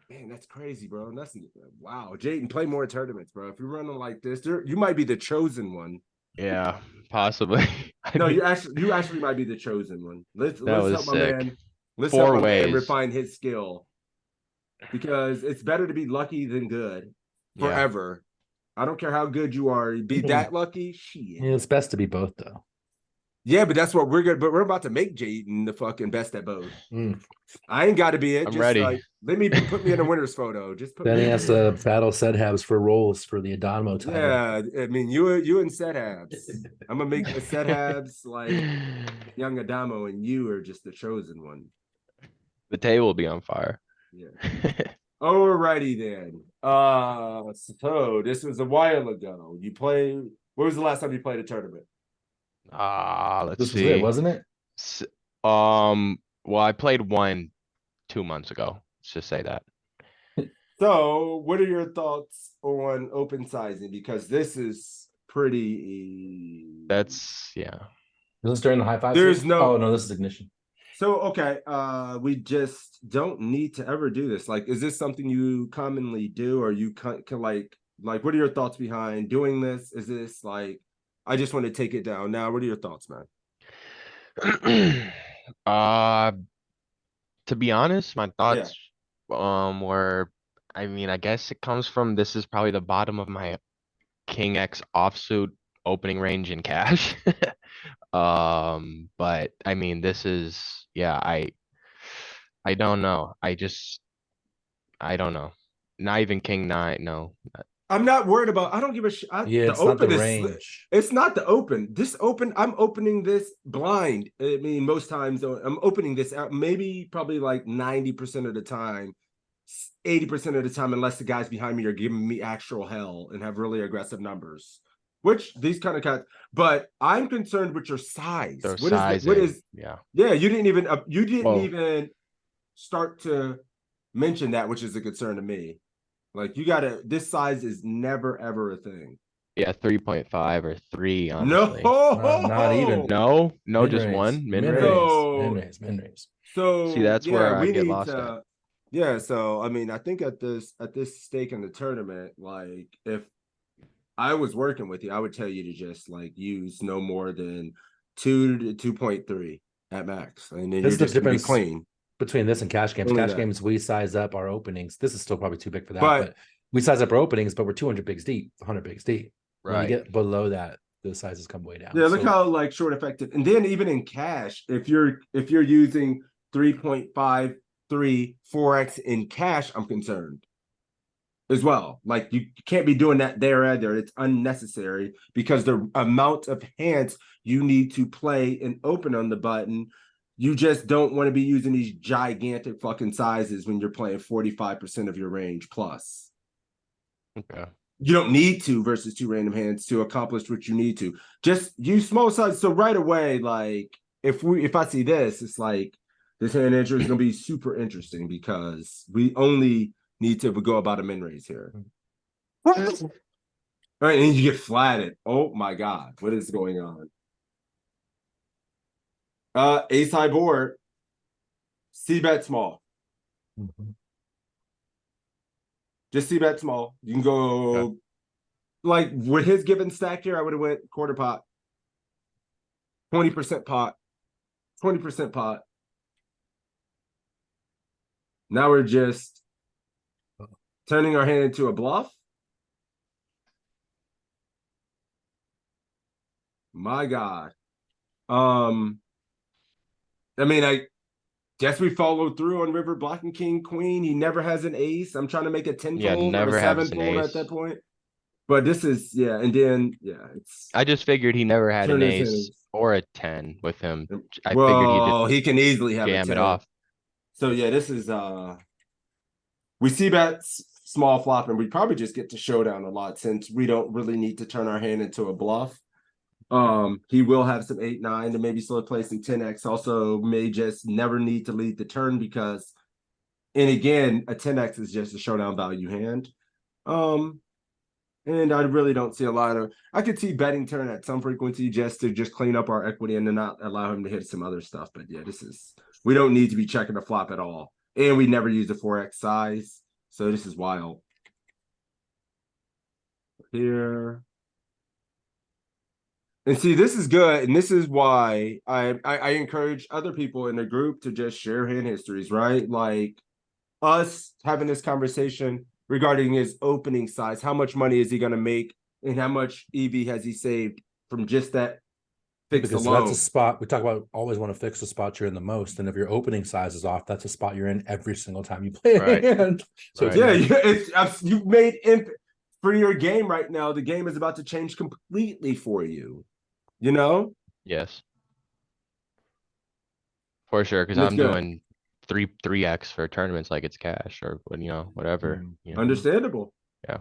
Man, that's crazy, bro. That's wow. Jayden, play more tournaments, bro. If you're running like this, you might be the chosen one. Yeah, possibly. No, you actually might be the chosen one. Let's was help my sick. man. Let's 4 help my man ways. refine his skill. Because it's better to be lucky than good Yeah. forever. I don't care how good you are. Be that lucky, shit. Yeah, it's best to be both, though. Yeah, but that's what we're good. But we're about to make Jayden the fucking best at both. I ain't got to be it. I'm just ready. Like, put me in a winner's photo. Just put Then me he in has there. to battle Sedhabs for roles for the Adamo title. Yeah, I mean, you and Sedhabs. I'm gonna make the Sedhabs like young Adamo, and you are just the chosen one. The table will be on fire. Yeah. Alrighty then. So this was a while ago. When was the last time you played a tournament? Let's This was see. it, wasn't it? Well, I played one 2 months ago. Let's just say that. So what are your thoughts on open sizing? Because this is pretty. That's yeah. Is this during the high five? There's series? no- Oh no, this is ignition. So okay, we just don't need to ever do this. Like, is this something you commonly do, or you can like what are your thoughts behind doing this? Is this like, I just want to take it down now? What are your thoughts, man? To be honest, my thoughts were, I mean, I guess it comes from this is probably the bottom of my King X offsuit opening range in cash. But I mean, this is I don't know. I I don't know. Not even king nine. No. I'm not worried about. I don't give a shit. Yeah, The it's not the open is. range. It's not the open. This open. I'm opening this blind. I mean, most times I'm opening this out. Maybe probably like 90% of the time, 80% of the time, unless the guys behind me are giving me actual hell and have really aggressive numbers. Which these kind of cats. But I'm concerned with your size. Their What is size. what is? Yeah. Yeah, you didn't even. You didn't Whoa. even start to mention that, which is a concern to me. Like you gotta, this size is never ever a thing. Yeah, 3.5 or 3, honestly. No, Not even. No, no, just Min-raise. one mid Min-raise. range. So- Min-raise. So See, that's yeah, where I we get need lost to. at. Yeah, so I mean, I think at this stake in the tournament, like if I was working with you, I would tell you to just like use no more than 2 to 2.3 at max, and then This you're is the just gonna be difference clean. between this and cash games. Only Cash that. games, we size up our openings. This is still probably too big for that, But- but we size up our openings, but we're 200 bigs deep, 100 bigs deep. When you Right. get below that, the sizes come way down. Yeah, look So- how like short effective. And then even in cash, if you're using 3.53 4x in cash, I'm concerned as well. Like you can't be doing that there either. It's unnecessary because the amount of hands you need to play and open on the button, you just don't want to be using these gigantic fucking sizes when you're playing 45% of your range plus. Okay. You don't need to versus 2 random hands to accomplish what you need to. Just use small size. So right away, like if I see this, it's like this hand entry is gonna be super interesting because we only need to go about a min raise here. All right, and you get flatted. Oh my god, what is going on? Ace high board. C bet small. Mhm. Just C bet small. You can go like with his given stack here, I would have went quarter pot. 20% pot. 20% pot. Now we're just turning our hand into a bluff. My God. I mean, I guess we followed through on river blocking king queen. He never has an ace. I'm trying to make a 10 Yeah, fold or never a has 7 an fold at ace. that point. But this is and then it's I just figured he never had an Turn his ace hands. or a 10 with him. I figured well, he he can easily have a jam 10. it off. So yeah, this is we see bets small flop, and we probably just get to showdown a lot since we don't really need to turn our hand into a bluff. He will have some 8-9 to maybe slow play some 10x. Also, may just never need to lead the turn because, and again, a 10x is just a showdown value hand. And I really don't see a lot of. I could see betting turn at some frequency just to clean up our equity and then not allow him to hit some other stuff. But yeah, we don't need to be checking the flop at all, and we never use a 4x size, so this is wild. Here. And see, this is good, and this is why I encourage other people in the group to just share hand histories, right? Like us having this conversation regarding his opening size. How much money is he going to make, and how much EV has he saved from just that fix Because alone? that's a spot we talk about. Always want to fix the spot you're in the most, and if your opening size is off, that's a spot you're in every single time you play a Right. hand. So Right. Yeah, you've made for your game right now. The game is about to change completely for you. You know. Yes. For sure, because That's I'm good. doing 3x for tournaments like it's cash or whatever. You know? Understandable. Yeah.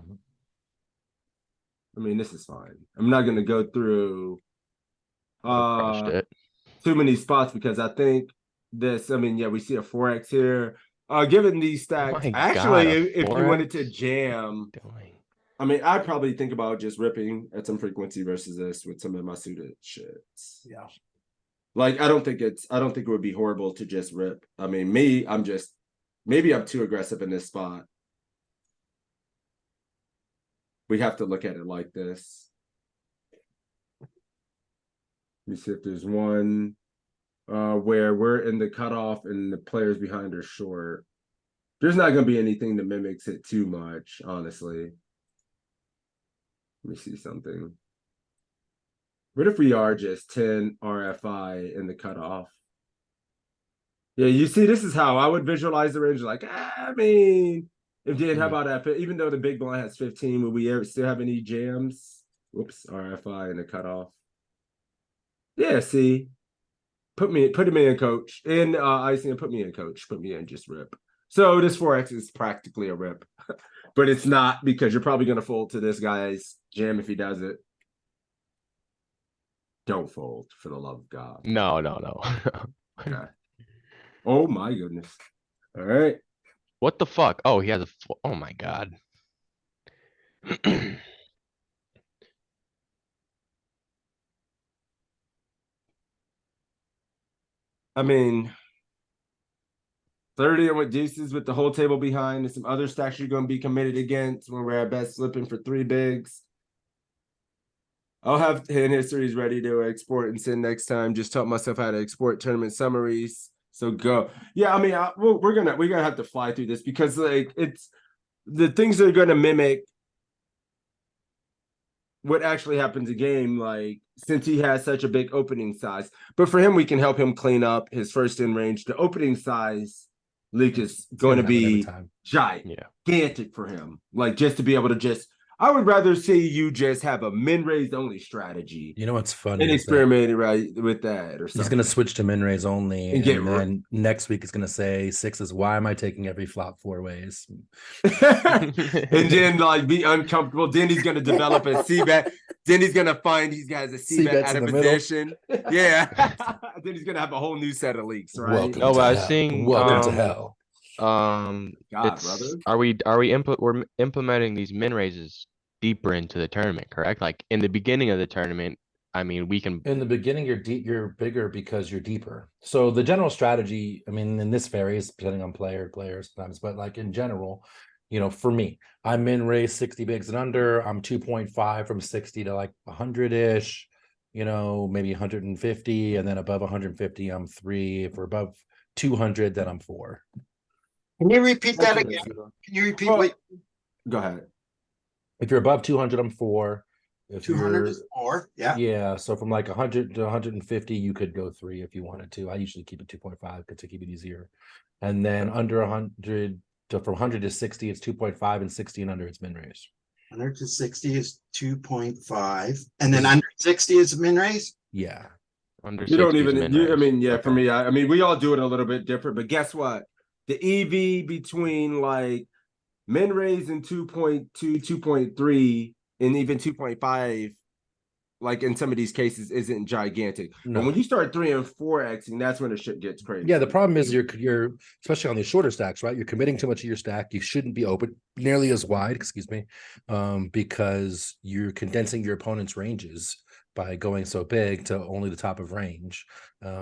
I mean, this is fine. I'm not going to go through Crushed it. too many spots because I think this. I mean, yeah, we see a 4x here. Given these stacks, my actually, God, a if you wanted to 4x? jam, Doing. I mean, I'd probably think about just ripping at some frequency versus this with some of my suited shits. Yeah. Like, I don't think it would be horrible to just rip. I mean, maybe I'm too aggressive in this spot. We have to look at it like this. Let me see if there's one where we're in the cutoff and the players behind are short. There's not going to be anything that mimics it too much, honestly. Let me see something. What if we are just 10 RFI in the cutoff? Yeah, you see, this is how I would visualize the range. Like, I mean, If Dan, how about that? Even though the big blind has 15, would we still have any jams? Whoops, RFI and the cutoff. Yeah, see. Put him in, coach. In ICM, put me in, coach. Put me in, just rip. So this 4X is practically a rip. But it's not, because you're probably gonna fold to this guy's jam if he does it. Don't fold, for the love of God. No. Okay. Oh my goodness. All right. What the fuck? Oh, he has a. Oh my god. I mean, 30 with deuces with the whole table behind, and some other stacks you're going to be committed against when we're at best slipping for 3 bigs. I'll have hand histories ready to export and send next time. Just taught myself how to export tournament summaries. So go. Yeah, I mean, we're gonna have to fly through this, because like it's the things that are gonna mimic what actually happens in game, like since he has such a big opening size. But for him, we can help him clean up his first in range. The opening size leak is going to be gigantic for him. Like, just to be able to I would rather see you just have a min raise only strategy. You know what's funny? And experiment with that or something. He's going to switch to min raise only, and then next week he's going to say sixes. Why am I taking every flop 4 ways? And then like be uncomfortable. Then he's going to develop a C-bet. Then he's going to find he has a C-bet out of position. Yeah. Then he's going to have a whole new set of leaks, right? Welcome to I was seeing welcome to hell. God, brother. We're implementing these min raises deeper into the tournament, correct? Like in the beginning of the tournament, I mean, we can. In the beginning, you're bigger because you're deeper. So the general strategy, I mean, and this varies depending on players sometimes, but like in general, you know, for me, I'm min raise 60 bigs and under. I'm 2.5 from 60 to like 100-ish, you know, maybe 150, and then above 150, I'm 3. If we're above 200, then I'm 4. Can you repeat that again? Can you repeat? Wait. Go ahead. If you're above 200, I'm 4. If 200 is 4. Yeah. Yeah. So from like 100 to 150, you could go 3 if you wanted to. I usually keep it 2.5 to keep it easier. And then under 100 to from 100 to 60, it's 2.5, and 60 and under, it's min raise. 100 to 60 is 2.5, and then under 60 is min raise. Yeah. Under you don't even. I mean, yeah. Okay. For me, I mean, we all do it a little bit different. But guess what? The EV between like min raise and 2.2, 2.3, and even 2.5, like in some of these cases, isn't gigantic. No. But when you start 3 and 4xing, that's when the shit gets crazy. Yeah, the problem is you're especially on these shorter stacks, right? You're committing too much of your stack. You shouldn't be open nearly as wide, because you're condensing your opponent's ranges by going so big to only the top of range.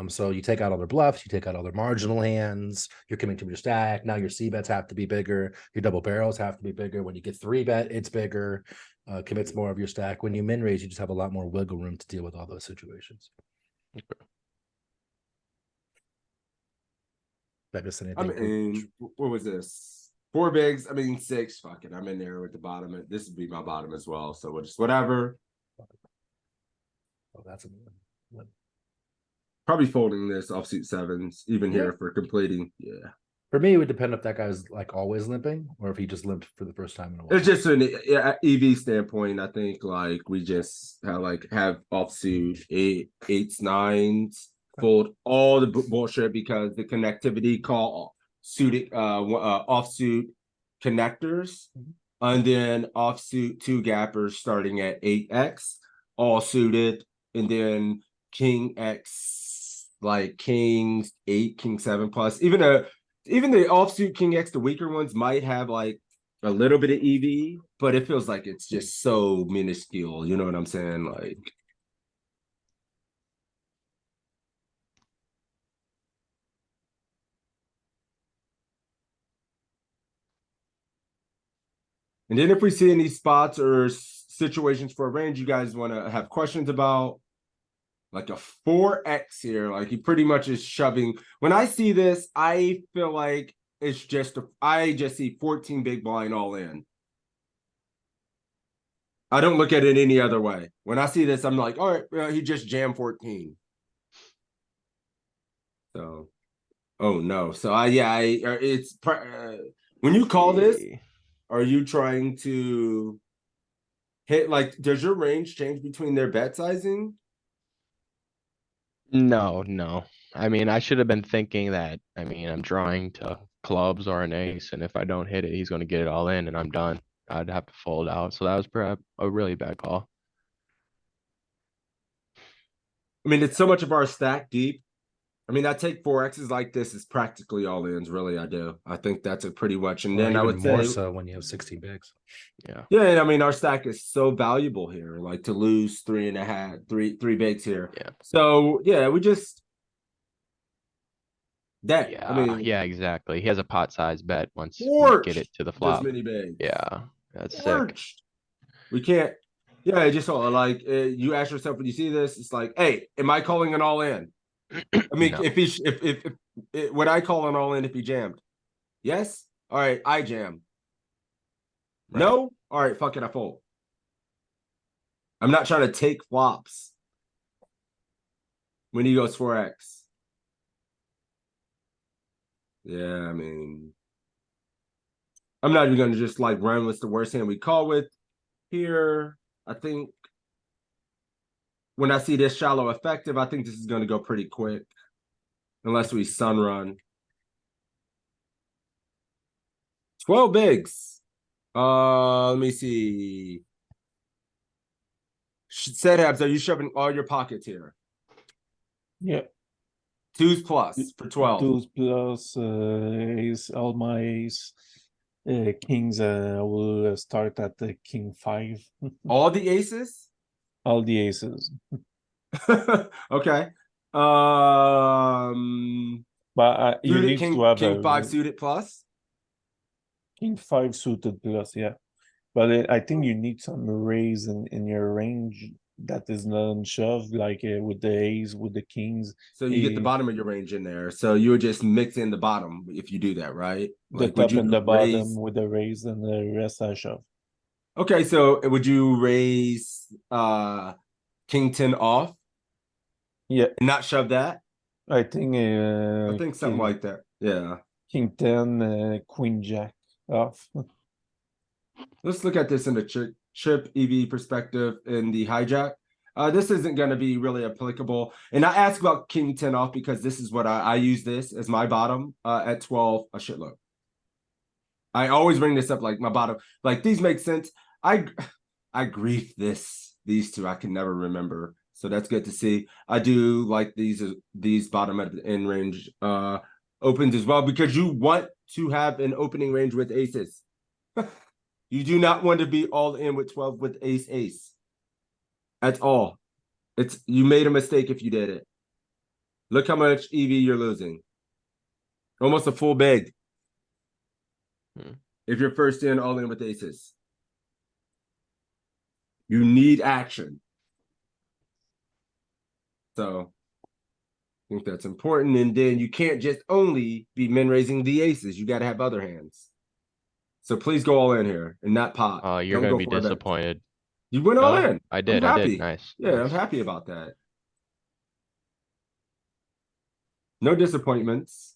So you take out all their bluffs, you take out all their marginal hands, you're committing to your stack. Now your C-bets have to be bigger, your double barrels have to be bigger. When you get 3-bet, it's bigger, commits more of your stack. When you min raise, you just have a lot more wiggle room to deal with all those situations. Okay. That just anything. I mean, what was this? 4 bigs. I mean, 6. Fuck it. I'm in there with the bottom. This would be my bottom as well. So we'll just whatever. Oh, that's a one. Probably folding this offsuit 7s, even here for completing. Yeah. For me, it would depend if that guy's like always limping or if he just limped for the first time in a while. It's just an EV standpoint. I think like we just have offsuit 8s, 9s, fold all the bullshit because the connectivity call suited offsuit connectors, and then offsuit 2 gappers starting at 8x, all suited. And then King X, like Kings 8, King 7 plus. Even the offsuit King X, the weaker ones might have like a little bit of EV, but it feels like it's just so minuscule. You know what I'm saying? Like, and then if we see any spots or situations for a range you guys want to have questions about, like a 4x here, like he pretty much is shoving. When I see this, I feel like it's just I just see 14 big blind all in. I don't look at it any other way. When I see this, I'm like, all right, he just jammed 14. So, oh no. So it's when you call this, are you trying to hit, like, does your range change between their bet sizing? No, no. I mean, I should have been thinking that, I mean, I'm drawing to clubs or an ace, and if I don't hit it, he's gonna get it all in and I'm done. I'd have to fold out. So that was perhaps a really bad call. I mean, it's so much of our stack deep. I mean, I take 4X's like this is practically all ins, really, I do. I think that's a pretty much, and Well, then I even would more say, so when you have 16 bigs. Yeah. yeah, and I mean, our stack is so valuable here, like to lose 3 bigs here. Yeah. So, yeah, we just, that, Yeah, I mean, yeah, exactly. He has a pot size bet once we get it torched to the this flop. many bigs. Yeah, that's sick. Torched. We can't, yeah, just like, you ask yourself when you see this, it's like, hey, am I calling an all in? I mean, No. if would I call an all in if he jammed? Yes. All right, I jam. Right. No. All right, fuck it, I fold. I'm not trying to take flops when he goes 4x. Yeah, I mean, I'm not even gonna just like run with the worst hand we call with here. I think when I see this shallow effective, I think this is gonna go pretty quick. Unless we sun run. 12 bigs. Let me see. Setups, are you shoving all your pockets here? Yeah. 2s plus for 12. 2s plus ace, all my ace. Kings, I will start at the king 5. All the aces? All the aces. Okay. But you suited need to have king 5 suited plus. King 5 suited plus, yeah. But I think you need some raise in your range that is non-shoved, like with the ace, with the kings. So you get the bottom of your range in there. So you would just mix in the bottom if you do that, right? The Like, would top you and the raise? bottom with the raise and the rest I shove. Okay, so would you raise king 10 off Yeah, and not shove that? I think Something like that. Yeah. king 10, queen jack off. Let's look at this in the chip EV perspective in the hijack. This isn't going to be really applicable. And I asked about king 10 off because this is what I use this as my bottom at 12 a shitload. I always bring this up like my bottom. Like, these make sense. I grief these two. I can never remember. So that's good to see. I do like these bottom at the end range opens as well, because you want to have an opening range with aces. You do not want to be all in with 12 with ace. At all. You made a mistake if you did it. Look how much EV you're losing. Almost a full big. If you're first in all in with aces. You need action. So I think that's important. And then you can't just only be min raising the aces. You got to have other hands. So please go all in here and not pot. Oh, you're Don't gonna go be 4 bets. disappointed. You went all No, in. I did. I'm I happy. did. Nice. Yeah, nice. I'm happy about that. No disappointments.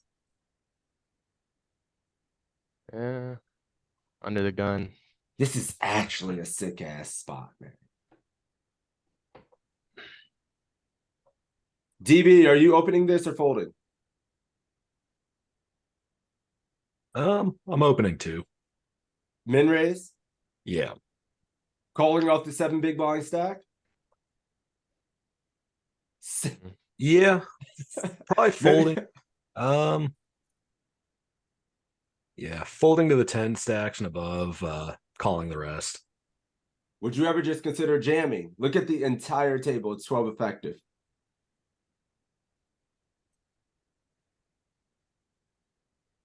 Yeah. Under the gun. This is actually a sick ass spot, man. DB, are you opening this or folding? I'm opening 2. Min raise? Yeah. Calling off the 7 big blind stack? Yeah. Probably folding. Yeah, folding to the 10 stacks and above, calling the rest. Would you ever just consider jamming? Look at the entire table. It's 12 effective.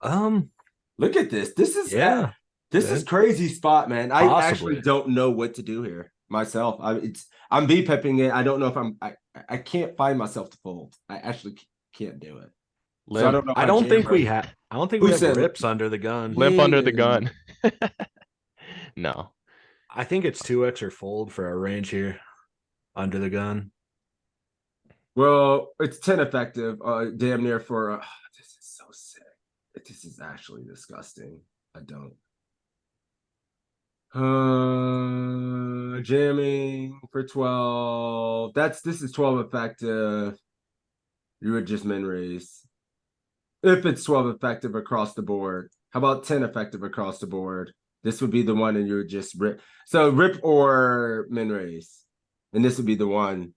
Look at this. This is this is crazy spot, man. I actually don't know what to do here myself. I'm V-pipping it. I don't know if I can't find myself to fold. I actually can't do it. So I don't know. I don't think we have rips under the gun. Limp under the gun. No. I think it's 2x or fold for our range here. Under the gun. Well, it's 10 effective, damn near for this is so sick. This is actually disgusting. I don't. Jamming for 12. This is 12 effective. You would just min raise. If it's 12 effective across the board. How about 10 effective across the board? This would be the one and you would just rip. So rip or min raise. And this would be the one.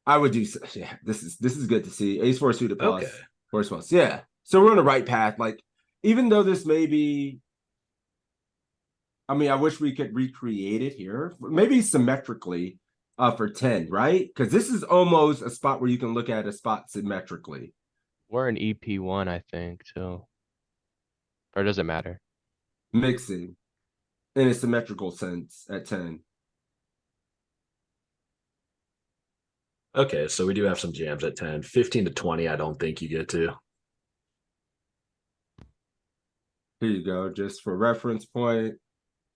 I would do, yeah, this is good to see. Ace four suited plus. Okay. Force plus. Yeah. So we're on the right path. Like, even though this may be, I mean, I wish we could recreate it here, maybe symmetrically for 10, right? Because this is almost a spot where you can look at a spot symmetrically. We're in EP1, I think, too. Or does it matter? Mixing in a symmetrical sense at 10. Okay, so we do have some jams at 10. 15 to 20, I don't think you get to. Here you go, just for reference point.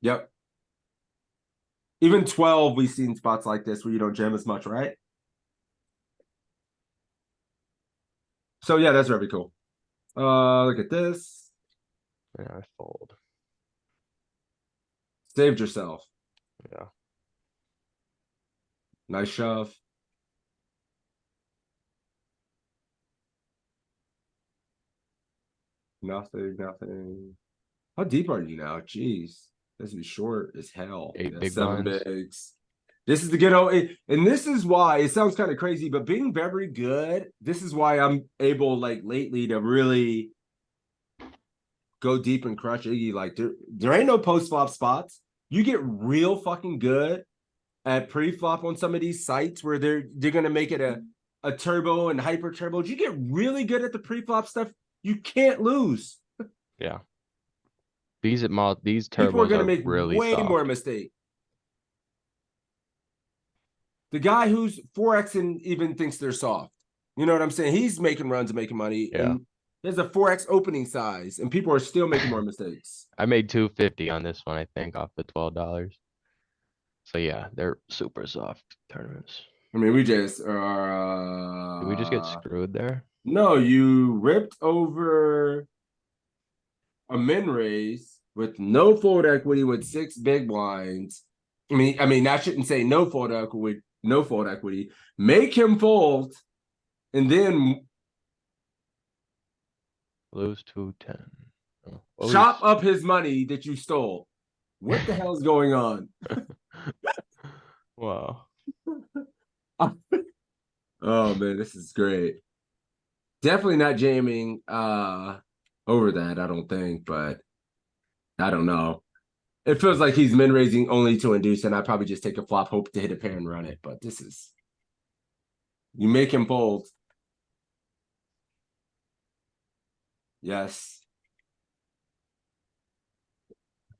Yep. Even 12, we've seen spots like this where you don't jam as much, right? So yeah, that's very cool. Look at this. Yeah, I fold. Saved yourself. Yeah. Nice shove. Nothing. How deep are you now? Jeez. This is short as hell. 8 That's big 7 blinds. bigs. This is the ghetto, and this is why it sounds kind of crazy, but being very good, this is why I'm able, like, lately to really go deep and crush Iggy. Like, there ain't no post-flop spots. You get real fucking good at pre-flop on some of these sites where they're gonna make it a turbo and hyper turbo. You get really good at the pre-flop stuff. You can't lose. Yeah. These People are turbos gonna are make really way soft. more mistakes. The guy who's 4Xing even thinks they're soft. You know what I'm saying? He's making runs and making money. Yeah. And there's a 4X opening size, and people are still making more mistakes. I made 250 on this one, I think, off the $12. So yeah, they're super soft tournaments. I mean, we just Did we just get screwed there? No, you ripped over a min raise with no fold equity with 6 big blinds. I mean, I shouldn't say no fold equity. Make him fold, and then Lose 210. chop up his money that you stole. What the hell is going on? Wow. Oh man, this is great. Definitely not jamming over that, I don't think, but I don't know. It feels like he's min raising only to induce, and I probably just take a flop, hope to hit a pair and run it. But this is, you make him fold. Yes.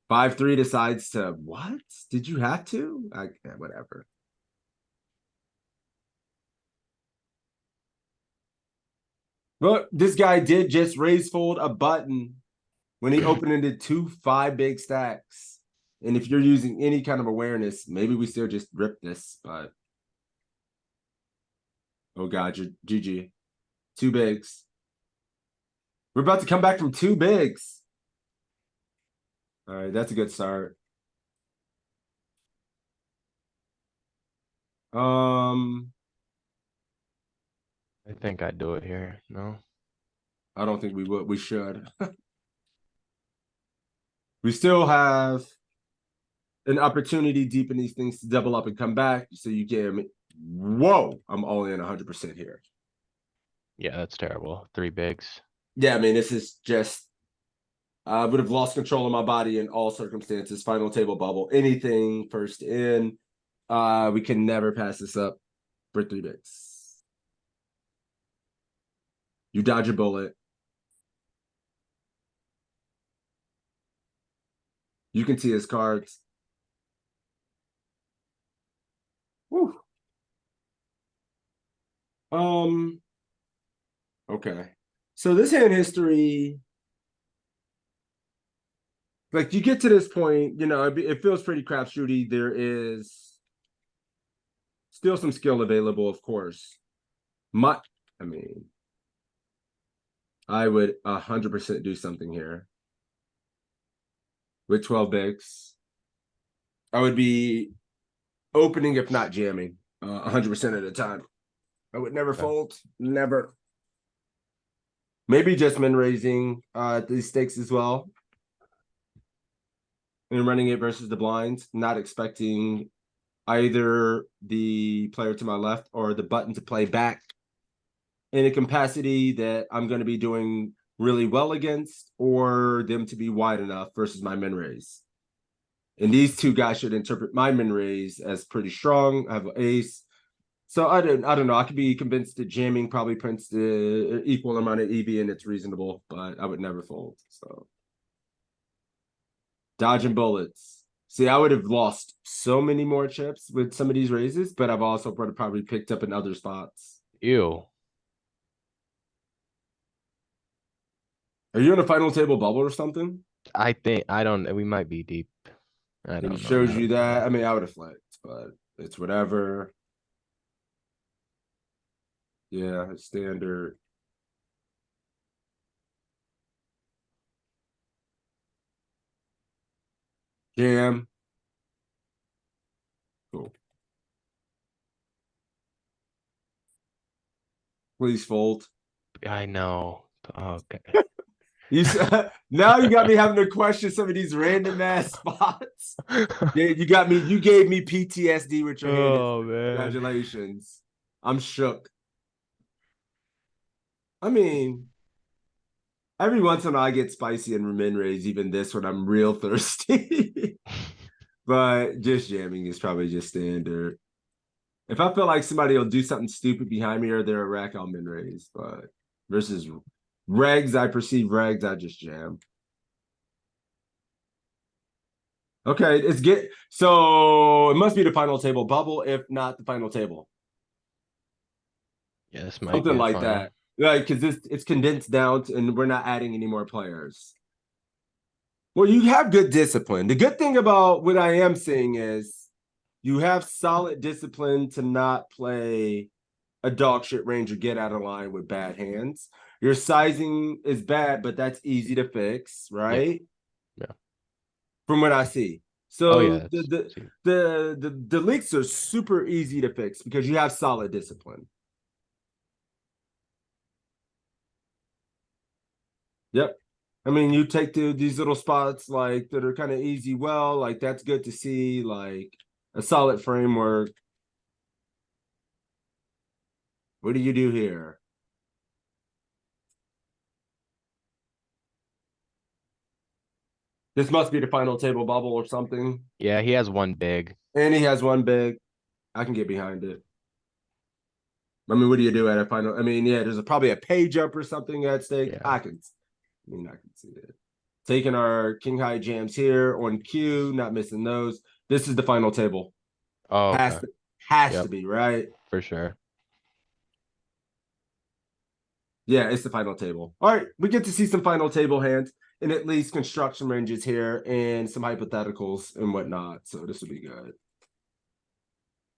5-3 decides to what? Did you have to? Whatever. But this guy did just raise fold a button when he opened into 2 5 big stacks. And if you're using any kind of awareness, maybe we still just rip this, but oh god, GG. 2 bigs. We're about to come back from 2 bigs. All right, that's a good start. I think I'd do it here. No. I don't think we would. We should. We still have an opportunity deep in these things to double up and come back. So you get, whoa, I'm all in 100% here. Yeah, that's terrible. 3 bigs. Yeah, I mean, this is just, I would have lost control of my body in all circumstances. Final table bubble, anything first in. We can never pass this up for 3 bigs. You dodge a bullet. You can see his cards. Whew. Okay. So this hand history, like you get to this point, you know, it feels pretty crapshooty. There is still some skill available, of course. I mean, I would 100% do something here with 12 bigs. I would be opening if not jamming 100% of the time. I would never fold, never. Maybe just min raising at these stakes as well. And running it versus the blinds, not expecting either the player to my left or the button to play back in a capacity that I'm going to be doing really well against, or them to be wide enough versus my min raise. And these two guys should interpret my min raise as pretty strong. I have an ace. So I don't know. I could be convinced that jamming probably prints the equal amount of EV and it's reasonable, but I would never fold. So dodging bullets. See, I would have lost so many more chips with some of these raises, but I've also probably picked up in other spots. Ew. Are you in a final table bubble or something? I think I don't. We might be deep. I And don't it know. shows you that. I mean, I would have flipped, but it's whatever. Yeah, it's standard. Jam. Cool. Please fold. I know. Okay. You now you got me having to question some of these random ass spots. Yeah, you got me. You gave me PTSD with your hand. Oh man. Congratulations. I'm shook. I mean, every once in a while I get spicy and min raise, even this when I'm real thirsty. But just jamming is probably just standard. If I feel like somebody will do something stupid behind me or they're a rack, I'll min raise. But versus regs, I perceive regs, I just jam. Okay, so it must be the final table bubble, if not the final table. Yeah, this might Something be like final. that. Like, because it's condensed down and we're not adding any more players. Well, you have good discipline. The good thing about what I am seeing is you have solid discipline to not play a dog shit range or get out of line with bad hands. Your sizing is bad, but that's easy to fix, right? Yeah. From what I see. So Oh, yeah, the leaks are super easy to fix because you have solid discipline. Yep. I mean, you take these little spots like that are kind of easy. Well, like that's good to see, like a solid framework. What do you do here? This must be the final table bubble or something. Yeah, he has one big. And he has one big. I can get behind it. I mean, what do you do at a final? I mean, yeah, there's probably a page up or something at stake. Yeah. I can see it. Taking our king high jams here on cue, not missing those. This is the final table. Oh, Has to be, right? For sure. Yeah, it's the final table. All right, we get to see some final table hands and at least construction ranges here and some hypotheticals and whatnot. So this will be good.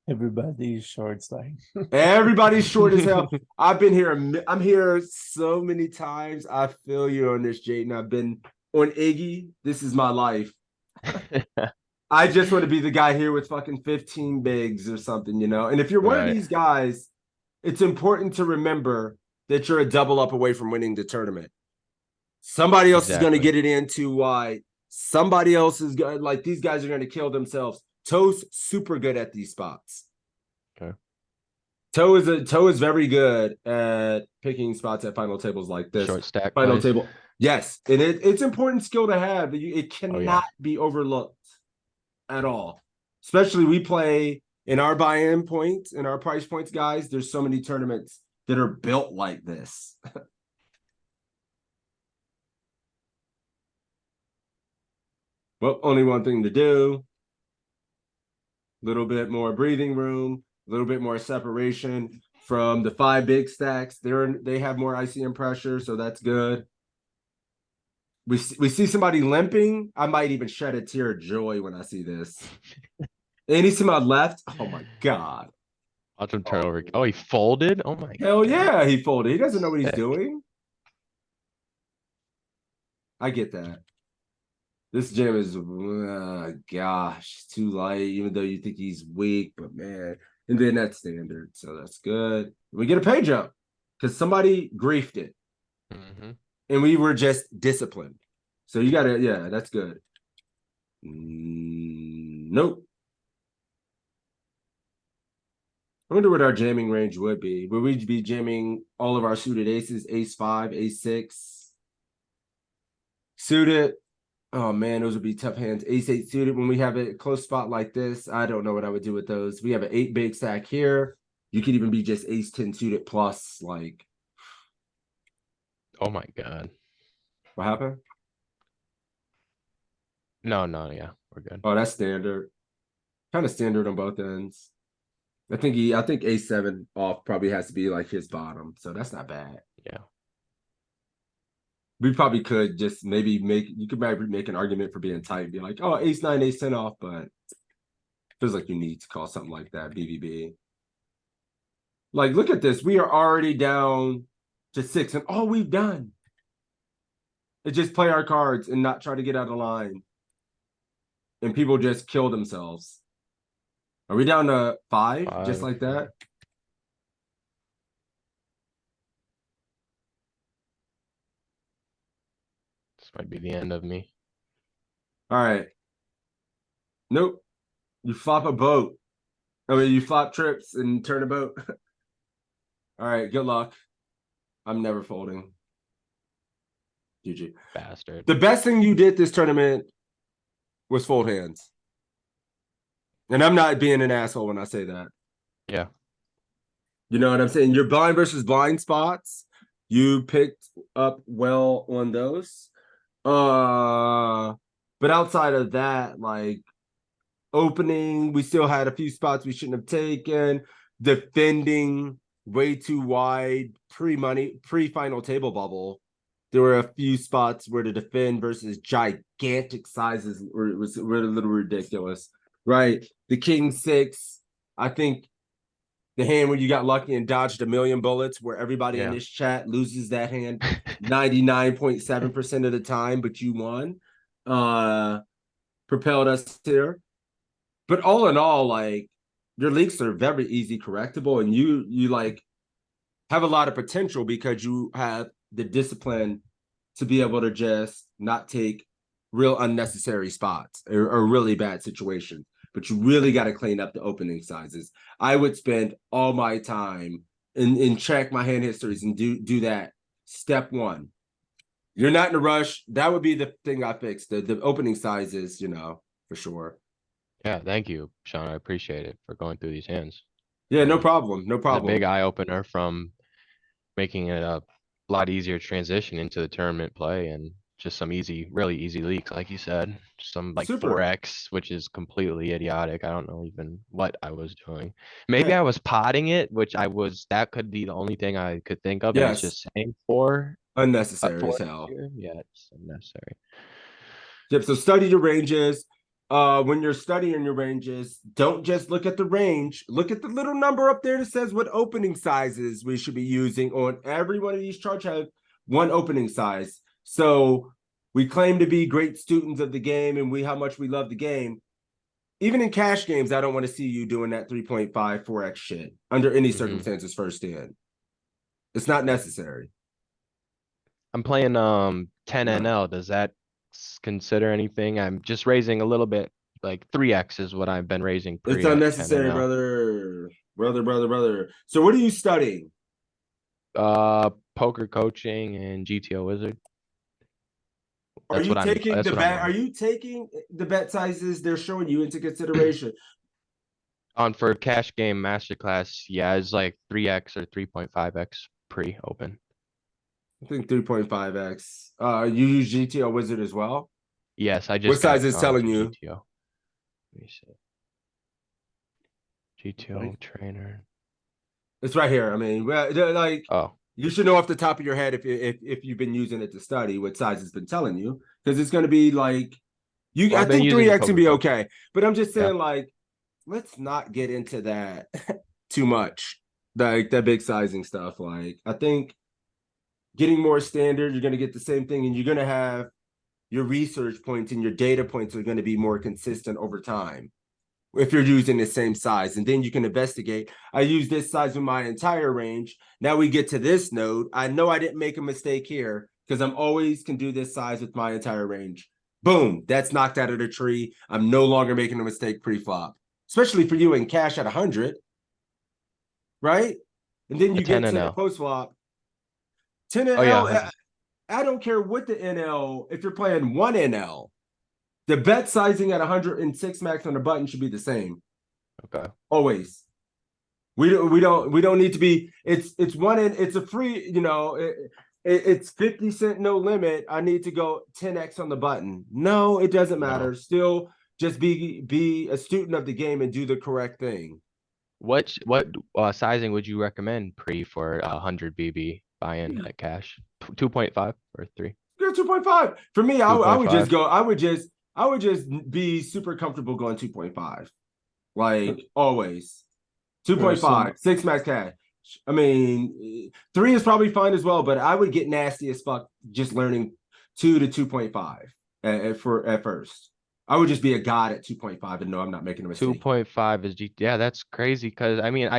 Everybody's short side. Everybody's short as hell. I've been here. I'm here so many times. I feel you on this, Jaden. I've been on Iggy. This is my life. I just want to be the guy here with fucking 15 bigs or something, you know? And if you're one of these guys, it's important to remember that you're a double up away from winning the tournament. Somebody else is going to get it in too wide. Somebody else is going, like, these guys are going to kill themselves. Toe's super good at these spots. Okay. Toe is very good at picking spots at final tables like this. Short stack final plays. table. Yes, and it's important skill to have. It cannot be overlooked at all. Especially we play in our buy-in points, in our price points, guys. There's so many tournaments that are built like this. Well, only one thing to do. Little bit more breathing room, a little bit more separation from the 5 big stacks. They have more ICM pressure, so that's good. We see somebody limping. I might even shed a tear of joy when I see this. Any somebody left? Oh my god! Watch him turn over. Oh, he folded. Oh my. Hell God. yeah, he folded. He doesn't know what he's Sick. doing. I get that. This jam is, gosh, too light, even though you think he's weak, but man. And then that's standard, so that's good. We get a pay jump because somebody griefed it. Mhm. And we were just disciplined. So you gotta, yeah, that's good. Nope. I wonder what our jamming range would be. Would we be jamming all of our suited aces, ace 5, ace 6? Suited. Oh man, those would be tough hands. Ace 8 suited when we have a close spot like this. I don't know what I would do with those. We have an 8 big stack here. You could even be just ace 10 suited plus, like. Oh my god. What happened? No, yeah, we're good. Oh, that's standard. Kind of standard on both ends. I think A7 off probably has to be like his bottom, so that's not bad. Yeah. We probably could just maybe make an argument for being tight, be like, oh, ace 9, ace 10 off, but feels like you need to call something like that, BBB. Like, look at this. We are already down to 6, and all we've done is just play our cards and not try to get out of line. And people just kill themselves. Are we down to 5 just like that? This might be the end of me. All right. Nope. You flop a boat. I mean, you flop trips and turn a boat. All right, good luck. I'm never folding. GG. Bastard. The best thing you did this tournament was fold hands. And I'm not being an asshole when I say that. Yeah. You know what I'm saying? Your blind versus blind spots, you picked up well on those. But outside of that, like opening, we still had a few spots we shouldn't have taken. Defending way too wide pre-final table bubble. There were a few spots where to defend versus gigantic sizes were a little ridiculous, right? The king 6, I think the hand where you got lucky and dodged a million bullets, where everybody in this chat loses that hand 99.7% of the time, but you won. Propelled us here. But all in all, like, your leaks are very easy correctable, and you like have a lot of potential because you have the discipline to be able to just not take real unnecessary spots or really bad situations. But you really got to clean up the opening sizes. I would spend all my time and check my hand histories and do that. Step 1. You're not in a rush. That would be the thing I fixed. The opening sizes, for sure. Yeah, thank you, Sean. I appreciate it for going through these hands. Yeah, no problem. No It's a problem. big eye opener from making it a lot easier transition into the tournament play and just some really easy leaks, like you said. Some like Super. 4x, which is completely idiotic. I don't know even what I was doing. Maybe I was potting it, that could be the only thing I could think of. And it's Yes. just saying 4. Unnecessary 4 as hell. here. Yeah, it's unnecessary. Yep. So study your ranges. When you're studying your ranges, don't just look at the range. Look at the little number up there that says what opening sizes we should be using on every one of these charts. Have one opening size. So we claim to be great students of the game and how much we love the game. Even in cash games, I don't want to see you doing that 3.5, 4x shit under any circumstances first in. It's not necessary. I'm playing 10 NL. Does that consider anything? I'm just raising a little bit, like 3x is what I've been raising. It's unnecessary, brother. Brother. So what are you studying? Poker coaching and GTO wizard. Are you taking the bet sizes they're showing you into consideration? For cash game masterclass, yeah, it's like 3x or 3.5x pre-open. I think 3.5x. You use GTO wizard as well? Yes, I just what size is telling you? GTO. Let me see. GTO trainer. It's right here. I mean, like, you should know off the top of your head if you've been using it to study what size it's been telling you, because it's going to be like I think 3x can be okay, but I'm just saying, like, let's not get into that too much, like that big sizing stuff. Like, I think getting more standard, you're going to get the same thing, and you're going to have your research points and your data points are going to be more consistent over time if you're using the same size. And then you can investigate. I use this size with my entire range. Now we get to this node. I know I didn't make a mistake here because I'm always can do this size with my entire range. Boom, that's knocked out of the tree. I'm no longer making a mistake pre-flop, especially for you in cash at 100, right? And then you get 10 to NL. post-flop. 10 NL, Oh, yeah. I don't care what the NL, if you're playing 1 NL, the bet sizing at 106 max on the button should be the same. Okay. Always. We don't need to be, it's one in, it's a free, you know, it's 50 cent no limit. I need to go 10x on the button. No, it doesn't matter. No. Still just be a student of the game and do the correct thing. What sizing would you recommend pre for 100 BB buy-in at cash? 2.5 or 3? You're 2.5. For me, I would just 2.5. go, I would just be super comfortable going 2.5. Like always. 2.5, 6 max cash. I mean, 3 is probably fine as well, but I would get nasty as fuck just learning 2 to 2.5 at first. I would just be a god at 2.5 and know I'm not making a mistake. 2.5 is yeah, that's crazy because I mean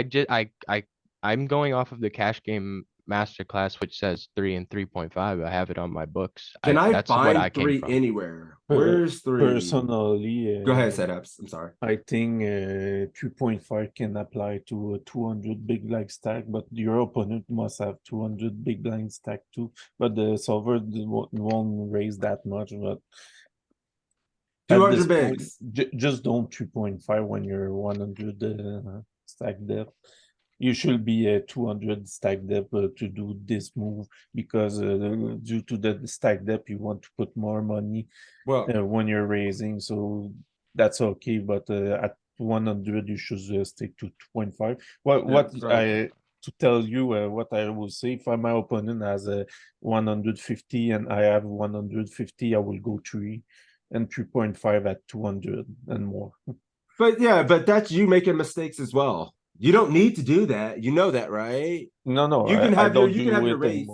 I'm going off of the cash game masterclass which says 3 and 3.5. I have it on my books. Can I That's what I find came 3 from. anywhere? Where's 3? Personally, Go ahead, setups. I'm sorry. I think 2.5 can apply to a 200 big blind stack, but your opponent must have 200 big blind stack too. But the solver won't raise that much. But 200 bigs. Just don't 2.5 when you're 100 stack depth. You should be a 200 stack depth to do this move because due to the stack depth, you want to put more money when you're raising. So that's okay. But at 100, you should stick to 2.5. To tell you what I will say, if my opponent has a 150 and I have 150, I will go 3 and 3.5 at 200 and more. But yeah, but that's you making mistakes as well. You don't need to do that. You know that, right? No, you can have your race.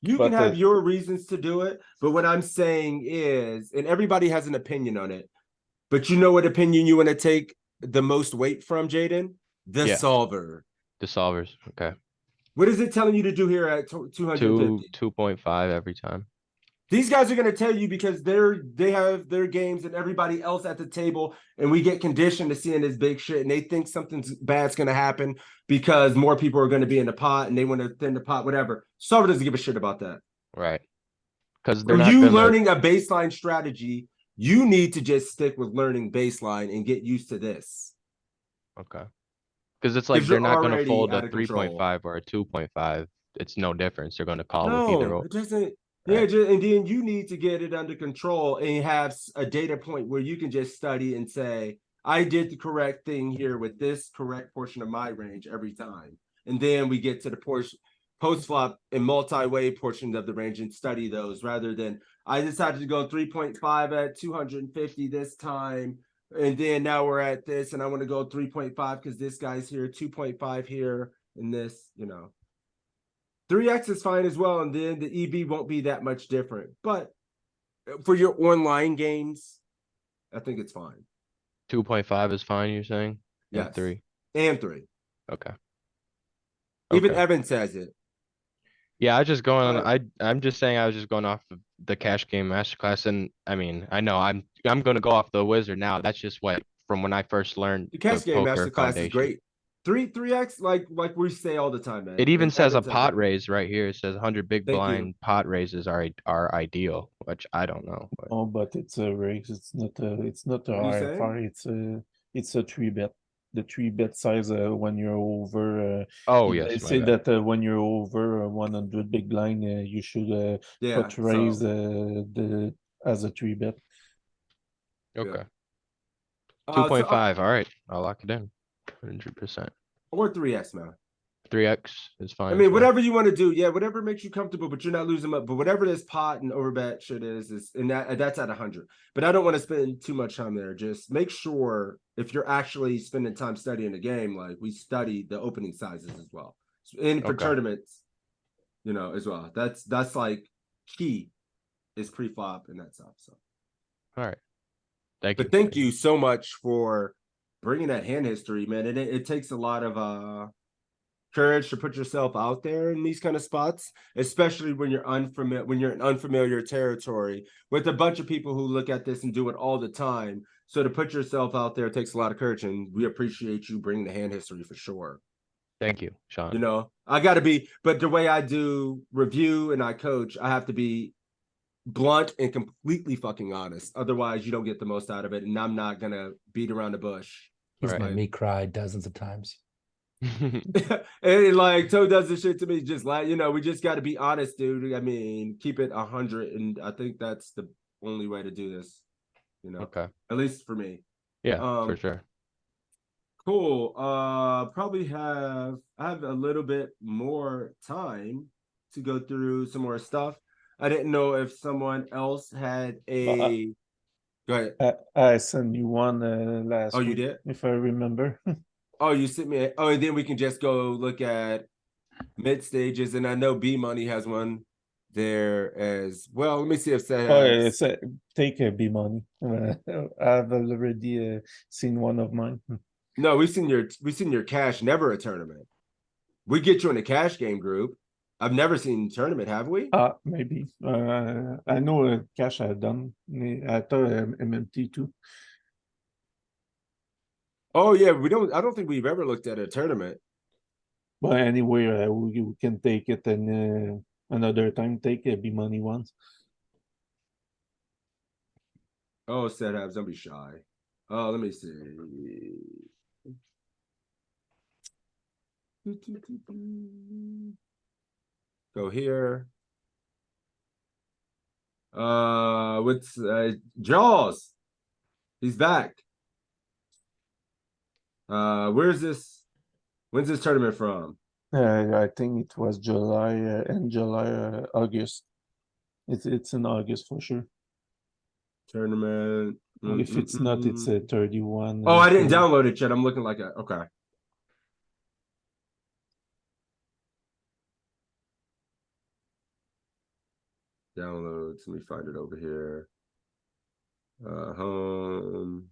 You can have your reasons to do it. But what I'm saying is, and everybody has an opinion on it, but you know what opinion you want to take the most weight from, Jaden? The solver. The solvers. Okay. What is it telling you to do here at 250? 2.5 every time. These guys are going to tell you because they have their games and everybody else at the table, and we get conditioned to seeing this big shit, and they think something bad's going to happen because more people are going to be in the pot and they want to thin the pot, whatever. Solver doesn't give a shit about that. Right. Because they're not learning a baseline strategy. You need to just stick with learning baseline and get used to this. Okay. Because it's like they're not going to fold a 3.5 or a 2.5. It's no difference. They're going to call with either. It doesn't. Yeah, and then you need to get it under control and have a data point where you can just study and say, I did the correct thing here with this correct portion of my range every time. And then we get to the portion post-flop and multi-way portions of the range and study those rather than I decided to go 3.5 at 250 this time. And then now we're at this and I want to go 3.5 because this guy's here, 2.5 here, and this, you know. 3x is fine as well, and then the EB won't be that much different. But for your online games, I think it's fine. 2.5 is fine, you're saying? Yes. 3. And 3. Okay. Even Evan says it. Yeah, I was just going on. I'm just saying I was just going off of the cash game masterclass, and I mean I know I'm going to go off the wizard now. That's just what from when I first learned the cash game poker masterclass foundation. Is great. 3x like we say all the time, man. It even says a pot raise right here. It says 100 big blind pot raises are ideal, which I don't know. But. Oh, but it's a raise. It's not a IFR. It's a 3-bet. The 3-bet size when you're over. Yes. They say that when you're over 100 big blind, you should put raise as a 3-bet. Okay. 2.5. All right, I'll lock it in. 100%. Or 3x, man. 3x is fine. I mean, whatever you want to do, yeah, whatever makes you comfortable, but you're not losing up. But whatever this pot and overbet shit is and that's at 100. But I don't want to spend too much time there. Just make sure if you're actually spending time studying the game, like we study the opening sizes as well, and for tournaments, you know, as well. That's like key. is pre-flop and that stuff. So, Alright. Thank you. but thank you so much for bringing that hand history, man. It takes a lot of courage to put yourself out there in these kind of spots, especially when you're in unfamiliar territory with a bunch of people who look at this and do it all the time. So to put yourself out there takes a lot of courage, and we appreciate you bringing the hand history for sure. Thank you, Sean. You know, I got to be, but the way I do review and I coach, I have to be blunt and completely fucking honest. Otherwise, you don't get the most out of it, and I'm not gonna beat around the bush. He's Right. made me cry dozens of times. And like Toe does this shit to me, just like, you know, we just got to be honest, dude. I mean, keep it 100, and I think that's the only way to do this. You know, Okay. at least for me. Yeah, for sure. Cool. Probably I have a little bit more time to go through some more stuff. I didn't know if someone else had a. Go ahead. I sent you one last Oh, you week, did? if I remember. Oh, you sent me. Oh, and then we can just go look at mid stages, and I know B Money has one there as well. Let me see if Seth Oh, has. it's take a B money. I've already seen one of mine. No, we've seen your cash never a tournament. We get you in a cash game group. I've never seen tournament, have we? Maybe. I know cash I done. I thought MMT too. Oh yeah, I don't think we've ever looked at a tournament. But anyway, we can take it and another time take a B money once. Oh, Seth Habs, don't be shy. Oh, let me see. Go here. What's Jaws? He's back. Where's this? When's this tournament from? I think it was July August. It's in August for sure. Tournament. If it's not, it's a 31. Oh, I didn't download it yet. I'm looking like a okay. Downloads. Let me find it over here. Home.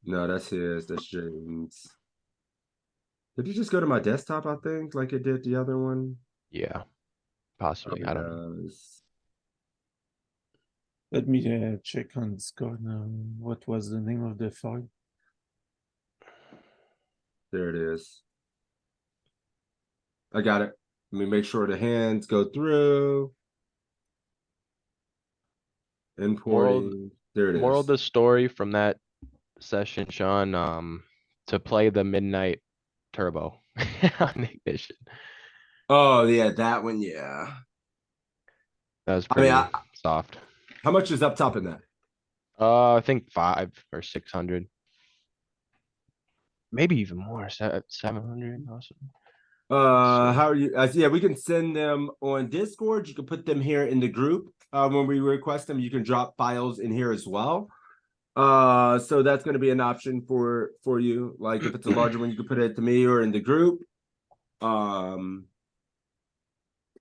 No, that's his. That's James. Did you just go to my desktop? I think like it did the other one. Yeah, possibly. I don't know. Let me check on Discord now. What was the name of the file? There it is. I got it. Let me make sure the hands go through. Importing. There it is. Moral of the story from that session, Sean, to play the midnight turbo on Ignition. Oh yeah, that one. Yeah, that was pretty soft. How much is up top in that? I think 500 or 600, maybe even more. 700 also. How are you? Yeah, we can send them on Discord. You can put them here in the group. When we request them, you can drop files in here as well. So that's going to be an option for you. Like if it's a larger one, you can put it to me or in the group. I'm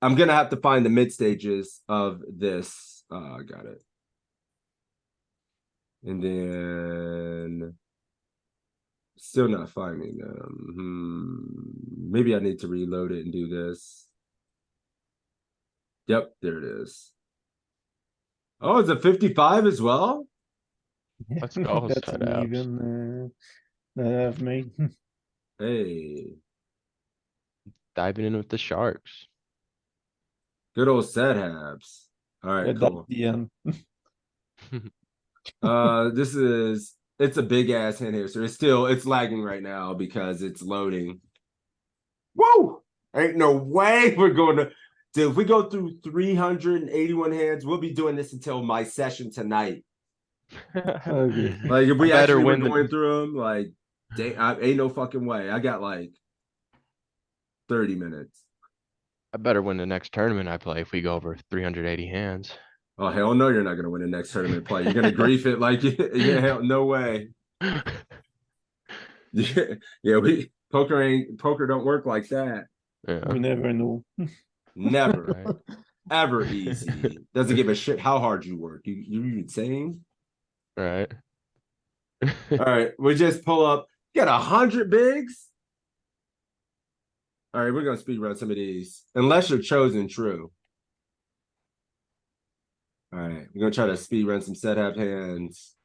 gonna have to find the mid stages of this. Got it. And then still not finding them. Maybe I need to reload it and do this. Yep, there it is. Oh, it's a 55 as well. Let's go. That's an even that I've made. Hey, diving in with the sharks. good old Seth Habs. All right, cool. The end. It's a big ass hand here, so it's lagging right now because it's loading. Whoa! Ain't no way we're going to. Dude, if we go through 381 hands, we'll be doing this until my session tonight. Okay. Like if we actually were going through them, like, ain't no fucking way. I got like 30 minutes. I better win the next tournament I play if we go over 380 hands. Oh hell no, you're not gonna win the next tournament play. You're gonna grief it like yeah, hell no way. Yeah, poker don't work like that. Yeah. We never know. Never. ever easy. Doesn't give a shit how hard you work. You insane? Right. All right, we just pull up. Get 100 bigs. All right, we're gonna speed run some of these, unless you're chosen true. All right, we're gonna try to speed run some set up hands.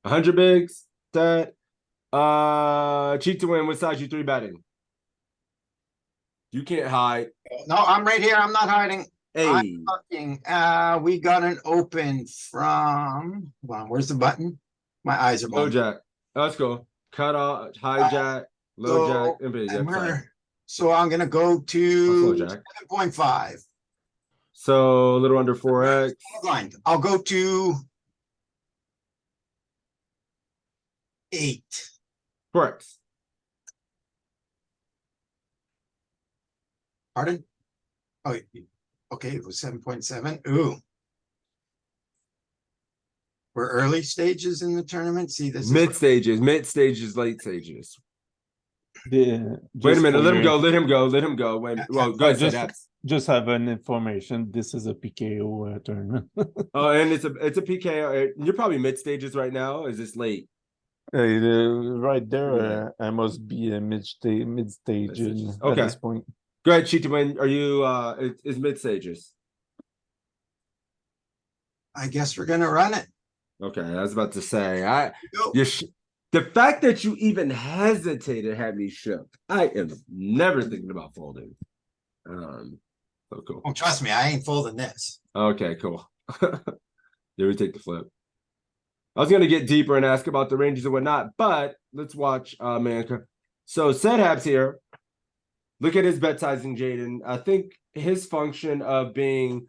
100 bigs. That cheat to win. What size you 3-betting? You can't hide. No, I'm right here. I'm not hiding. Hey, I'm looking. We got an open from, hold on, where's the button? My eyes are low going. jack. Oh, let's go. Cut off, hijack, low jack, and big. And Yep, sorry. so I'm gonna go Low to jack. 7.5. So a little under 4x. Blind. I'll go to 8. 4x. Pardon? Oh, okay, it was 7.7. Ooh. We're early stages in the tournament. See, this Mid is stages, late stages. The, Wait a just minute, for let him your go, let him go, let him go. Wait, well, go ahead, just Abs. just have an information. This is a PKO tournament. Oh, and it's a PK. You're probably mid stages right now. Is this late? Right there, Yeah. I must be a mid stage Mid-stages. at Okay. this point. Go ahead, Cheat to win. Are you is mid stages? I guess we're gonna run it. Okay, I was about to say Go. the fact that you even hesitated had me shook. I am never thinking about folding. So cool. Oh, trust me, I ain't folding this. Okay, cool. There we take the flip. I was gonna get deeper and ask about the ranges and whatnot, but let's watch Manka. So Sedhab's here. Look at his bet sizing, Jaden. I think his function of being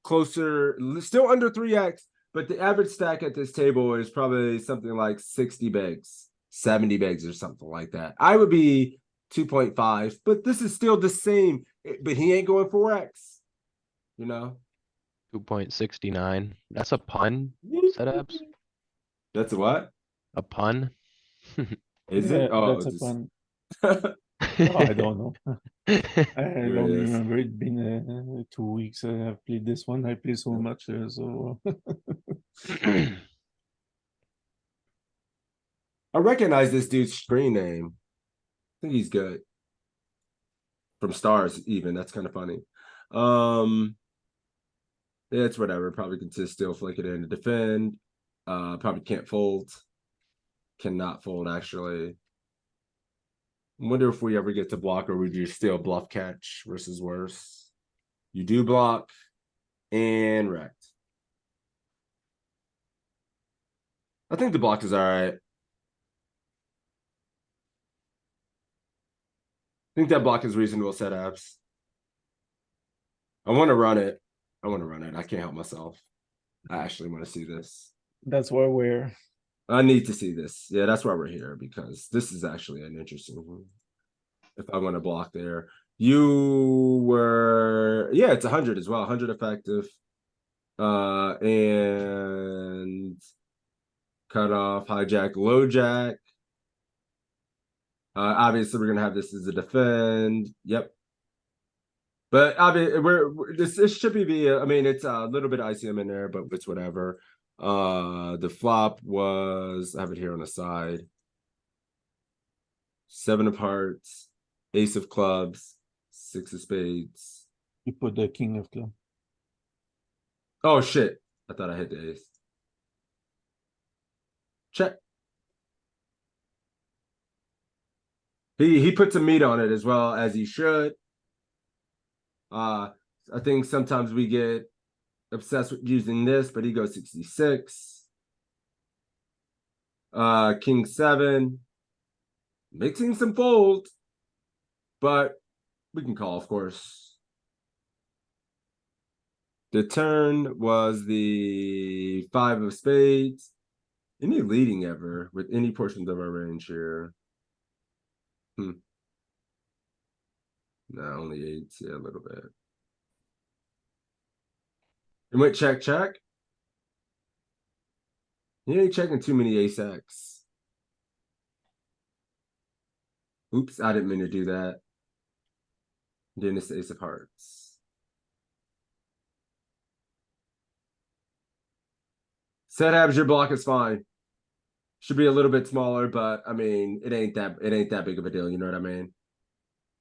closer, still under 3x, but the average stack at this table is probably something like 60 bigs, 70 bigs, or something like that. I would be 2.5, but this is still the same. But he ain't going 4x, you know? 2.69. That's a pun, setups. That's a what? A pun. Is Yeah, it? Oh, that's a it's fun. Oh, I don't know. I There don't it is. remember. It's been 2 weeks. I've played this one. I play so much, so I recognize this dude's screen name. I think he's good. From Stars, even. That's kind of funny. Yeah, it's whatever. Probably can just still flick it in to defend. Probably can't fold. Cannot fold, actually. I wonder if we ever get to block or we just still bluff catch versus worse. You do block and wrecked. I think the block is all right. I think that block is reasonable setups. I want to run it. I can't help myself. I actually want to see this. that's why we're. I need to see this. Yeah, that's why we're here, because this is actually an interesting one. If I want to block there. You were, yeah, it's 100 as well. 100 effective. And cut off, hijack, low jack. Obviously, we're gonna have this as a defend. Yep. But obviously, this should be. I mean, it's a little bit of ICM in there, but it's whatever. The flop was, I have it here on the side. 7 of hearts, ace of clubs, 6 of spades. You put the king of club. Oh shit! I thought I hit the ace. Check. He put some meat on it as well as he should. I think sometimes we get obsessed with using this, but he goes 66. King 7. Mixing some fold, but we can call, of course. The turn was the 5 of spades. Any leading ever with any portions of our range here? No, only 8. Yeah, a little bit. It went check, check. He ain't checking too many ace X. Oops, I didn't mean to do that. Then it's the ace of hearts. Set abs, your block is fine. Should be a little bit smaller, but I mean, it ain't that big of a deal. You know what I mean?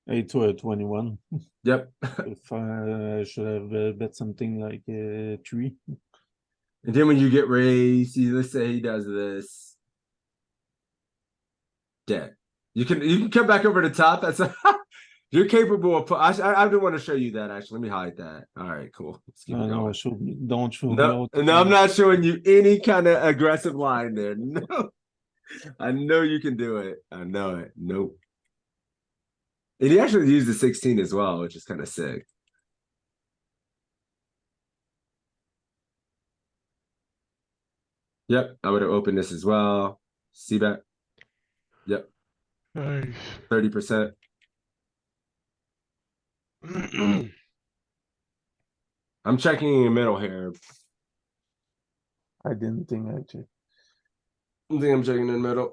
8 to a 21. Yep. If I should have bet something like 3. And then when you get raised, let's say he does this. Dead. You can come back over the top. That's you're capable of. I do want to show you that actually. Let me hide that. All right, cool. Let's keep it going. Show me, don't show me. No, I'm not showing you any kind of aggressive line there. No, I know you can do it. I know it. Nope. And he actually used the 16 as well, which is kind of sick. Yep, I would have opened this as well. See that? Yep. Nice. 30%. I'm checking in the middle here. I didn't think I checked. I think I'm checking in the middle.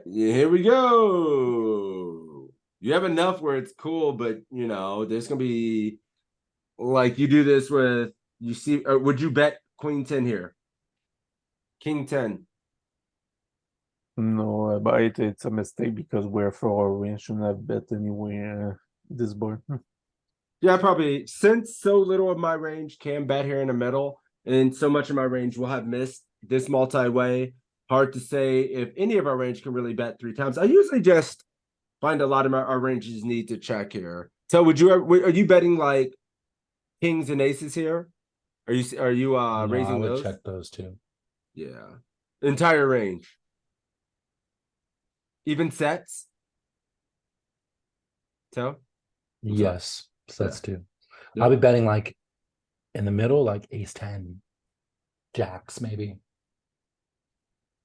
Yeah, here we go. You have enough where it's cool, but you know, there's gonna be like you do this with you see, or would you bet queen 10 here? King 10. No, but it's a mistake because we're for we shouldn't have bet anywhere this board. Yeah, probably since so little of my range can bet here in the middle, and so much of my range will have missed this multi-way. Hard to say if any of our range can really bet 3 times. I usually just find a lot of our ranges need to check here. So are you betting like kings and aces here? Are you No, raising I would those? check those too. Yeah. Entire range. Even sets? So? Yes, sets too. Yep. I'll be betting like in the middle, like ace 10, jacks maybe.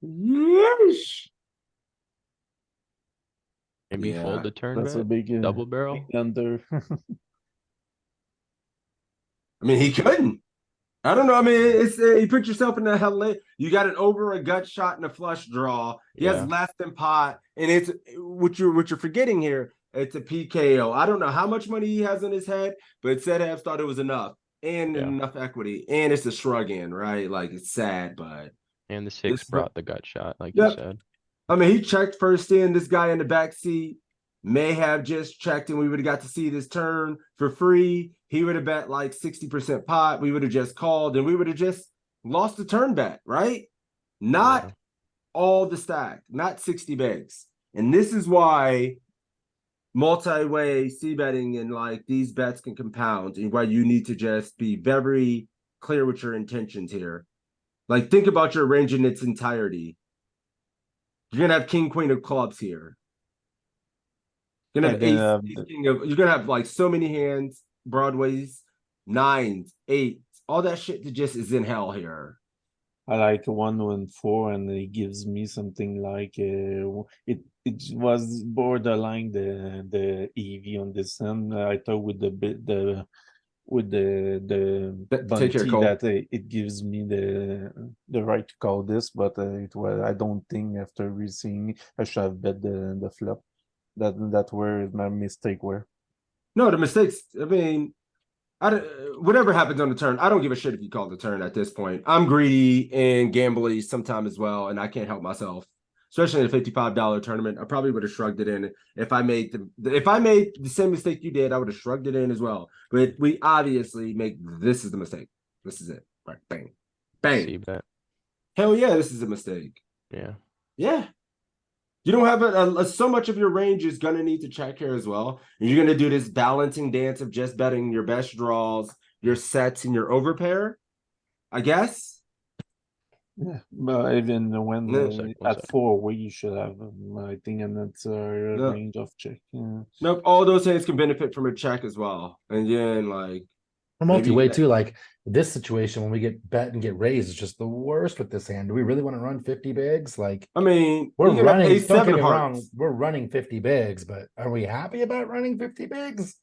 Yes. Maybe Yeah, fold the turn That's a bet, big double barrel. big under. I mean, he couldn't. I don't know. I mean, it's you put yourself in the hell. You got an over, a gut shot, and a flush draw. He has Yeah. less than pot, and it's what you're forgetting here. It's a PKO. I don't know how much money he has in his head, but Sedabs thought it was enough and Yeah. enough equity, and it's a shrug in, right? Like it's sad, but And the 6 This- brought the gut shot, like Yep. you said. I mean, he checked first in. This guy in the back seat may have just checked, and we would have got to see this turn for free. He would have bet like 60% pot. We would have just called, and we would have just lost the turn bet, right? Not Yeah. all the stack, not 60 bigs. And this is why multi-way c betting and like these bets can compound, and why you need to just be very clear with your intentions here. Like, think about your range in its entirety. You're gonna have king, queen of clubs here. You're gonna have And then, ace, king of. You're gonna have like so many hands, broadways, 9s, 8s, all that shit that just is in hell here. I like 1-4, and it gives me something like it was borderline the EV on this end. I thought with the Take care, bounty Cole. that it gives me the right to call this, but it was I don't think after seeing I should have bet the flop. That where my mistake were. No, the mistakes. I mean, whatever happens on the turn, I don't give a shit if you call the turn at this point. I'm greedy and gambly sometime as well, and I can't help myself. Especially in a $55 tournament, I probably would have shrugged it in if I made the same mistake you did. I would have shrugged it in as well. But we obviously make this is the mistake. This is it. Right? Bang, bang. See bet. Hell yeah, this is a mistake. Yeah. Yeah. You don't have so much of your range is going to need to check here as well. And you're going to do this balancing dance of just betting your best draws, your sets, and your overpair, I guess. Yeah, but even when No, at 4, where you should have, I think, and that's a No. range of check. Yeah. Nope, all those hands can benefit from a check as well. And then, like, For Maybe multi-way that- too, like this situation when we get bet and get raised, it's just the worst with this hand. Do we really want to run 50 bigs? Like I mean, we're you can have running, ace don't get seven me of wrong, hearts. we're running 50 bigs, but are we happy about running 50 bigs?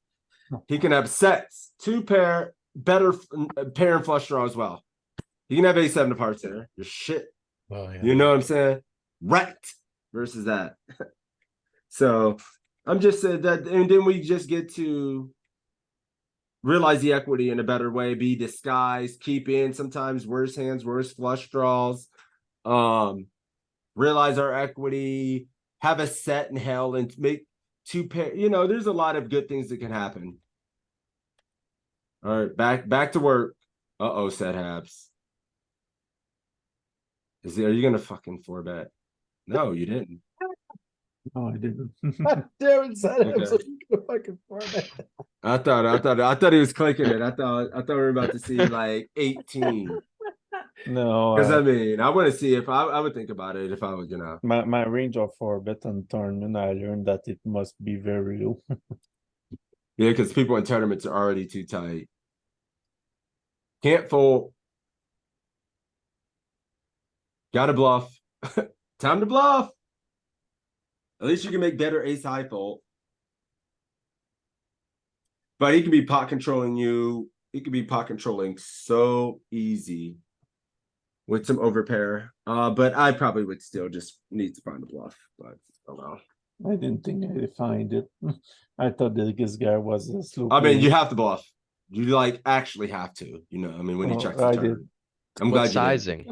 He can have sets, 2 pair, better pair and flush draw as well. You can have ace seven of hearts there. Your shit. Oh yeah. You know what I'm saying? Right versus that. So I'm just saying that, and then we just get to realize the equity in a better way, be disguised, keep in sometimes worse hands, worse flush draws. Realize our equity, have a set in hell, and make two pair. You know, there's a lot of good things that can happen. All right, back to work. Uh-oh, set Habs. Are you gonna fucking 4-bet? No, you didn't. No, I didn't. Damn it, set Okay. so you can fucking 4-bet. I thought he was clicking it. I thought we were about to see like 18. No, Because I mean, I want to see if I would think about it if I was gonna. my range of 4-bet on tournament, I learned that it must be very low. Yeah, because people in tournaments are already too tight. Can't fold. Gotta bluff. Time to bluff. At least you can make better ace high fold. But he can be pot controlling you. He could be pot controlling so easy with some overpair. But I probably would still just need to find a bluff. But oh well. I didn't think I find it. I thought that this guy was a slow. I mean, player. you have to bluff. You like actually have to. You know, I mean, when he Oh, checks the I turn. did. What I'm glad you did. sizing?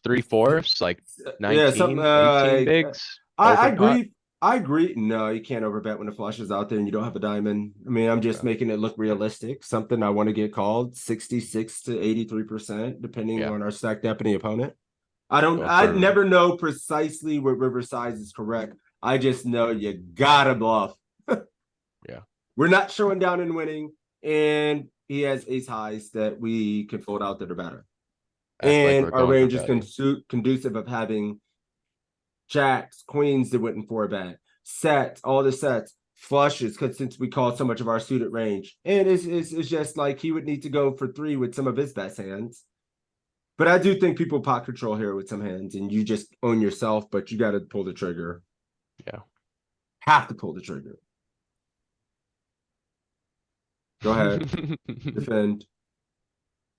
3/4, like Yeah, 19, something 18 bigs. I Open pot? agree. I agree. No, you can't overbet when the flush is out there and you don't have a diamond. I mean, I'm just making it look realistic. Something I want to get called 66 to 83%, depending Yeah. on our stack depth and the opponent. I for- never know precisely what river size is correct. I just know you gotta bluff. Yeah. We're not showing down and winning, and he has ace highs that we can fold out that are better. Act like And we're our going for range is betting. conducive of having jacks, queens that wouldn't 4-bet, sets, all the sets, flushes, because since we call so much of our suited range. And it's just like he would need to go for 3 with some of his best hands. But I do think people pot control here with some hands, and you just own yourself, but you got to pull the trigger. Yeah. Have to pull the trigger. Go ahead. Defend.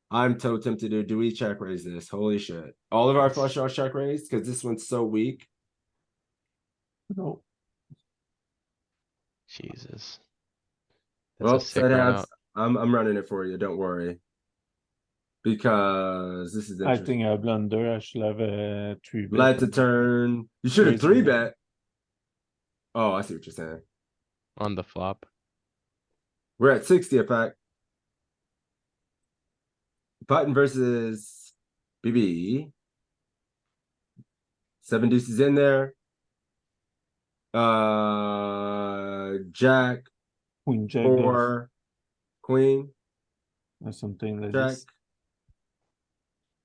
I'm so tempted to do we check raise this? Holy shit. All of our flush draws check raise because this one's so weak. No. Jesus. That's Well, a sick set run abs. out. I'm running it for you, don't worry. Because this is I interesting. think I blunder. I should have a 3-bet. Let the turn. You should have Raising 3-bet. Oh, I see what you're saying. On the flop. We're at 60 effect. Button versus BB. 7 deuces in there. Jack, Queen jack 4, queen, or something like jack. this.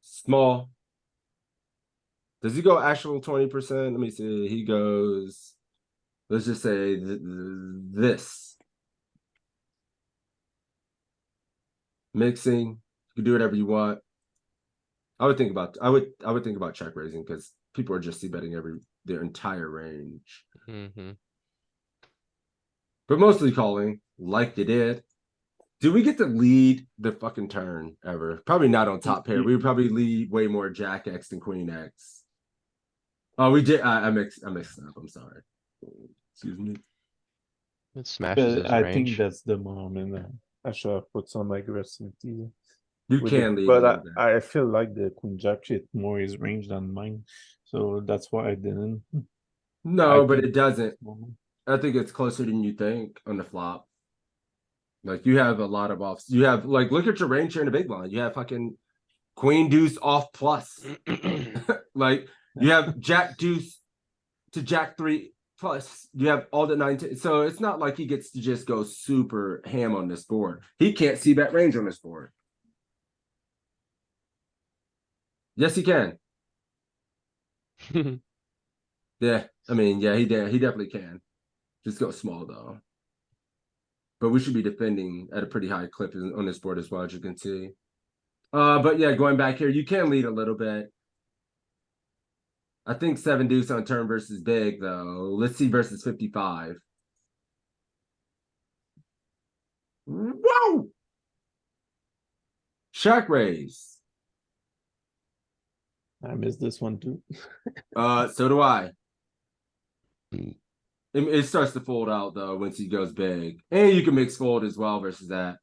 Small. Does he go actual 20%? Let me see. He goes, let's just say this. Mixing. You can do whatever you want. I would think about check raising because people are just c-betting their entire range. Mm-hmm. But mostly calling, like they did. Do we get to lead the fucking turn ever? Probably not on top pair. We would probably lead way more Jack X than Queen X. Oh, we did. I mixed up. I'm sorry. Excuse me. It smashes his I range. think that's the moment. I should have put some aggressivity. You with can it, lead a but little bit. I feel like the Queen Jack hit more his range than mine, so that's why I didn't. No, I but think it doesn't. moment. I think it's closer than you think on the flop. Like you have a lot of offs. You have like look at your range here in the big blind. You have fucking Queen Deuce off plus. Like you have Jack Deuce to Jack 3 plus. You have all the 9. So it's not like he gets to just go super ham on this board. He can't see that range on this board. Yes, he can. Yeah, I mean, yeah, he definitely can. Just go small though. But we should be defending at a pretty high clip on this board as well, as you can see. But yeah, going back here, you can lead a little bit. I think 7 deuce on turn versus big though. Let's see versus 55. Whoa! Check raise. I missed this one too. So do I. It starts to fold out though once he goes big, and you can mix fold as well versus that.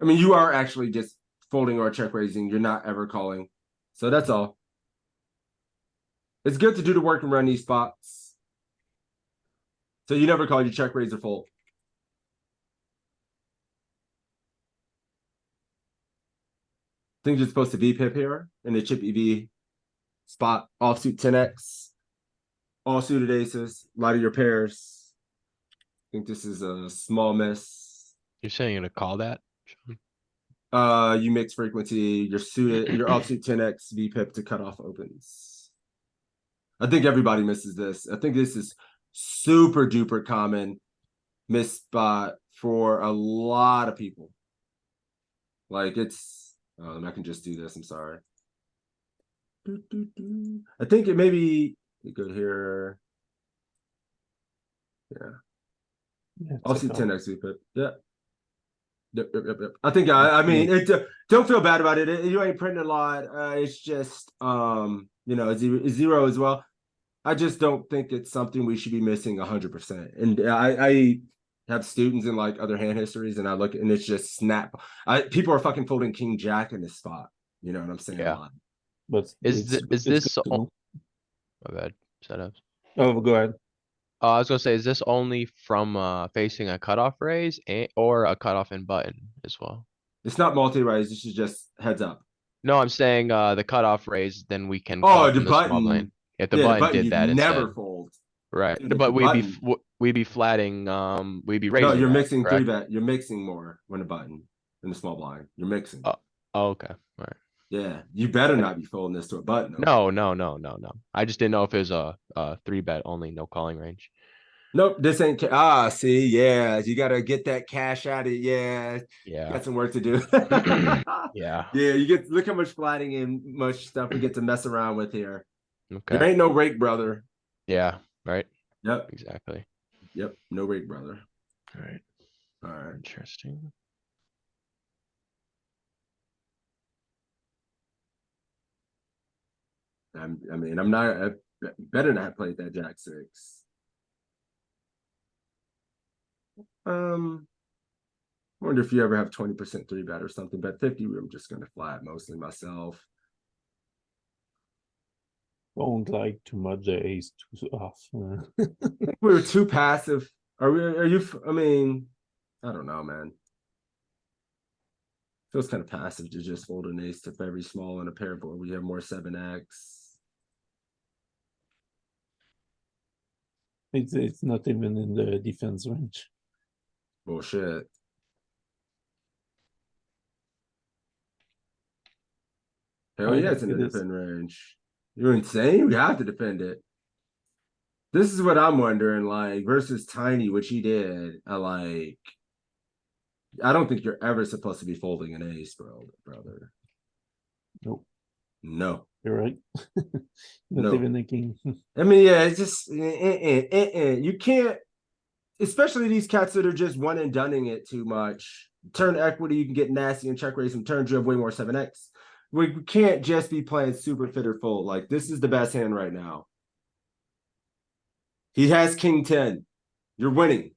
I mean, you are actually just folding or check raising. You're not ever calling, so that's all. It's good to do the work and run these spots. So you never call, you check raise or fold. I think you're supposed to VPip here in the chip EV spot, offsuit 10x, all suited aces, a lot of your pairs. I think this is a small miss. You're saying to call that? You mix frequency, your suited, your offsuit 10x VPip to cut off opens. I think everybody misses this. I think this is super duper common miss spot for a lot of people. Like it's, I can just do this. I'm sorry. I think it may be good here. Yeah. I'll see 10x VPip. Yeah. Yep. I think I mean it. Don't feel bad about it. You ain't printing a lot. It's just it's zero as well. I just don't think it's something we should be missing 100%. And I have students in like other hand histories, and I look and it's just snap. People are fucking folding king jack in this spot. You know what I'm saying? Yeah. But Is this? My bad. Setups. Oh, go ahead. I was gonna say, is this only from facing a cutoff raise or a cutoff in button as well? It's not multi-raise. This is just heads up. No, I'm saying the cutoff raise, then we can Oh, call the from the small button. blind. If the Yeah, button did you that never instead. fold. Right, Dude, but the we'd be flatting. We'd be raising. No, you're that, mixing correct? 3-bet. You're mixing more when a button in the small blind. You're mixing. Oh, okay. All right. Yeah, you better not be folding this to a button. No. I just didn't know if it was a 3-bet only, no calling range. Nope, this ain't. See, yeah, you gotta get that cash out of it. Yeah, got some work to do. Yeah. You look how much flatting and much stuff we get to mess around with here. Okay. There ain't no rake, brother. Yeah. Right. Yep. Exactly. Yep. No rake, brother. All right. Interesting. I better not play that jack 6. Wonder if you ever have 20% 3-bet or something, but 50 I'm just gonna flat mostly myself. Don't like too much the ace too off. We were too passive. Are you? I mean, I don't know, man. Feels kind of passive to just fold an ace to very small on a pair board. We have more 7x. It's not even in the defense range. Bullshit. Hell yeah, it's in the defend range. You're insane. We have to defend it. This is what I'm wondering, like, versus Tiny, which he did. I don't think you're ever supposed to be folding an ace, brother. Nope. No. You're right. Not even thinking. I mean, yeah, it's just you can't, especially these cats that are just one and doneing it too much. Turn equity, you can get nasty and check raise some turns. You have way more 7x. We can't just be playing super fit or full. Like, this is the best hand right now. He has king 10. You're winning.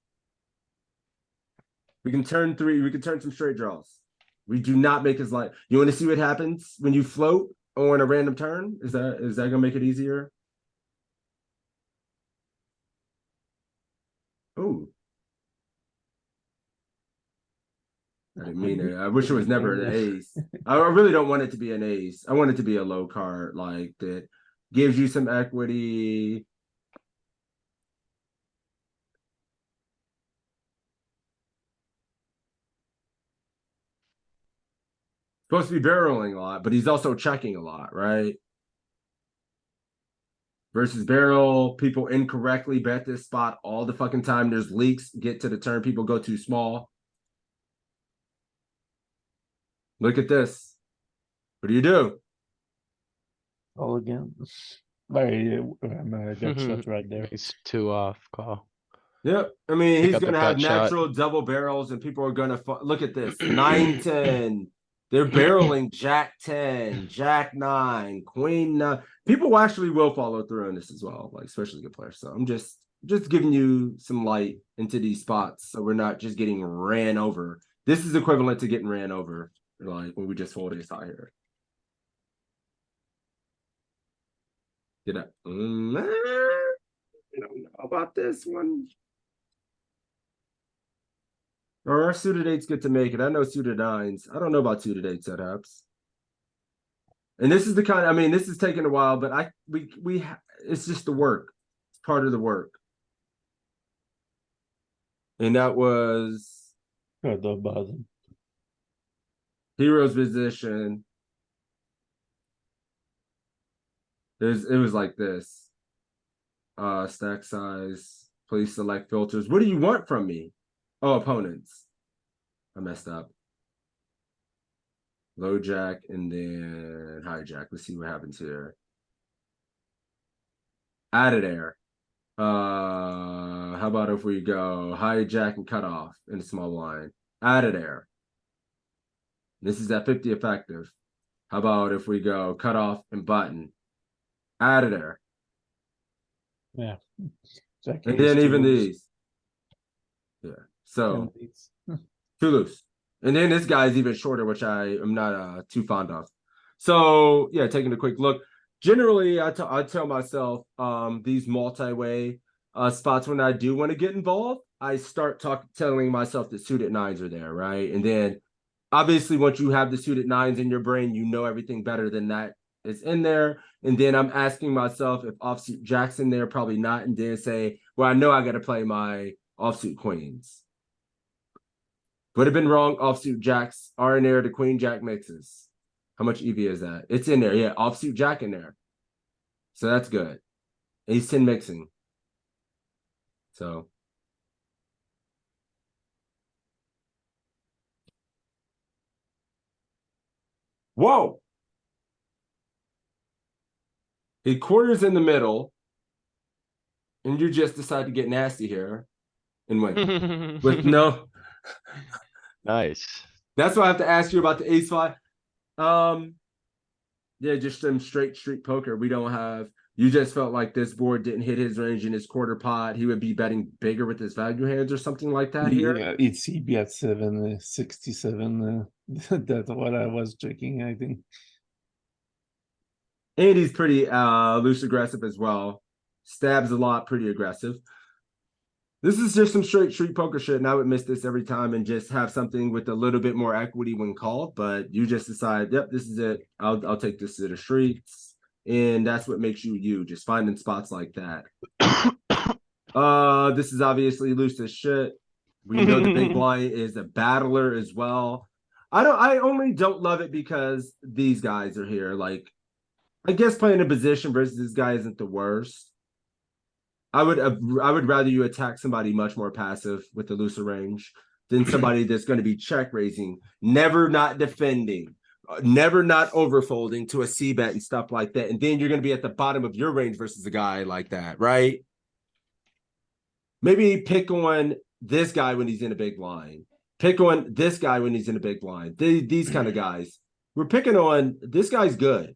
We can turn 3. We can turn some straight draws. We do not make his life. You want to see what happens when you float on a random turn? Is that gonna make it easier? Oh. I didn't mean it. I wish it was never an ace. I really don't want it to be an ace. I want it to be a low card, like, that gives you some equity. Supposed to be barreling a lot, but he's also checking a lot, right? Versus barrel, people incorrectly bet this spot all the fucking time. There's leaks, get to the turn, people go too small. Look at this. What do? All again. Very good shot right there. It's 2 off call. Yep. I mean, Pick he's up the going to have gut shot. natural double barrels and people are going to look at this. 9-10. They're barreling Jack 10, Jack 9, Queen 9. People actually will follow through on this as well, like especially good players. So I'm just giving you some light into these spots so we're not just getting ran over. This is equivalent to getting ran over, like when we just fold ace high here. I don't know about this one. Or our suited eights get to make it. I know suited nines. I don't know about suited eight setups. And this is the kind. I mean, this is taking a while, but it's just the work. It's part of the work. And that was At the bottom. hero's position. It was like this. Stack size. Please select filters. What do you want from me? Oh, opponents. I messed up. Low jack and then high jack. Let's see what happens here. Added air. How about if we go high jack and cut off in a small blind? Added air. This is at 50 effective. How about if we go cut off and button? Added air. Yeah. Jack And ace then to even lose. these. Yeah. So 10 eights. too loose. And then this guy's even shorter, which I am not too fond of. So yeah, taking a quick look. Generally, I tell myself these multi-way spots when I do want to get involved, I start telling myself that suited nines are there, right? And then obviously once you have the suited nines in your brain, you know everything better than that is in there. And then I'm asking myself if offsuit jacks in there, probably not, and then say, well, I know I got to play my offsuit queens. Would have been wrong. Offsuit jacks are in there. The queen jack mixes. How much EV is that? It's in there. Yeah, offsuit jack in there. So that's good. Ace 10 mixing. So. Whoa. He quarters in the middle. And you just decide to get nasty here and win. With no. Nice. That's why I have to ask you about the ace five. Yeah, just some straight street poker. We don't have. You just felt like this board didn't hit his range in his quarter pot. He would be betting bigger with his value hands or something like that here. Yeah, it's EB at 767. That's what I was checking, I think. And he's pretty loose aggressive as well. Stabs a lot, pretty aggressive. This is just some straight street poker shit, and I would miss this every time and just have something with a little bit more equity when called. But you just decide, yep, this is it. I'll take this to the streets, and that's what makes you you. Just finding spots like that. This is obviously loose as shit. We know the big blind is a battler as well. I only don't love it because these guys are here. Like, I guess playing a position versus this guy isn't the worst. I would rather you attack somebody much more passive with the looser range than somebody that's going to be check raising, never not defending, never not overfolding to a C bet and stuff like that. And then you're going to be at the bottom of your range versus a guy like that, right? Maybe pick on this guy when he's in a big blind. Pick on this guy when he's in a big blind. These kind of guys. We're picking on this guy's good.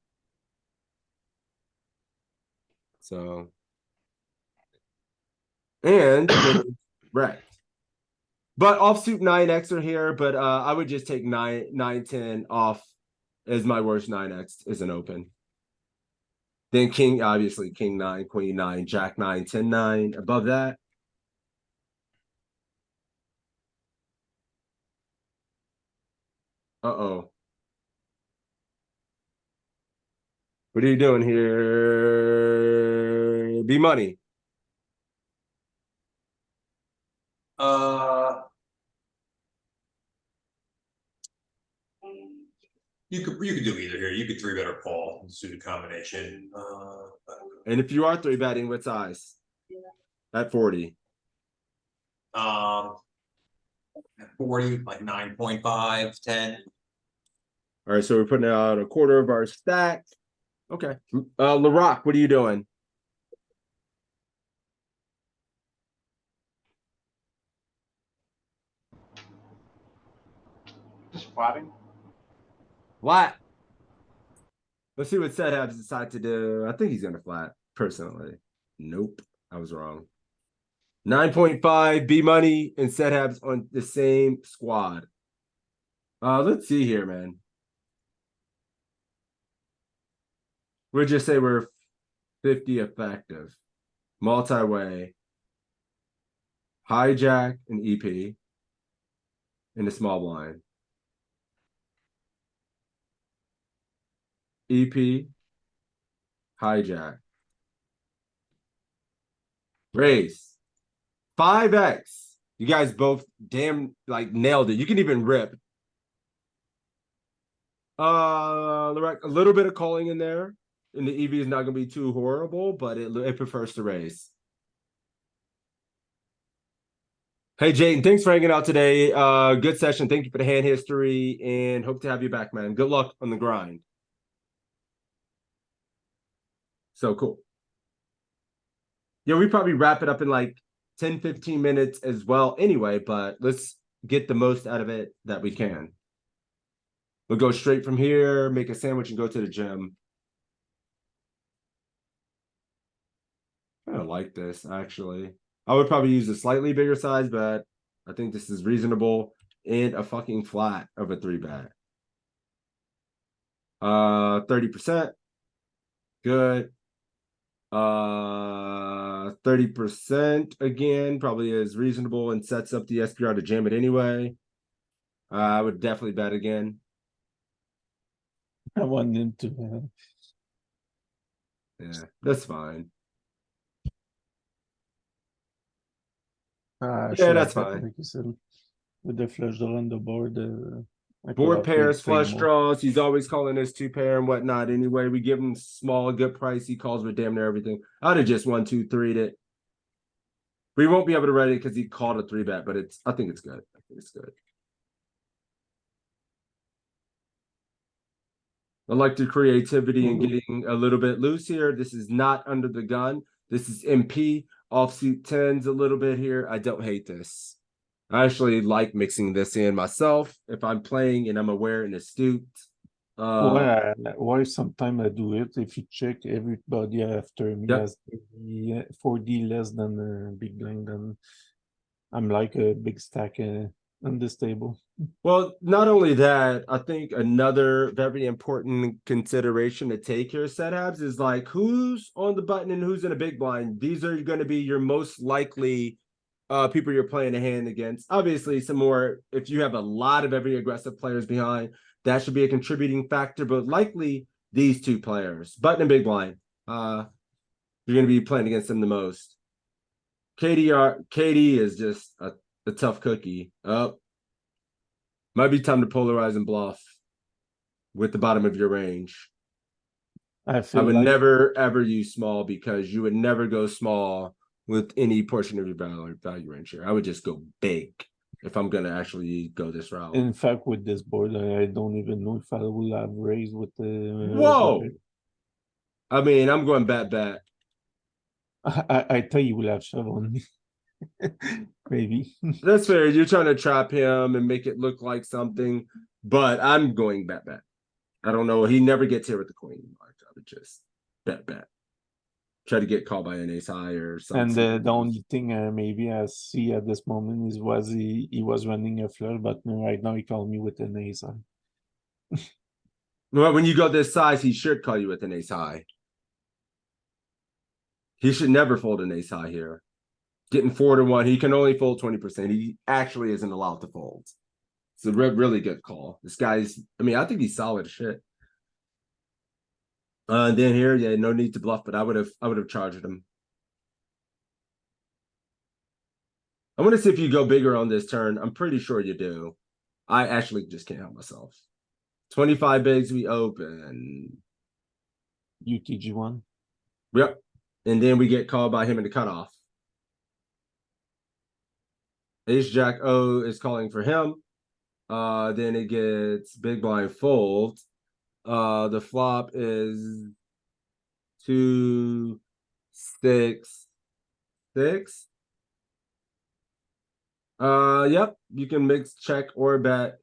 So, and right. But offsuit 9x are here, but I would just take 9, 10 off as my worst 9x is an open. Then king, obviously king 9, queen 9, jack 9, 10 9. Above that. Uh-oh. What are you doing here? B money. You could do either here. You could three bet or call suited combination. And if you are three betting, what size? At 40. At 40, like 9.5, 10. All right, so we're putting out a quarter of our stack. Okay. LaRock, what are you doing? Just flatting. Flat. Let's see what Set Habs decide to do. I think he's gonna flat, personally. Nope, I was wrong. 9.5 B Money and Set Habs on the same squad. Let's see here, man. We'll just say we're 50 effective. Multi-way. Hijack and EP. In the small blind. EP. Hijack. Raise. 5x. You guys both damn like nailed it. You can even rip. A little bit of calling in there. And the EV is not gonna be too horrible, but it prefers to raise. Hey Jayden, thanks for hanging out today. Good session. Thank you for the hand history and hope to have you back, man. Good luck on the grind. So cool. Yeah, we probably wrap it up in like 10, 15 minutes as well anyway, but let's get the most out of it that we can. We'll go straight from here, make a sandwich, and go to the gym. I don't like this, actually. I would probably use a slightly bigger size, but I think this is reasonable. And a fucking flat of a 3-bet. 30%. Good. 30% again, probably is reasonable and sets up the SPR to jam it anyway. I would definitely bet again. I want him to. Yeah, that's fine. Yeah, that's fine. Like you said, with the flush draw on the board. Board pairs, flush draws. He's always calling us 2-pair and whatnot. Anyway, we give him small, a good price. He calls with damn near everything. I'd have just 1, 2, 3'd it. We won't be able to read it because he called a 3-bet, but I think it's good. I think it's good. I like the creativity and getting a little bit loose here. This is not under the gun. This is MP, offsuit 10s a little bit here. I don't hate this. I actually like mixing this in myself if I'm playing and I'm aware and astute. Why sometimes I do it? If you check everybody after me has 4D less than a big blind, then I'm like a big stack on this table. Well, not only that, I think another very important consideration to take here, setups, is like who's on the button and who's in a big blind. These are going to be your most likely people you're playing a hand against. Obviously, some more, if you have a lot of very aggressive players behind, that should be a contributing factor, but likely these two players, button and big blind. You're going to be playing against them the most. KD is just a tough cookie. Might be time to polarize and bluff with the bottom of your range. I would never, ever use small because you would never go small with any portion of your value range here. I would just go big if I'm going to actually go this route. In fact, with this board, I don't even know if I will have raised with the... Whoa! I mean, I'm going bet. I thought you will have shove on me. Maybe. That's fair. You're trying to trap him and make it look like something, but I'm going bet. I don't know. He never gets here with the queen. I would just bet. Try to get called by an ace high or something. And the only thing maybe I see at this moment is he was running a flush, but right now he called me with an ace high. Well, when you go this size, he should call you with an ace high. He should never fold an ace high here. Getting 4-1, he can only fold 20%. He actually isn't allowed to fold. It's a really good call. This guy's, I mean, I think he's solid as shit. And then here, yeah, no need to bluff, but I would have charged him. I want to see if you go bigger on this turn. I'm pretty sure you do. I actually just can't help myself. 25 bigs, we open. UTG1. Yep. And then we get called by him in the cutoff. Ace Jack O is calling for him. Then it gets big blind fold. The flop is 2, 6, 6. Yep, you can mix, check, or bet.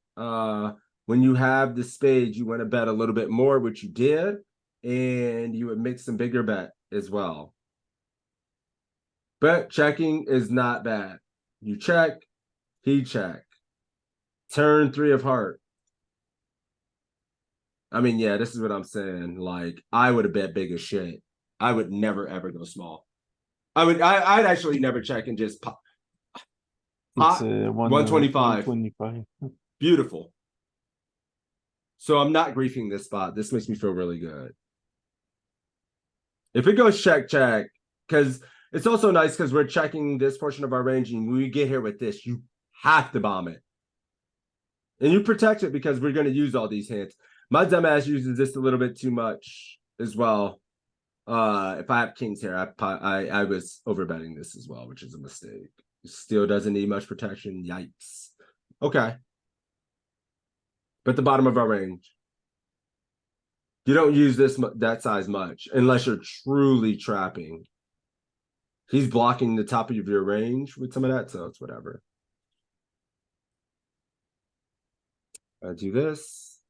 when you have the spades, you want to bet a little bit more, which you did, and you would make some bigger bet as well. But checking is not bad. You check, he check. Turn 3 of heart. I mean, yeah, this is what I'm saying. Like, I would have bet big as shit. I would never ever go small. I'd actually never check and just pop. It's 125. 125. Beautiful. So I'm not griefing this spot. This makes me feel really good. If it goes check, check, because it's also nice because we're checking this portion of our range, and when we get here with this, you have to bomb it. And you protect it because we're going to use all these hands. My dumbass uses this a little bit too much as well. If I have kings here, I was overbetting this as well, which is a mistake. Still doesn't need much protection. Yikes. Okay. But the bottom of our range. You don't use that size much unless you're truly trapping. He's blocking the top of your range with some of that, so it's whatever. I do this.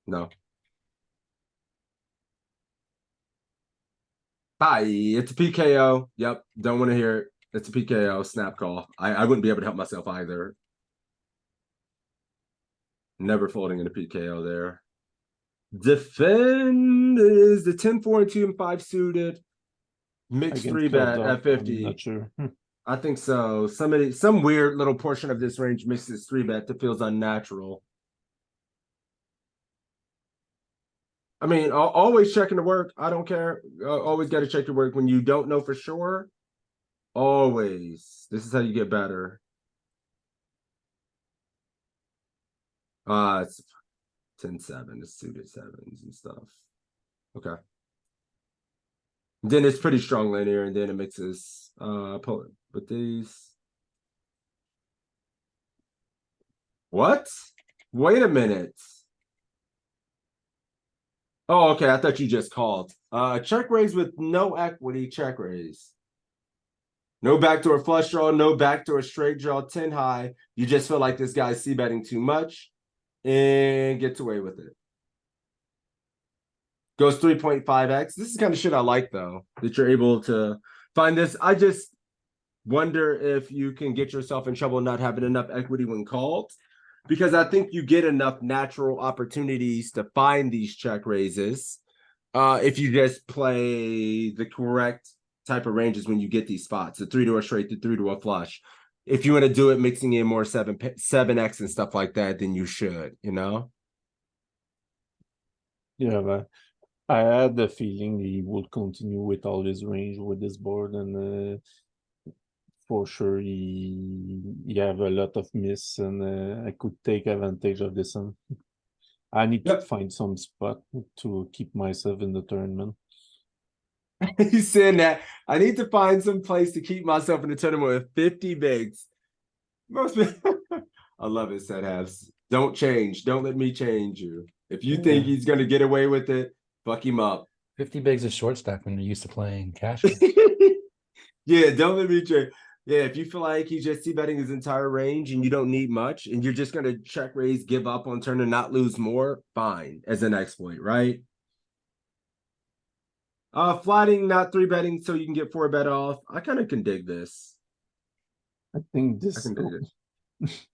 No. Hi, it's a PKO. Yep, don't want to hear it. It's a PKO, snap call. I wouldn't be able to help myself either. Never folding in a PKO there. Defend is the 10, 4, and 2 and 5 suited. Mixed Against 3-bet clubs at up, 50. I'm not sure. I think so. Some weird little portion of this range mixes 3-bet that feels unnatural. I mean, always checking the work. I don't care. Always got to check your work when you don't know for sure. Always. This is how you get better. It's 10-7. It's suited 7s and stuff. Okay. Then it's pretty strong linear, and then it mixes with these. What? Wait a minute. Oh, okay. I thought you just called. Check raise with no equity, check raise. No backdoor flush draw, no backdoor straight draw, 10 high. You just feel like this guy's c-betting too much and gets away with it. Goes 3.5x. This is kind of shit I like, though, that you're able to find this. I just wonder if you can get yourself in trouble not having enough equity when called, because I think you get enough natural opportunities to find these check raises if you just play the correct type of ranges when you get these spots, the 3 to a straight, the 3 to a flush. If you want to do it mixing in more 7x and stuff like that, then you should, you know? Yeah, but I had the feeling he would continue with all his range with this board, and for sure he have a lot of miss, and I could take advantage of this one. I need to find some spot to keep myself in the tournament. He's saying that I need to find some place to keep myself in the tournament with 50 bigs. Most I love it, set halves. Don't change. Don't let me change you. If you think he's gonna get away with it, fuck him up. 50 bigs is short stack when you're used to playing cash. Yeah, don't let me change. Yeah, if you feel like he's just c-betting his entire range and you don't need much, and you're just gonna check raise, give up on turn and not lose more, fine, as an exploit, right? Flatting, not 3-betting, so you can get 4-bet off. I kind of can dig this. I think this. I can dig this.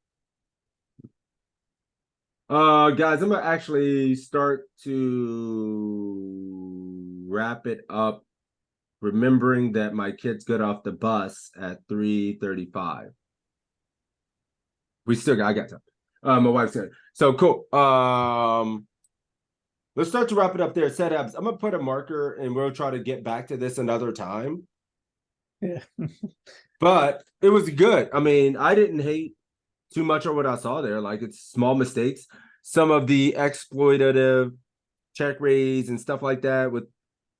Guys, I'm gonna actually start to wrap it up, remembering that my kids got off the bus at 3:35. I got time. My wife's here. So cool. Let's start to wrap it up there. Setups. I'm gonna put a marker and we'll try to get back to this another time. Yeah. But it was good. I mean, I didn't hate too much of what I saw there. Like, it's small mistakes. Some of the exploitative check raise and stuff like that with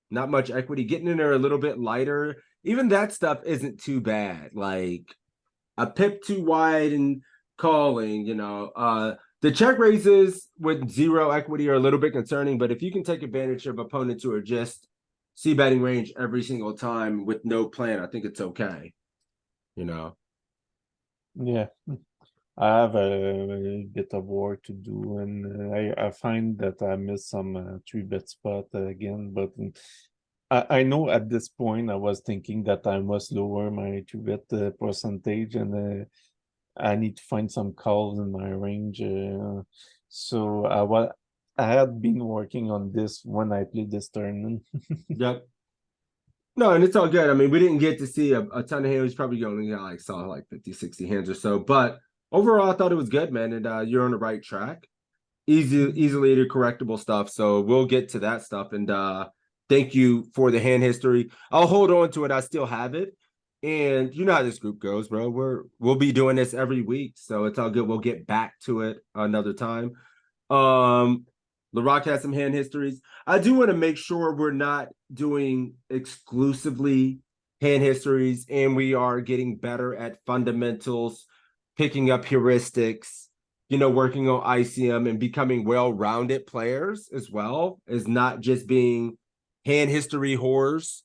not much equity, getting in there a little bit lighter. Even that stuff isn't too bad. Like, a pip too wide and calling, the check raises with zero equity are a little bit concerning, but if you can take advantage of opponents who are just C betting range every single time with no plan, I think it's okay. Yeah, I have a bit of work to do, and I find that I missed some 3-bet spot again, but I know at this point I was thinking that I must lower my 2-bet percentage, and I need to find some calls in my range. So I had been working on this when I played this tournament. Yep. No, and it's all good. I mean, we didn't get to see a ton of hands. Probably only saw like 50, 60 hands or so. But overall, I thought it was good, man. And you're on the right track. Easily to correctable stuff. So we'll get to that stuff. And thank you for the hand history. I'll hold on to it. I still have it. And you know how this group goes, bro. We'll be doing this every week. So it's all good. We'll get back to it another time. LaRock has some hand histories. I do want to make sure we're not doing exclusively hand histories, and we are getting better at fundamentals, picking up heuristics, working on ICM and becoming well-rounded players as well as not just being hand history whores,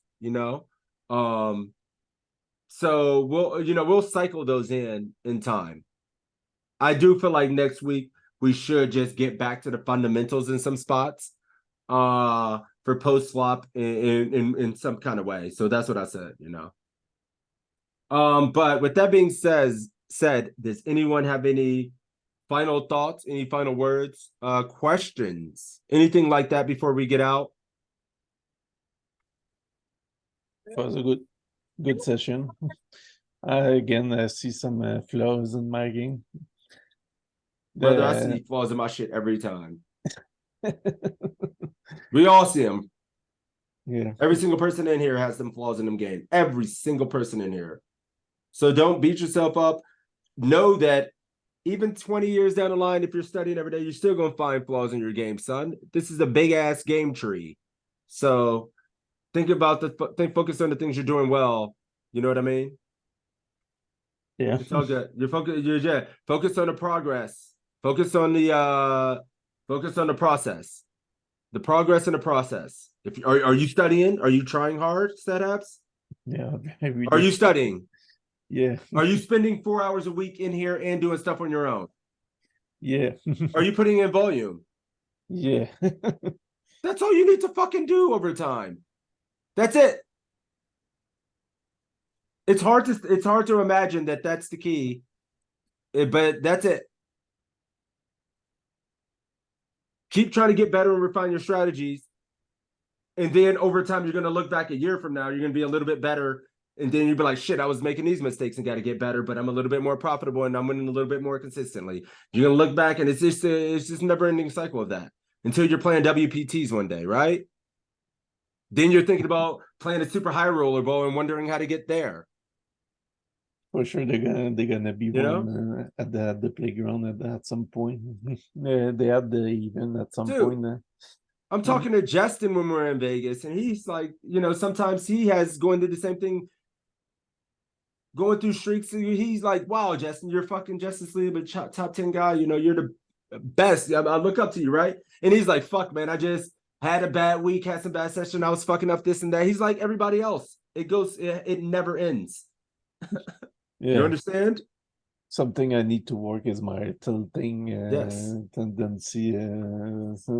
So we'll cycle those in time. I do feel like next week we should just get back to the fundamentals in some spots for post flop in some kind of way. So that's what I said, But with that being said, does anyone have any final thoughts, any final words, questions, anything like that before we get out? It was a good session. I see some flaws in my game. Brother, I see flaws in my shit every time. We all see them. Yeah. Every single person in here has some flaws in them game. Every single person in here. So don't beat yourself up. Know that even 20 years down the line, if you're studying every day, you're still going to find flaws in your game, son. This is a big-ass game tree. So focus on the things you're doing well. You know what I mean? Yeah. It's all good. Focus on the progress. Focus on the process. The progress and the process. Are you studying? Are you trying hard, setups? Yeah. Are you studying? Yeah. Are you spending 4 hours a week in here and doing stuff on your own? Yeah. Are you putting in volume? Yeah. That's all you need to fucking do over time. That's it. It's hard to imagine that that's the key, but that's it. Keep trying to get better and refine your strategies. And then over time, you're going to look back a year from now, you're going to be a little bit better. And then you'll be like, shit, I was making these mistakes and got to get better, but I'm a little bit more profitable and I'm winning a little bit more consistently. You're going to look back and it's just a never ending cycle of that until you're playing WPTs one day, right? Then you're thinking about playing a super high roller ball and wondering how to get there. For sure, they're gonna be one at the playground at some point. They had the even at some point. I'm talking to Justin when we're in Vegas, and he's like, sometimes he has going through the same thing, going through streaks. He's like, wow, Justin, you're fucking Justice League, but top 10 guy. You're the best. I look up to you, right? And he's like, fuck, man, I just had a bad week, had some bad session. I was fucking up this and that. He's like everybody else. It never ends. Yeah. You understand? Something I need to work is my tilting tendency.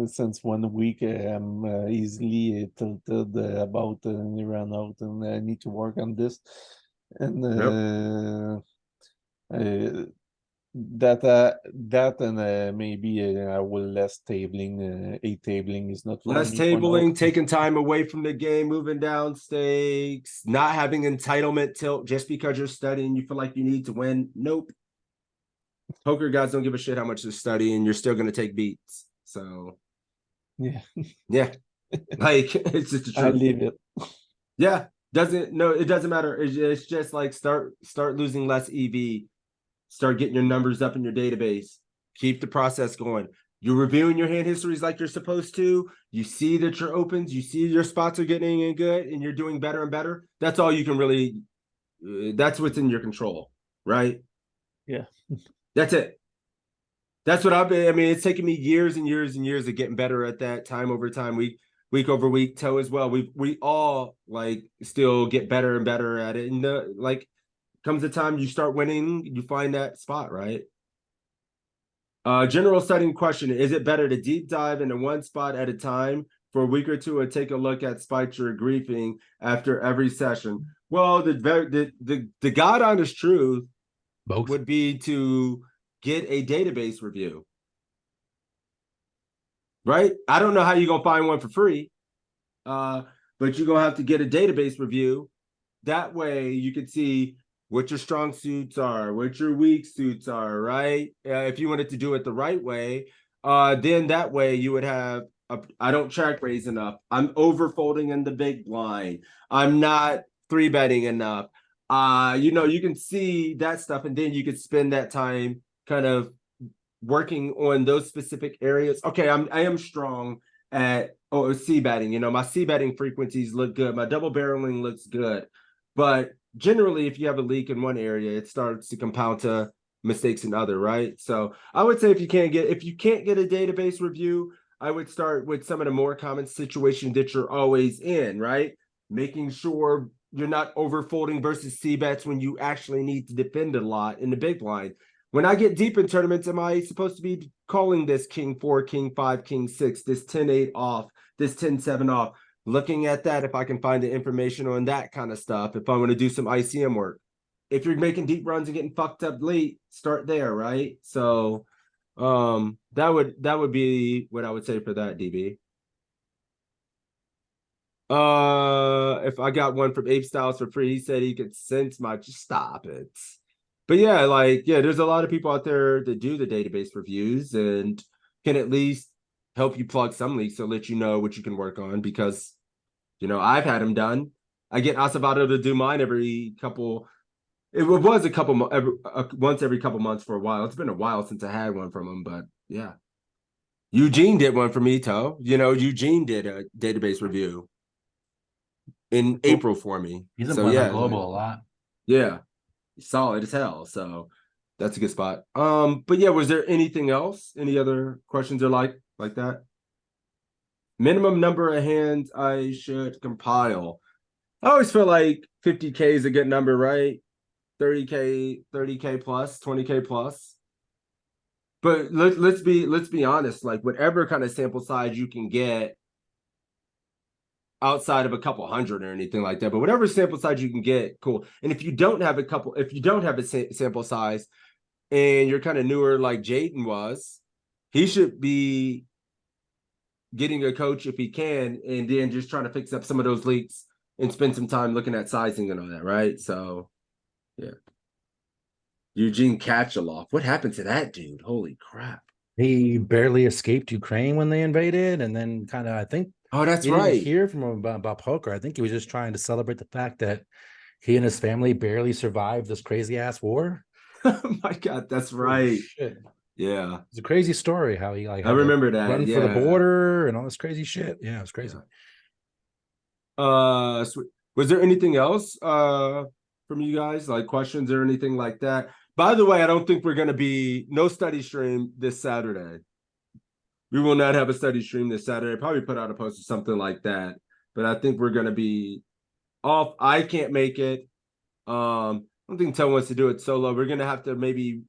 Since 1 week, I'm easily tilted about run out, and I need to work on this. And that and maybe I will less tabling. 8 tabling is not for less me tabling, taking time away from the game, moving down stakes, not having entitlement tilt just because you're studying. You feel like you need to win. Nope. Poker guys don't give a shit how much you're studying. You're still going to take beats. So yeah, like it's just the truth. I leave it. Yeah, it doesn't matter. It's just like start losing less EV. Start getting your numbers up in your database. Keep the process going. You're reviewing your hand histories like you're supposed to. You see that your opens, you see your spots are getting in good, and you're doing better and better. That's all you can really. That's what's in your control, right? Yeah. That's it. That's what I've been. I mean, it's taken me years and years and years of getting better at that, time over time, week over week. Toe as well. We all like still get better and better at it. And like comes the time you start winning, you find that spot, right? General setting question: is it better to deep dive into one spot at a time for a week or two, and take a look at spots you're griefing after every session? Well, the God honest truth Both. would be to get a database review. Right? I don't know how you're gonna find one for free, but you're gonna have to get a database review. That way you can see what your strong suits are, what your weak suits are, right? If you wanted to do it the right way, then that way you would have I don't check raise enough. I'm over folding in the big blind. I'm not 3-betting enough. You can see that stuff, and then you could spend that time kind of working on those specific areas. Okay, I am strong at c-betting. My c-betting frequencies look good. My double barreling looks good. But generally, if you have a leak in one area, it starts to compound to mistakes in other, right? So I would say if you can't get a database review, I would start with some of the more common situations that you're always in, right? Making sure you're not overfolding versus c-bets when you actually need to defend a lot in the big blind. When I get deep in tournaments, am I supposed to be calling this king 4, king 5, king 6, this 10-8 off, this 10-7 off? Looking at that, if I can find the information on that kind of stuff, if I want to do some ICM work. If you're making deep runs and getting fucked up late, start there, right? So that would be what I would say for that, DB. If I got one from Ape Styles for free, he said he could sense my, just stop it. But yeah, there's a lot of people out there that do the database reviews and can at least help you plug some leaks, so let you know what you can work on, because I've had them done. I get Acevedo to do mine every couple. It was a couple once every couple months for a while. It's been a while since I had one from him, but yeah. Eugene did one for me, Toe. Eugene did a database review in April for me. He's been playing on Global a lot. Yeah, solid as hell. So that's a good spot. But yeah, was there anything else? Any other questions or like that? Minimum number of hands I should compile. I always feel like 50K is a good number, right? 30K plus, 20K plus. But let's be honest, like whatever kind of sample size you can get outside of a couple hundred or anything like that, but whatever sample size you can get, cool. And if you don't have a sample size and you're kind of newer like Jaden was, he should be getting a coach if he can, and then just trying to fix up some of those leaks and spend some time looking at sizing and all that, right? So yeah. Eugene Kachaloff. What happened to that dude? Holy crap. He barely escaped Ukraine when they invaded, and then kind of, I think, oh, that's he right. didn't hear from him about poker. I think he was just trying to celebrate the fact that he and his family barely survived this crazy ass war. Oh my God, that's right. Shit. Yeah, it's a crazy story how he I remember that. run for the border and all this crazy shit. Yeah, it was crazy. Was there anything else from you guys, like questions or anything like that? By the way, I don't think we're going to be no study stream this Saturday. We will not have a study stream this Saturday. Probably put out a post or something like that. But I think we're going to be off. I can't make it. I don't think Toe wants to do it solo. We're going to have to maybe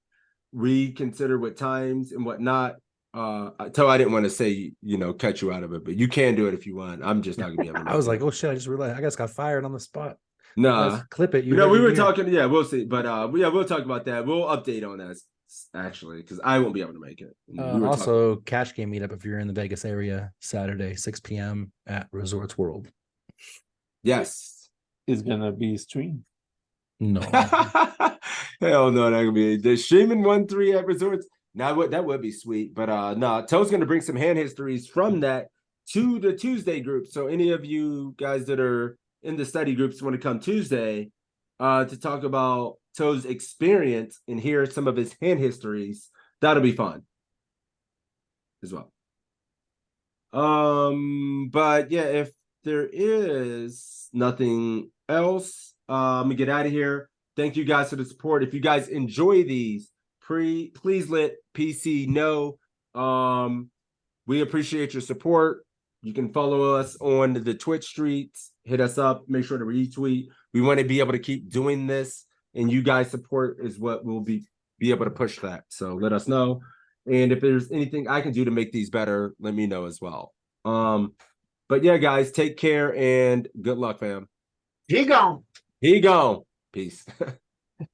reconsider what times and whatnot. Toe, I didn't want to say, cut you out of it, but you can do it if you want. I'm just not going to be able to. I was like, oh shit, I just realized I just got fired on the spot. Nah, clip it. We were talking. Yeah, we'll see. But we'll talk about that. We'll update on that actually, because I won't be able to make it. Also, cash game meetup if you're in the Vegas area Saturday, 6 p.m. at Resorts World. Yes, it's gonna be streamed. No, hell no, not gonna be. They're streaming 1-3 at Resorts. Now that would be sweet. But no, Toe's gonna bring some hand histories from that to the Tuesday group. So any of you guys that are in the study groups want to come Tuesday to talk about Toe's experience and hear some of his hand histories, that'll be fun as well. But yeah, if there is nothing else, I'm gonna get out of here. Thank you guys for the support. If you guys enjoy these, please let PC know. We appreciate your support. You can follow us on the Twitch streets. Hit us up. Make sure to retweet. We want to be able to keep doing this, and you guys' support is what will be able to push that. So let us know. And if there's anything I can do to make these better, let me know as well. But yeah, guys, take care and good luck, fam. He gone. He gone. Peace.